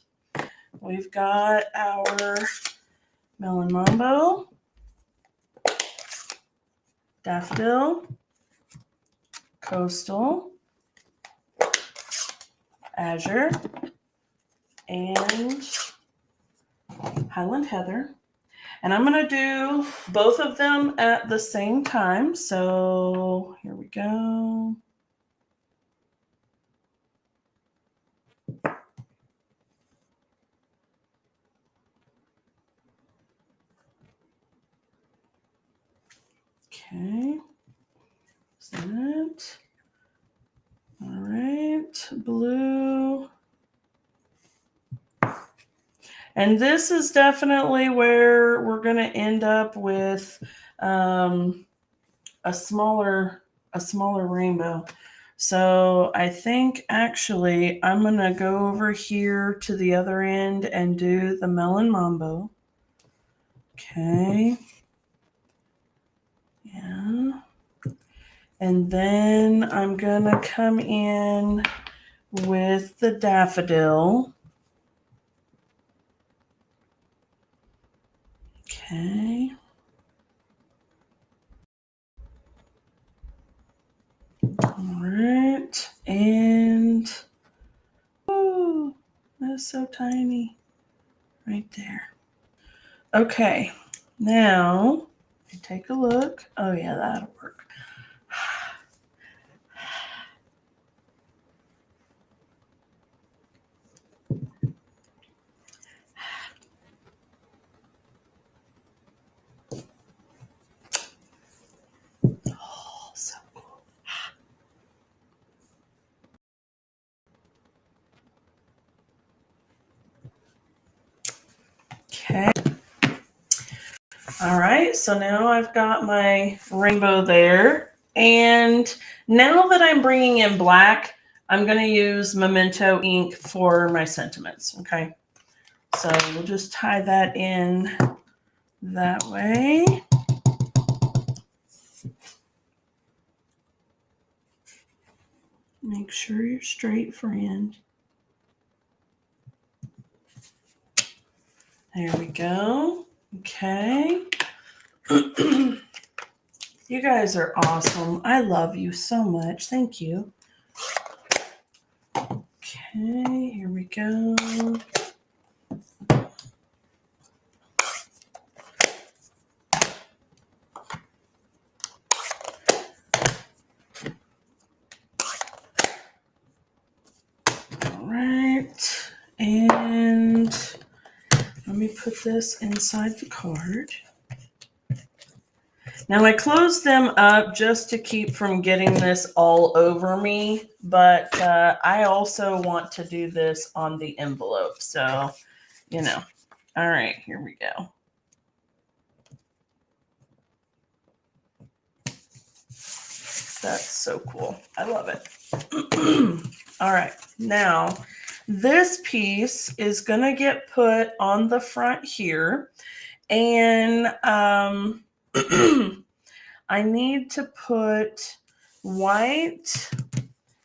We've got our Melon Mambo, Daffodil, Coastal, Azure, and Highland Heather. And I'm going to do both of them at the same time. So here we go. Okay. Is that? All right. Blue. And this is definitely where we're going to end up with a smaller rainbow. So I think actually I'm going to go over here to the other end and do the Melon Mambo. Okay. Yeah. And then I'm going to come in with the Daffodil. Okay. All right. And, oh, that's so tiny right there. Okay. Now, take a look. Oh, yeah, that'll work. Oh, so cool. Okay. All right, so now I've got my rainbow there. And now that I'm bringing in black, I'm going to use Memento ink for my sentiments, okay? So we'll just tie that in that way. Make sure you're straight, friend. There we go. Okay. You guys are awesome. I love you so much. Thank you. Okay, here we go. All right. And let me put this inside the card. Now I closed them up just to keep from getting this all over me, but I also want to do this on the envelope. So, you know, all right, here we go. That's so cool. I love it. All right, now this piece is going to get put on the front here. And I need to put white.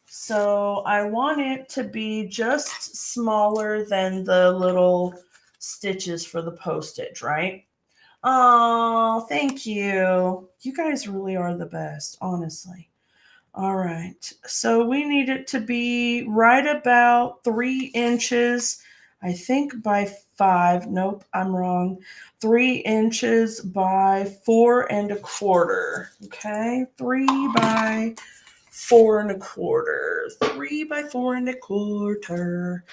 So I want it to be just smaller than the little stitches for the postage, right? Oh, thank you. You guys really are the best, honestly. All right. So we need it to be right about 3 inches I think by 5. Nope, I'm wrong. 3 inches by 4 1/4. Okay, 3 by 4 1/4. 3 by 4 1/4.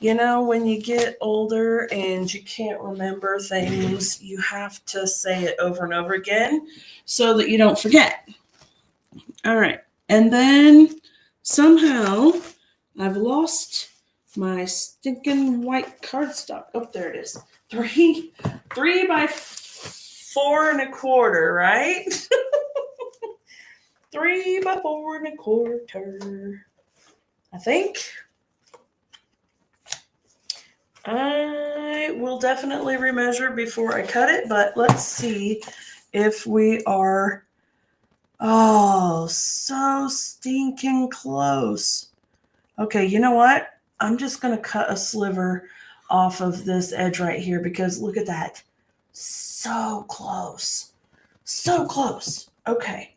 You know, when you get older and you can't remember things, you have to say it over and over again so that you don't forget. All right. And then somehow I've lost my stinking white cardstock. Oh, there it is. 3 by 4 1/4, right? 3 by 4 1/4. I think. I will definitely remeasure before I cut it, but let's see if we are, oh, so stinking close. Okay, you know what? I'm just going to cut a sliver off of this edge right here because look at that. So close. So close. Okay.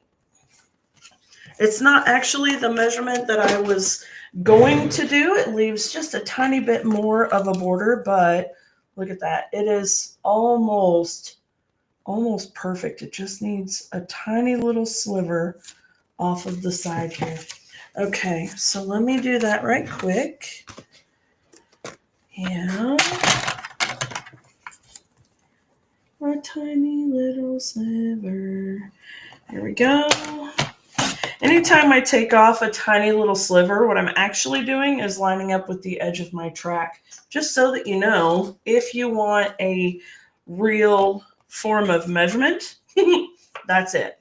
It's not actually the measurement that I was going to do. It leaves just a tiny bit more of a border, but look at that. It is almost perfect. It just needs a tiny little sliver off of the side here. Okay, so let me do that right quick. Yeah. A tiny little sliver. Here we go. Anytime I take off a tiny little sliver, what I'm actually doing is lining up with the edge of my track, just so that you know, if you want a real form of measurement, that's it.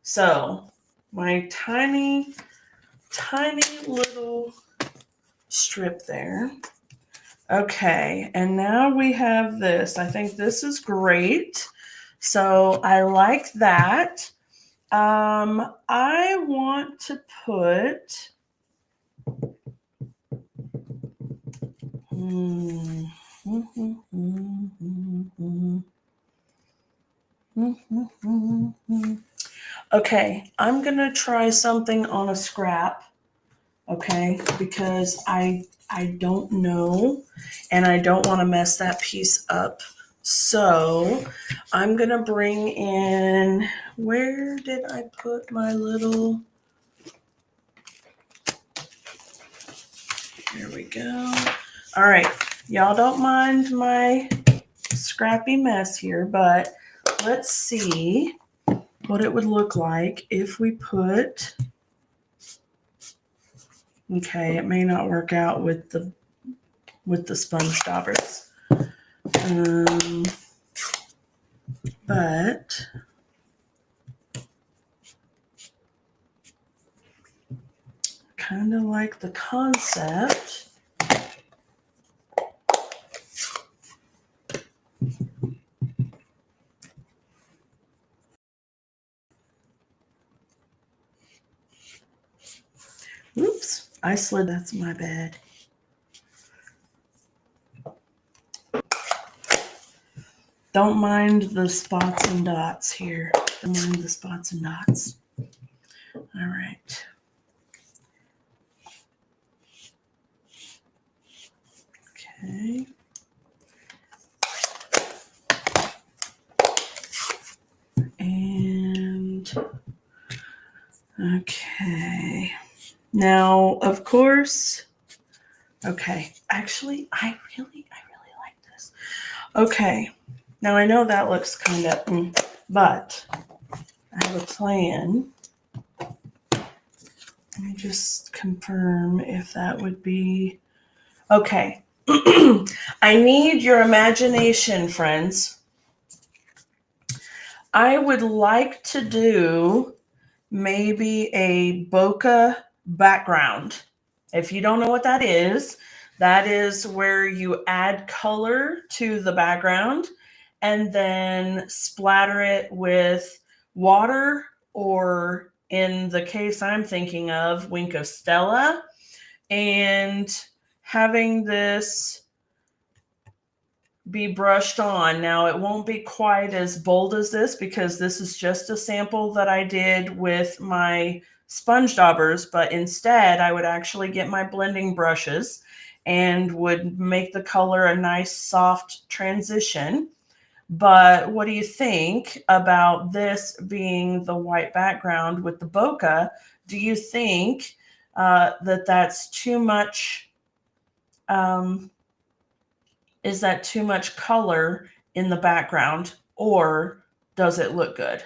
So my tiny little strip there. Okay, and now we have this. I think this is great. So I like that. I want to put okay, I'm gonna try something on a scrap, okay, because I don't know and I don't want to mess that piece up. So I'm gonna bring in, where did I put my little, there we go. All right, y'all don't mind my scrappy mess here, but let's see what it would look like if we put, okay, it may not work out with the sponge daubers. But kind of like the concept. Oops, I slid, that's my bad. Don't mind the spots and dots here. Don't mind the spots and dots. All right. Okay. And okay. Now, of course, okay. Actually, I really like this. Okay. Now I know that looks kind of, but I have a plan. Let me just confirm if that would be okay. I need your imagination, friends. I would like to do maybe a bokeh background. If you don't know what that is where you add color to the background and then splatter it with water, or in the case I'm thinking of, Wink of Stella, and having this be brushed on. Now, it won't be quite as bold as this because this is just a sample that I did with my sponge daubers, but instead I would actually get my blending brushes and would make the color a nice soft transition. But what do you think about this being the white background with the bokeh? Do you think that that's too much? Is that too much color in the background, or does it look good?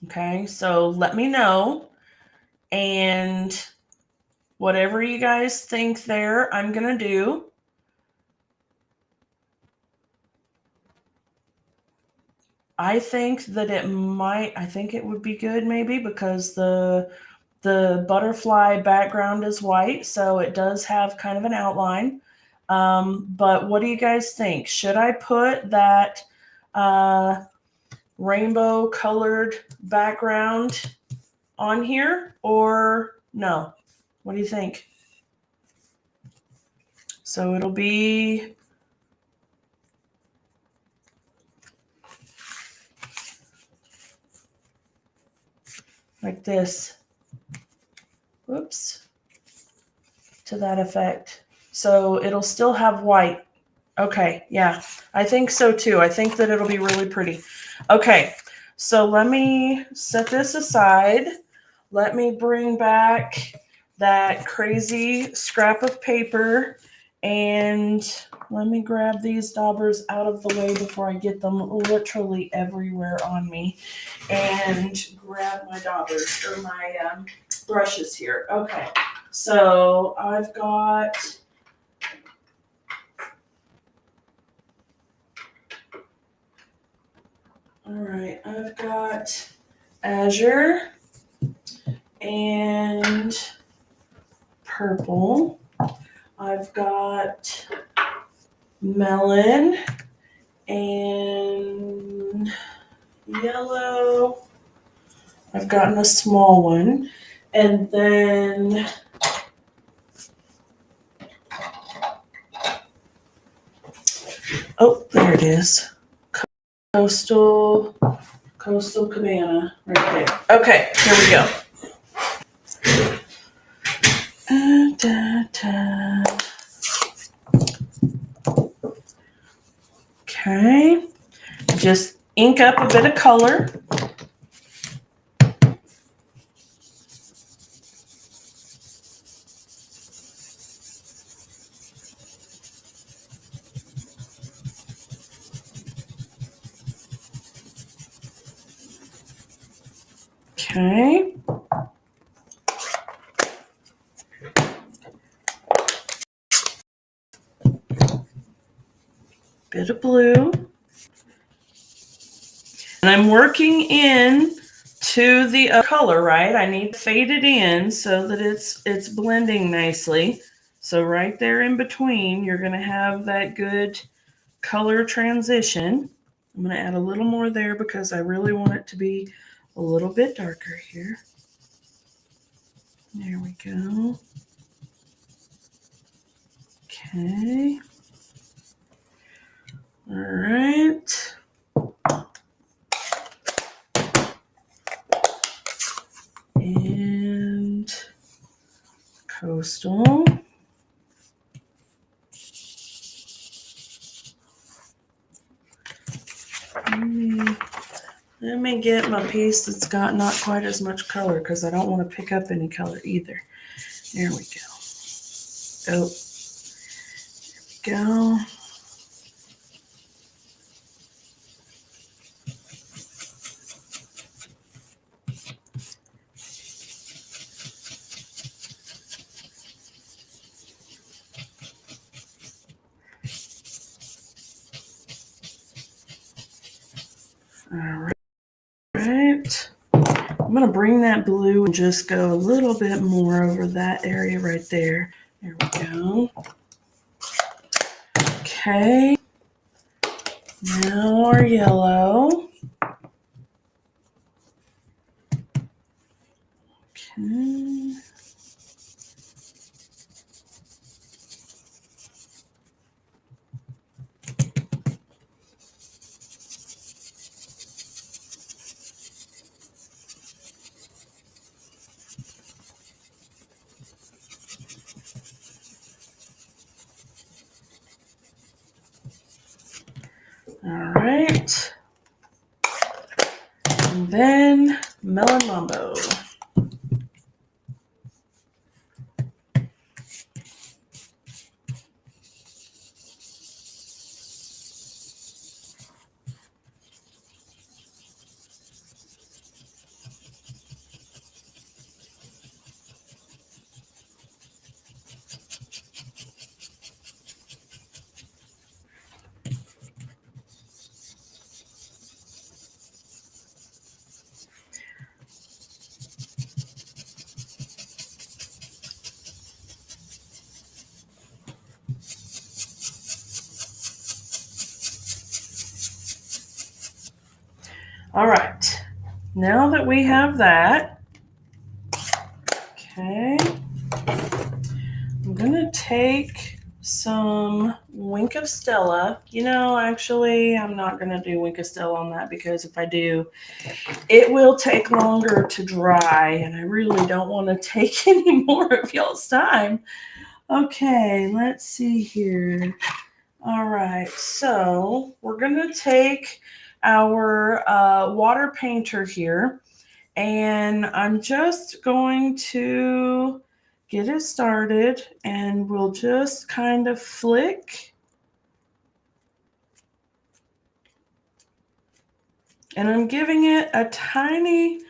Okay, so let me know. And whatever you guys think there, I'm going to do. I think that I think it would be good maybe because the butterfly background is white, so it does have kind of an outline. But what do you guys think? Should I put that rainbow colored background on here or no? What do you think? So it'll be like this. Whoops. To that effect. So it'll still have white. Okay, yeah, I think so too. I think that it'll be really pretty. Okay, so let me set this aside. Let me bring back that crazy scrap of paper and let me grab these daubers out of the way before I get them literally everywhere on me and grab my daubers or my brushes here. Okay, so I've got all right, I've got azure and purple. I've got melon and yellow. I've gotten a small one. And then oh, there it is. Coastal Cabana right there. Okay, here we go. Okay, just ink up a bit of color. Okay. Bit of blue. And I'm working in to the color, right? I need to fade it in so that it's blending nicely. So right there in between, you're going to have that good color transition. I'm going to add a little more there because I really want it to be a little bit darker here. There we go. Okay. All right. And coastal. Let me get my piece that's got not quite as much color because I don't want to pick up any color either. There we go. Oh, there we go. All right. I'm going to bring that blue and just go a little bit more over that area right there. There we go. Okay. Now our yellow. Okay. And then Melon Mambo. All right, now that we have that, okay, I'm gonna take some Wink of Stella. You know, actually, I'm not gonna do Wink of Stella on that because if I do, it will take longer to dry, and I really don't want to take any more of y'all's time. Okay, let's see here. All right, so we're gonna take our water painter here, and I'm just going to get it started, and we'll just kind of flick. And I'm giving it a tiny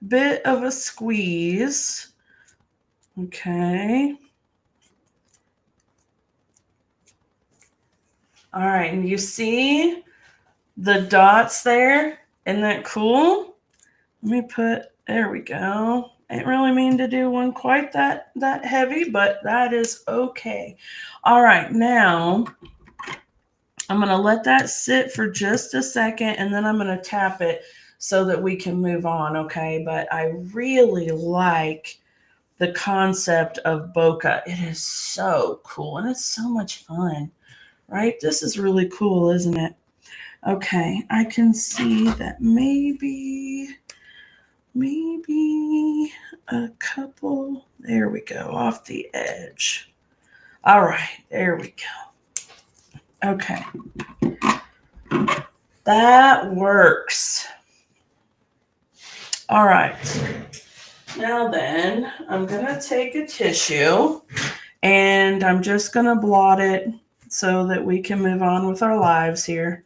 bit of a squeeze. Okay. All right, and you see the dots there? Isn't that cool? Let me put, there we go. I didn't really mean to do one quite that heavy, but that is okay. All right, now I'm going to let that sit for just a second, and then I'm going to tap it so that we can move on, okay? But I really like the concept of bokeh. It is so cool, and it's so much fun, right? This is really cool, isn't it? Okay, I can see that maybe a couple, there we go, off the edge. All right, there we go. Okay, that works. All right, now then, I'm gonna take a tissue and I'm just gonna blot it so that we can move on with our lives here.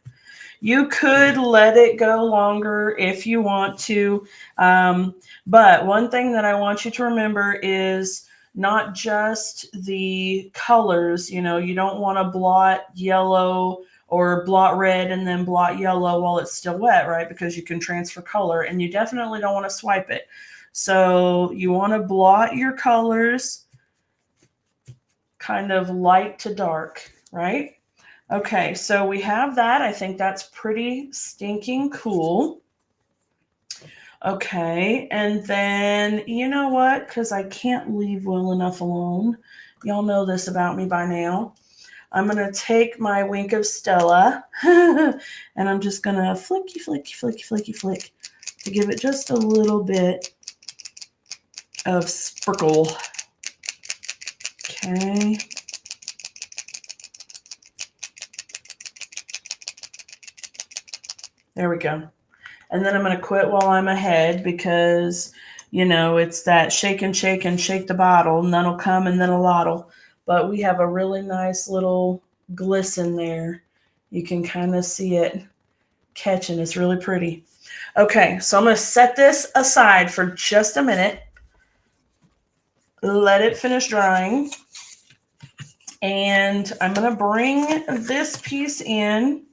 You could let it go longer if you want to. But one thing that I want you to remember is not just the colors. You know, you don't want to blot yellow or blot red and then blot yellow while it's still wet, right? Because you can transfer color, and you definitely don't want to swipe it. So you want to blot your colors kind of light to dark, right? Okay, so we have that. I think that's pretty stinking cool. Okay, and then you know what? Because I can't leave well enough alone. Y'all know this about me by now. I'm going to take my Wink of Stella and I'm just going to flicky, flicky, flicky, flicky, flick to give it just a little bit of sprinkle. Okay. There we go. And then I'm going to quit while I'm ahead because, you know, it's that shake and shake and shake the bottle, and then will come and then a lot'll. But we have a really nice little glisten there. You can kind of see it catching. It's really pretty. Okay, so I'm going to set this aside for just a minute. Let it finish drying. And I'm going to bring this piece in.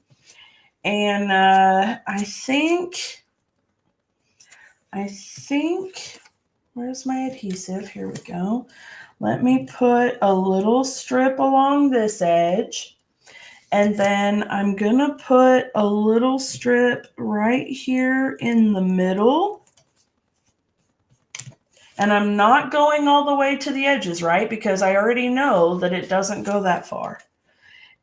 And I think, where's my adhesive? Here we go. Let me put a little strip along this edge. And then I'm going to put a little strip right here in the middle. And I'm not going all the way to the edges, right? Because I already know that it doesn't go that far.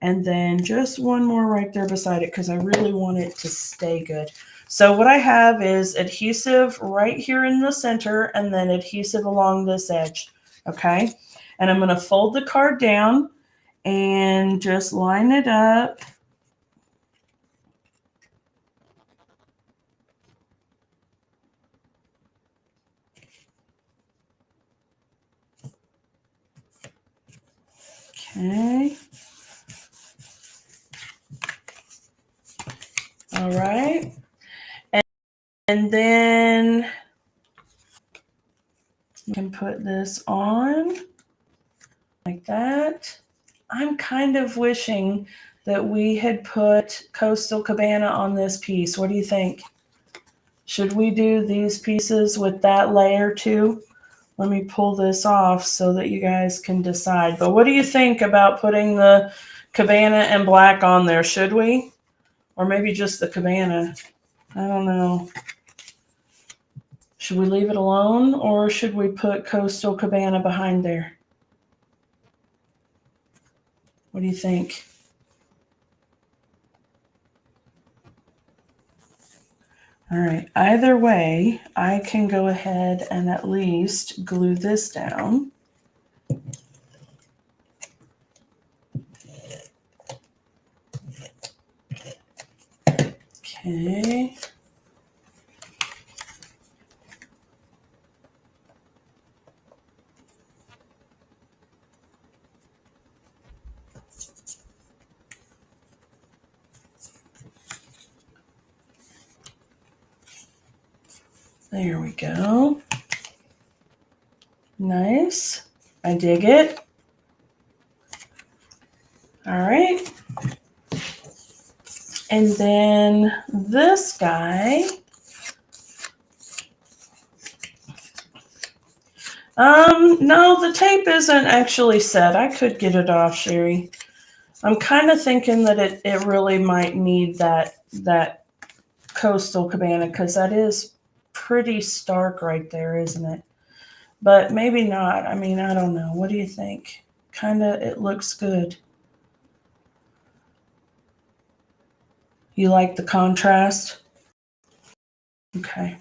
And then just one more right there beside it because I really want it to stay good. So what I have is adhesive right here in the center and then adhesive along this edge, okay? And I'm going to fold the card down and just line it up. Okay. All right. And then you can put this on like that. I'm kind of wishing that we had put Coastal Cabana on this piece. What do you think? Should we do these pieces with that layer too? Let me pull this off so that you guys can decide. But what do you think about putting the cabana and black on there? Should we? Or maybe just the cabana? I don't know. Should we leave it alone or should we put Coastal Cabana behind there? What do you think? All right, either way, I can go ahead and at least glue this down. Okay. There we go. Nice. I dig it. All right. And then this guy. No, the tape isn't actually set. I could get it off, Sherry. I'm kind of thinking that it really might need that Coastal Cabana because that is pretty stark right there, isn't it? But maybe not. I mean, I don't know. What do you think? Kind of, it looks good. You like the contrast? Okay.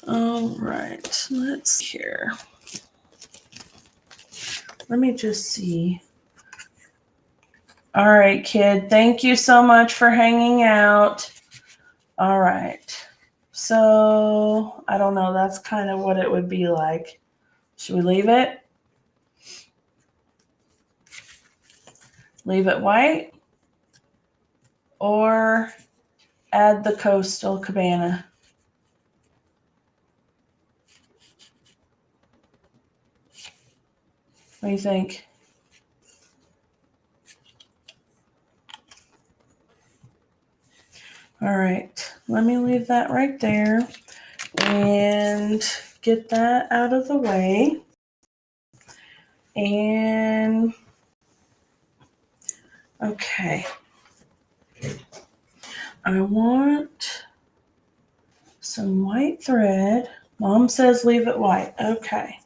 All right. Let's see here. Let me just see. All right, kid. Thank you so much for hanging out. All right. So, I don't know. That's kind of what it would be like. Should we leave it? Leave it white? Or add the Coastal Cabana? What do you think? All right, let me leave that right there and get that out of the way. And okay, I want some white thread. Mom says leave it white. Okay.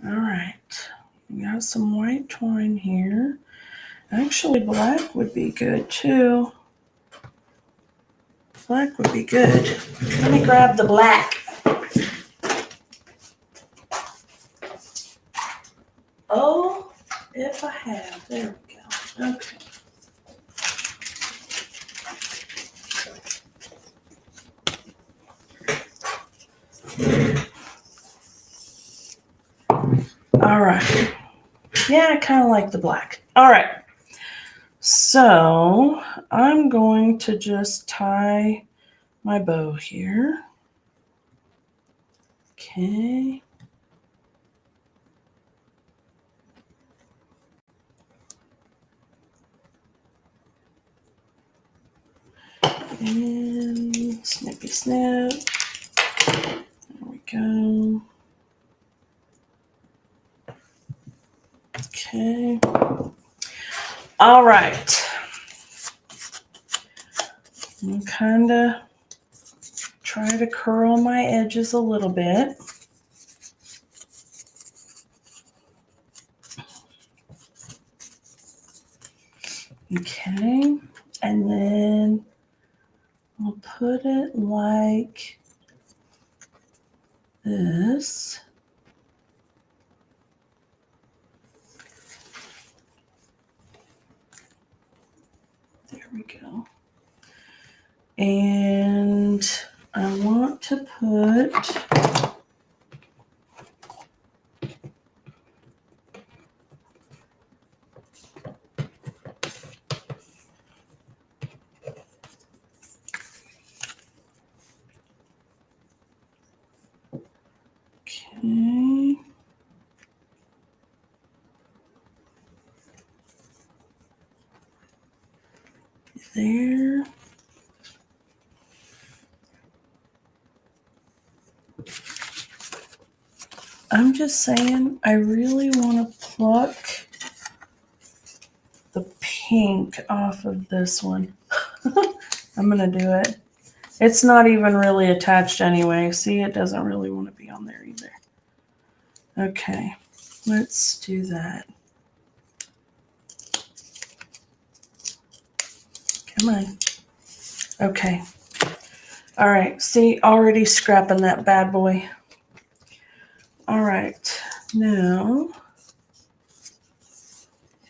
All right, we got some white twine here. Actually, black would be good too. Black would be good. Let me grab the black. Oh, if I have. There we go. Okay. All right. Yeah, I kind of like the black. All right. So I'm going to just tie my bow here. Okay. And snippy snip. There we go. Okay. All right. I'm kind of try to curl my edges a little bit. Okay. And then I'll put it like this. There we go. And I want to put There. I'm just saying, I really want to pluck the pink off of this one. I'm going to do it. It's not even really attached anyway. See, it doesn't really want to be on there either. Okay, let's do that. Come on. Okay. All right, see, already scrapping that bad boy. All right, now,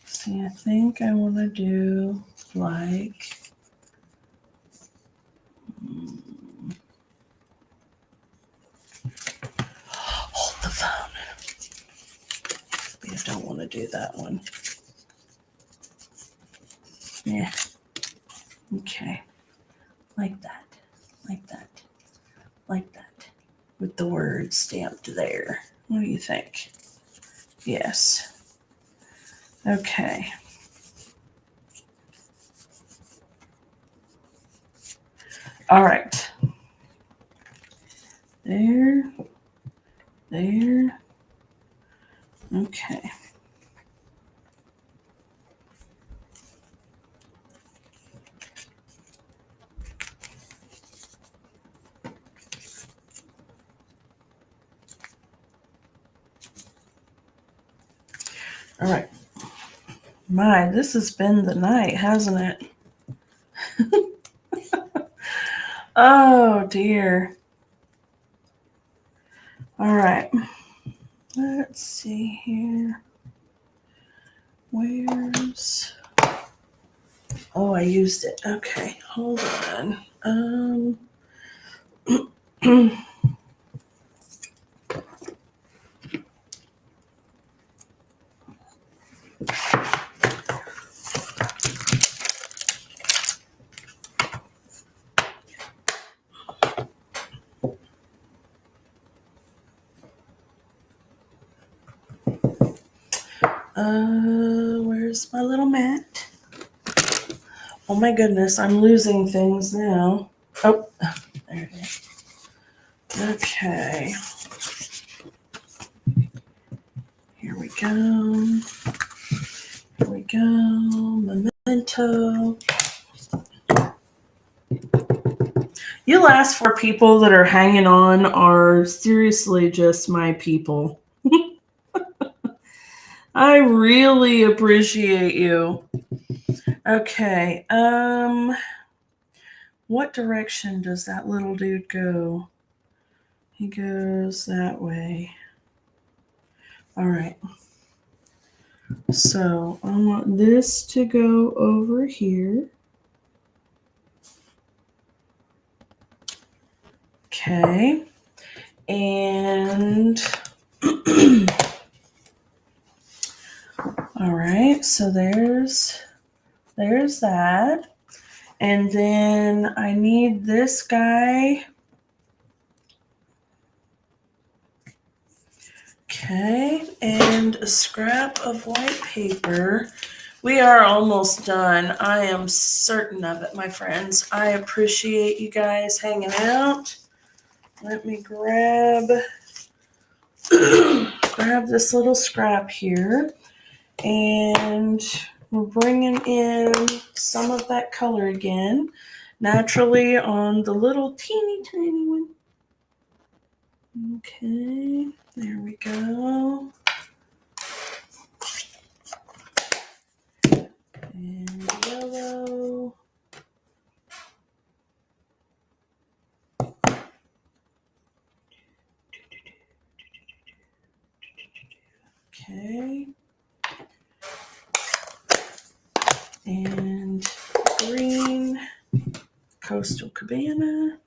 see, I think I want to do like, hold the phone. Maybe I don't want to do that one. Yeah. Okay. Like that. Like that. Like that. With the word stamped there. What do you think? Yes. Okay. All right. There. There. Okay. All right. My, this has been the night, hasn't it? Oh, dear. All right. Let's see here. Where's... Oh, I used it. Okay, hold on. Where's my little mat? Oh my goodness, I'm losing things now. Oh, there it is. Okay. Here we go. Here we go. Memento. You last four people that are hanging on are seriously just my people. I really appreciate you. Okay. What direction does that little dude go? He goes that way. All right. So I want this to go over here. Okay. And all right, so there's that. And then I need this guy. Okay, and a scrap of white paper. We are almost done. I am certain of it, my friends. I appreciate you guys hanging out. Let me grab this little scrap here. And we're bringing in some of that color again, naturally on the little teeny tiny one. Okay, there we go. And yellow. Okay. And green, Coastal Cabana.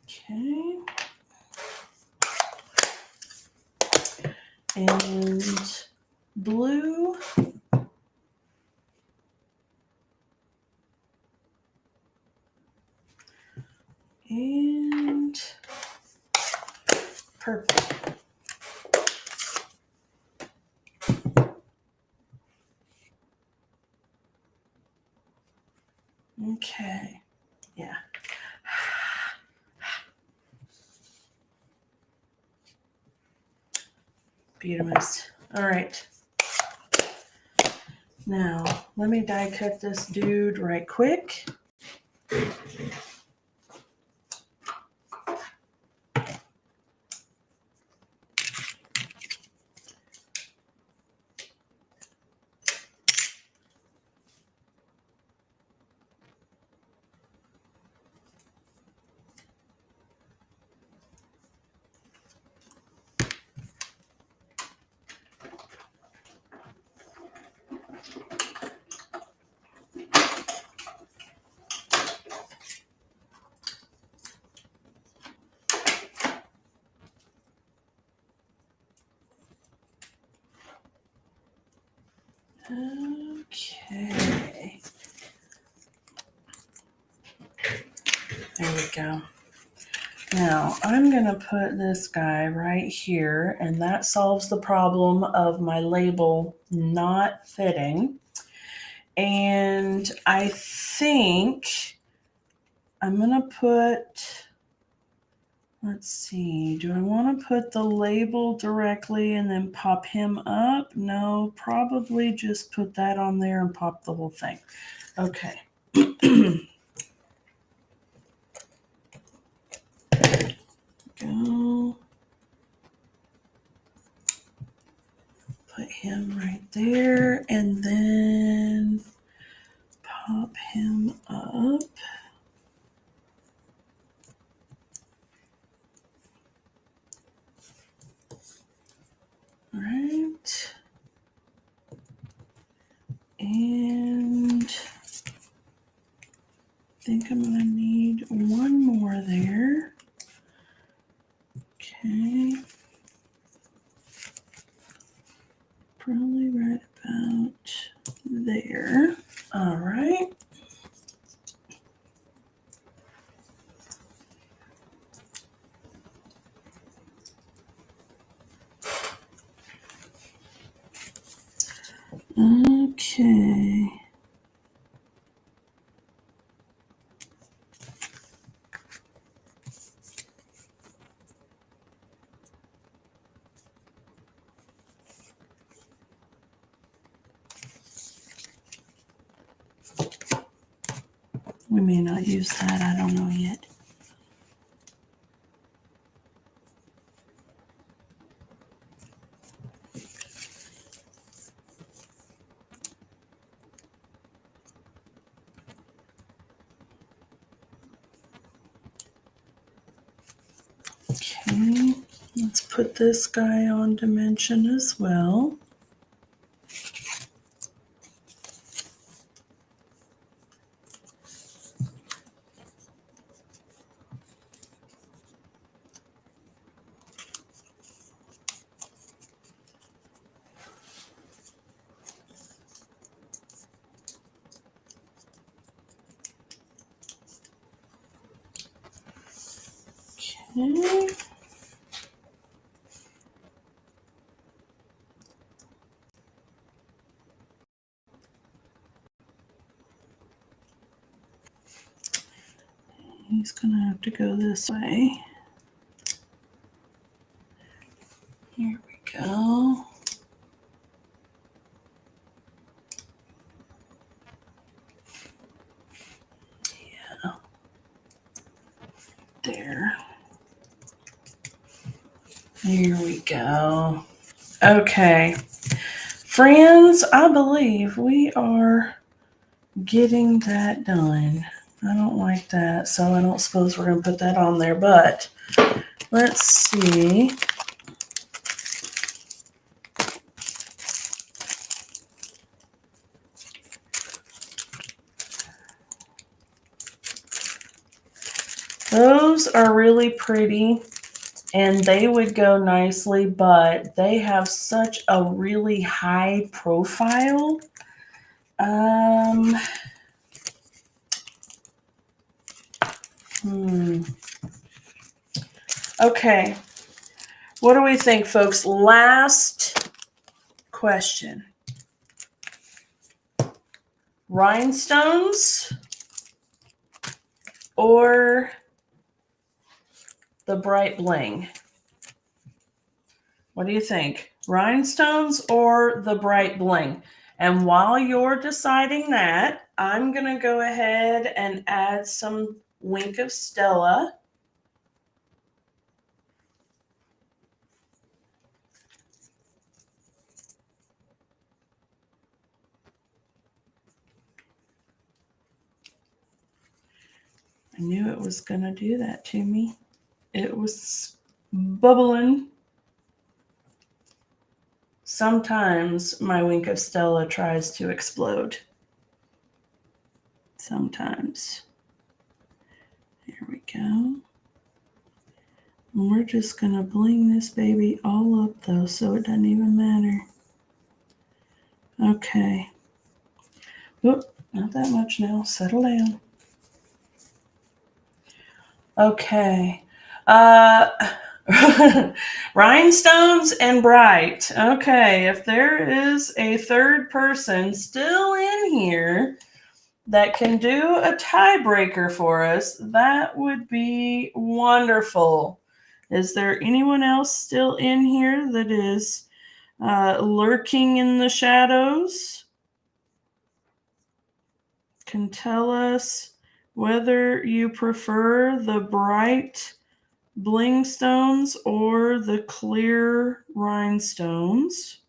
Okay. And blue. And purple. Okay. Yeah. Beautiful. All right. Now, let me die cut this dude right quick. Okay. There we go. Now, I'm going to put this guy right here, and that solves the problem of my label not fitting. And I think I'm going to put, let's see, do I want to put the label directly and then pop him up? No, probably just put that on there and pop the whole thing. Okay. Go. Put him right there and then pop him up. All right. And I think I'm going to need one more there. Okay. Probably right about there. All right. Okay. We may not use that. I don't know yet. Okay, let's put this guy on dimension as well. Okay. He's going to have to go this way. Here we go. Yeah. There. Here we go. Okay. Friends, I believe we are getting that done. I don't like that, so I don't suppose we're going to put that on there, but let's see. Those are really pretty and they would go nicely, but they have such a really high profile. Okay. What do we think, folks? Last question. Rhinestones or the bright bling? What do you think? Rhinestones or the bright bling? And while you're deciding that, I'm going to go ahead and add some Wink of Stella. I knew it was going to do that to me. It was bubbling. Sometimes my Wink of Stella tries to explode. Sometimes. Here we go. And we're just going to bling this baby all up though, so it doesn't even matter. Okay. Whoop, not that much now. Settle down. Okay. Rhinestones and bright. Okay, if there is a third person still in here that can do a tiebreaker for us, that would be wonderful. Is there anyone else still in here that is lurking in the shadows? Can tell us whether you prefer the bright bling stones or the clear rhinestones.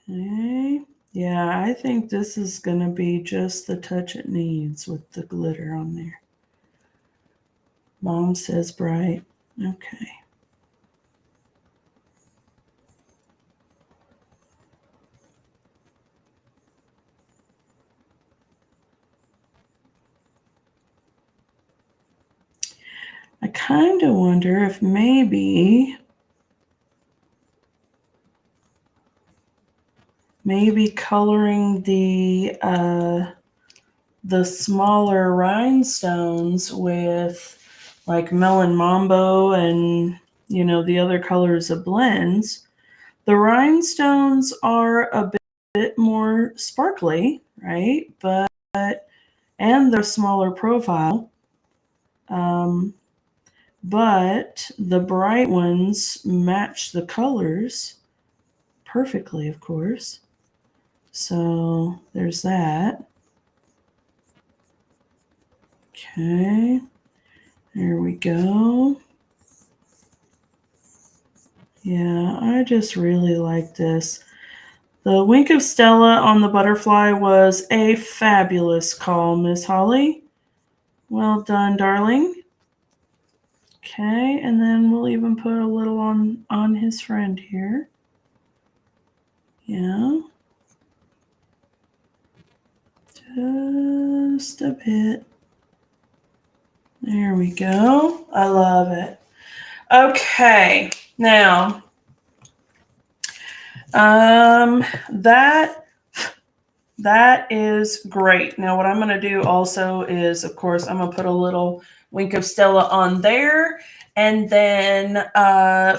Okay. Yeah, I think this is going to be just the touch it needs with the glitter on there. Mom says bright. Okay. I kind of wonder if maybe coloring the smaller rhinestones with like Melon Mambo and, you know, the other colors of blends. The rhinestones are a bit more sparkly, right? And they're smaller profile. But the bright ones match the colors perfectly, of course. So there's that. Okay, there we go. Yeah, I just really like this. The Wink of Stella on the butterfly was a fabulous call, Miss Holly. Well done, darling. Okay, and then we'll even put a little on his friend here. Yeah. Just a bit. There we go. I love it. Okay, now that is great. Now what I'm going to do also is, of course, I'm going to put a little Wink of Stella on there. And then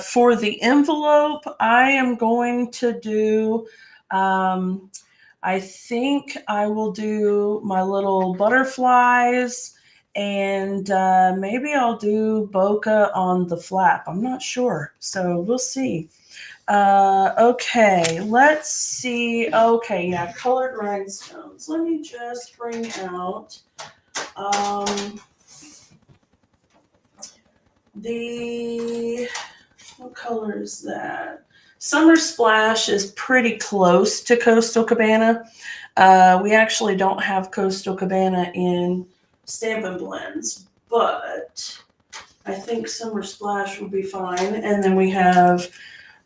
for the envelope, I am going to do, I think I will do my little butterflies, and maybe I'll do bokeh on the flap. I'm not sure. So we'll see. Okay, let's see. Okay, yeah, colored rhinestones. Let me just bring out what color is that? Summer Splash is pretty close to Coastal Cabana. We actually don't have Coastal Cabana in Stampin' Blends, but I think Summer Splash will be fine. And then we have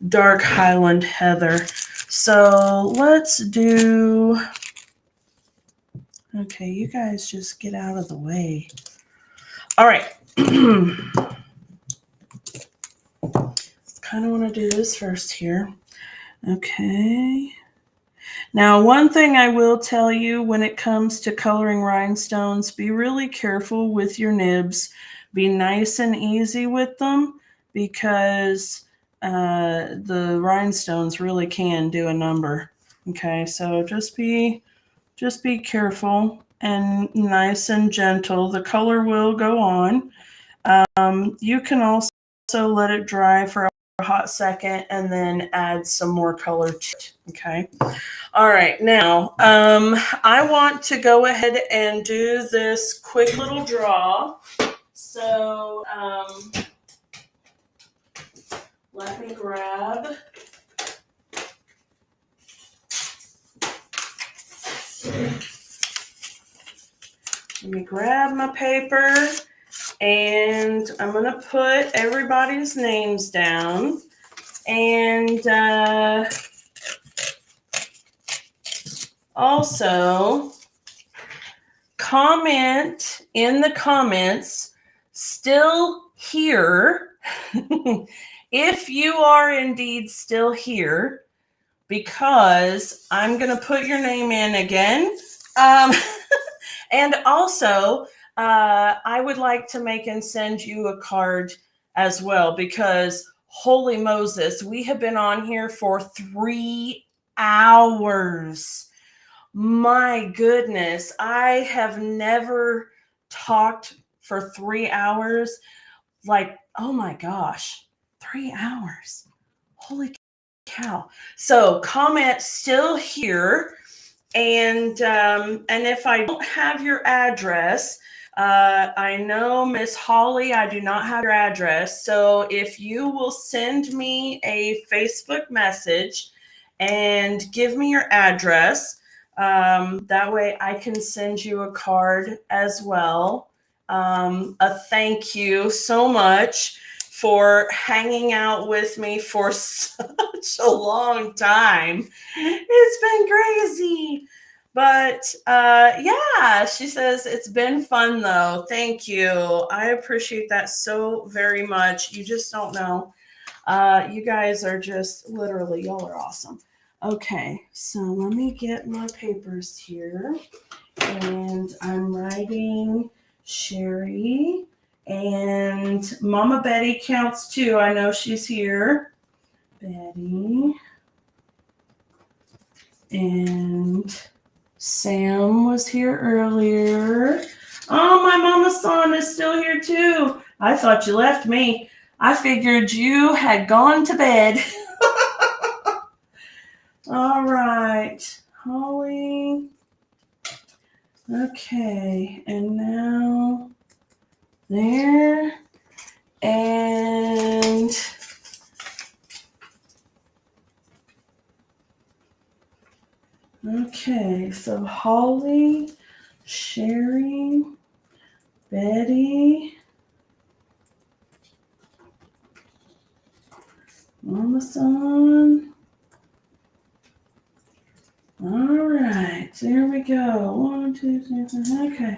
Dark Highland Heather. So let's do, okay, you guys just get out of the way. All right. Kind of want to do this first here. Okay. Now, one thing I will tell you when it comes to coloring rhinestones, be really careful with your nibs. Be nice and easy with them because the rhinestones really can do a number. Okay, so just be careful and nice and gentle. The color will go on. You can also let it dry for a hot second and then add some more color to it. Okay. All right. Now, I want to go ahead and do this quick little draw. So, let me grab. Let me grab my paper. And I'm going to put everybody's names down. And also comment in the comments, still here, if you are indeed still here, because I'm going to put your name in again. And also, I would like to make and send you a card as well, because holy Moses, we have been on here for 3 hours. My goodness, I have never talked for 3 hours. Like, oh my gosh, 3 hours. Holy cow. So comment still here. And if I don't have your address, I know Miss Holly, I do not have your address. So if you will send me a Facebook message and give me your address, that way I can send you a card as well. A thank you so much for hanging out with me for such a long time. It's been crazy. But yeah, she says, it's been fun though. Thank you. I appreciate that so very much. You just don't know. You guys are just literally, y'all are awesome. Okay, so let me get my papers here. And I'm writing Sherry. And Mama Betty counts too. I know she's here. Betty. And Sam was here earlier. Oh, my Mama Son is still here too. I thought you left me. I figured you had gone to bed. All right, Holly. Okay, and now there. And okay, so Holly, Sherry, Betty, Mama Son. All right, there we go. 1, 2, 3, okay.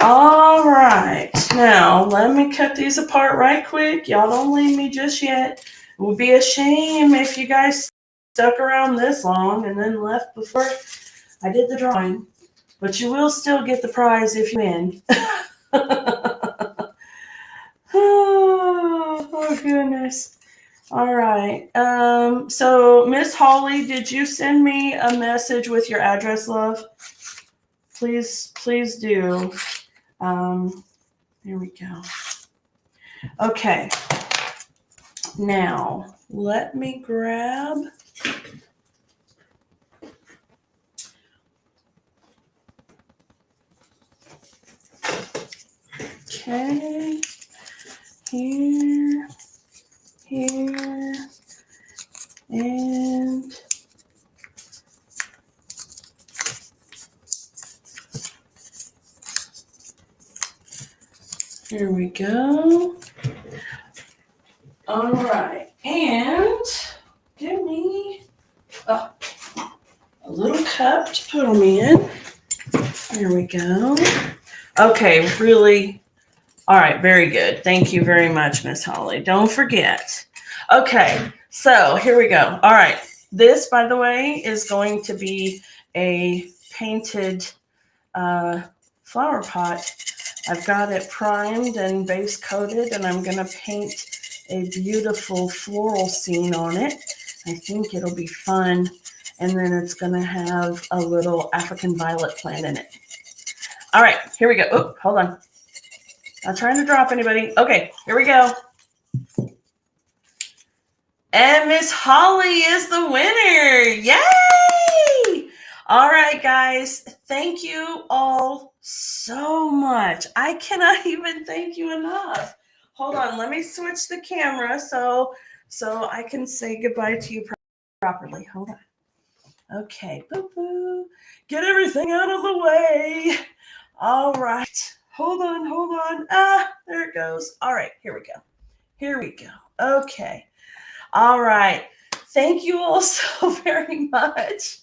All right, now let me cut these apart right quick. Y'all don't leave me just yet. It would be a shame if you guys stuck around this long and then left before I did the drawing. But you will still get the prize if you win. Oh, goodness. All right. So Miss Holly, did you send me a message with your address, love? Please do. There we go. Okay. Now, let me grab. Okay. Here. And here we go. All right. And give me a little cup to put them in. There we go. Okay, really. All right, very good. Thank you very much, Miss Holly. Don't forget. Okay, so here we go. All right. This, by the way, is going to be a painted flower pot. I've got it primed and base coated, and I'm going to paint a beautiful floral scene on it. I think it'll be fun. And then it's going to have a little African violet plant in it. All right, here we go. Oh, hold on. Not trying to drop anybody. Okay, here we go. And Miss Holly is the winner. Yay! All right, guys. Thank you all so much. I cannot even thank you enough. Hold on. Let me switch the camera so I can say goodbye to you properly. Hold on. Okay. Boo-boo. Get everything out of the way. All right. Hold on. There it goes. All right. Here we go. Okay. All right. Thank you all so very much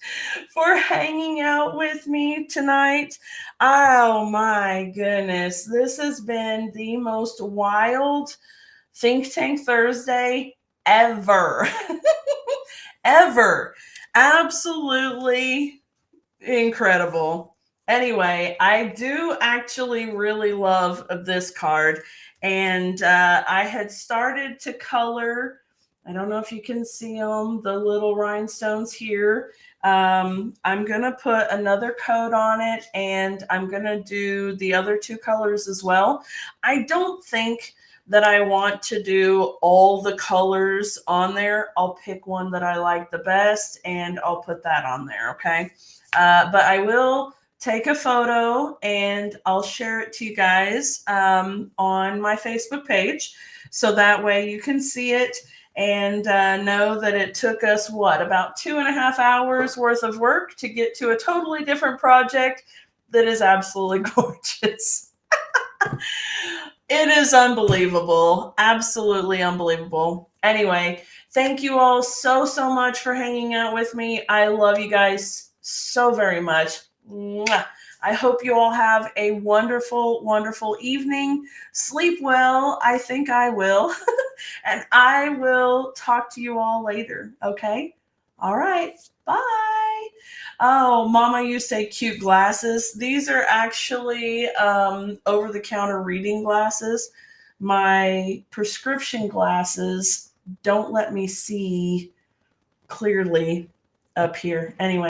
for hanging out with me tonight. Oh my goodness. This has been the most wild Think Tank Thursday ever. Ever. Absolutely incredible. Anyway, I do actually really love this card. And I had started to color, I don't know if you can see them, the little rhinestones here. I'm going to put another coat on it, and I'm going to do the other two colors as well. I don't think that I want to do all the colors on there. I'll pick one that I like the best, and I'll put that on there, okay? But I will take a photo and I'll share it to you guys on my Facebook page. So that way you can see it and know that it took us, about 2.5 hours worth of work to get to a totally different project that is absolutely gorgeous. It is unbelievable. Absolutely unbelievable. Anyway, thank you all so much for hanging out with me. I love you guys so very much. Mwah. I hope you all have a wonderful, wonderful evening. Sleep well. I think I will. And I will talk to you all later. Okay? All right. Bye. Oh, Mama, you say cute glasses. These are actually over-the-counter reading glasses. My prescription glasses don't let me see clearly up here. Anyway.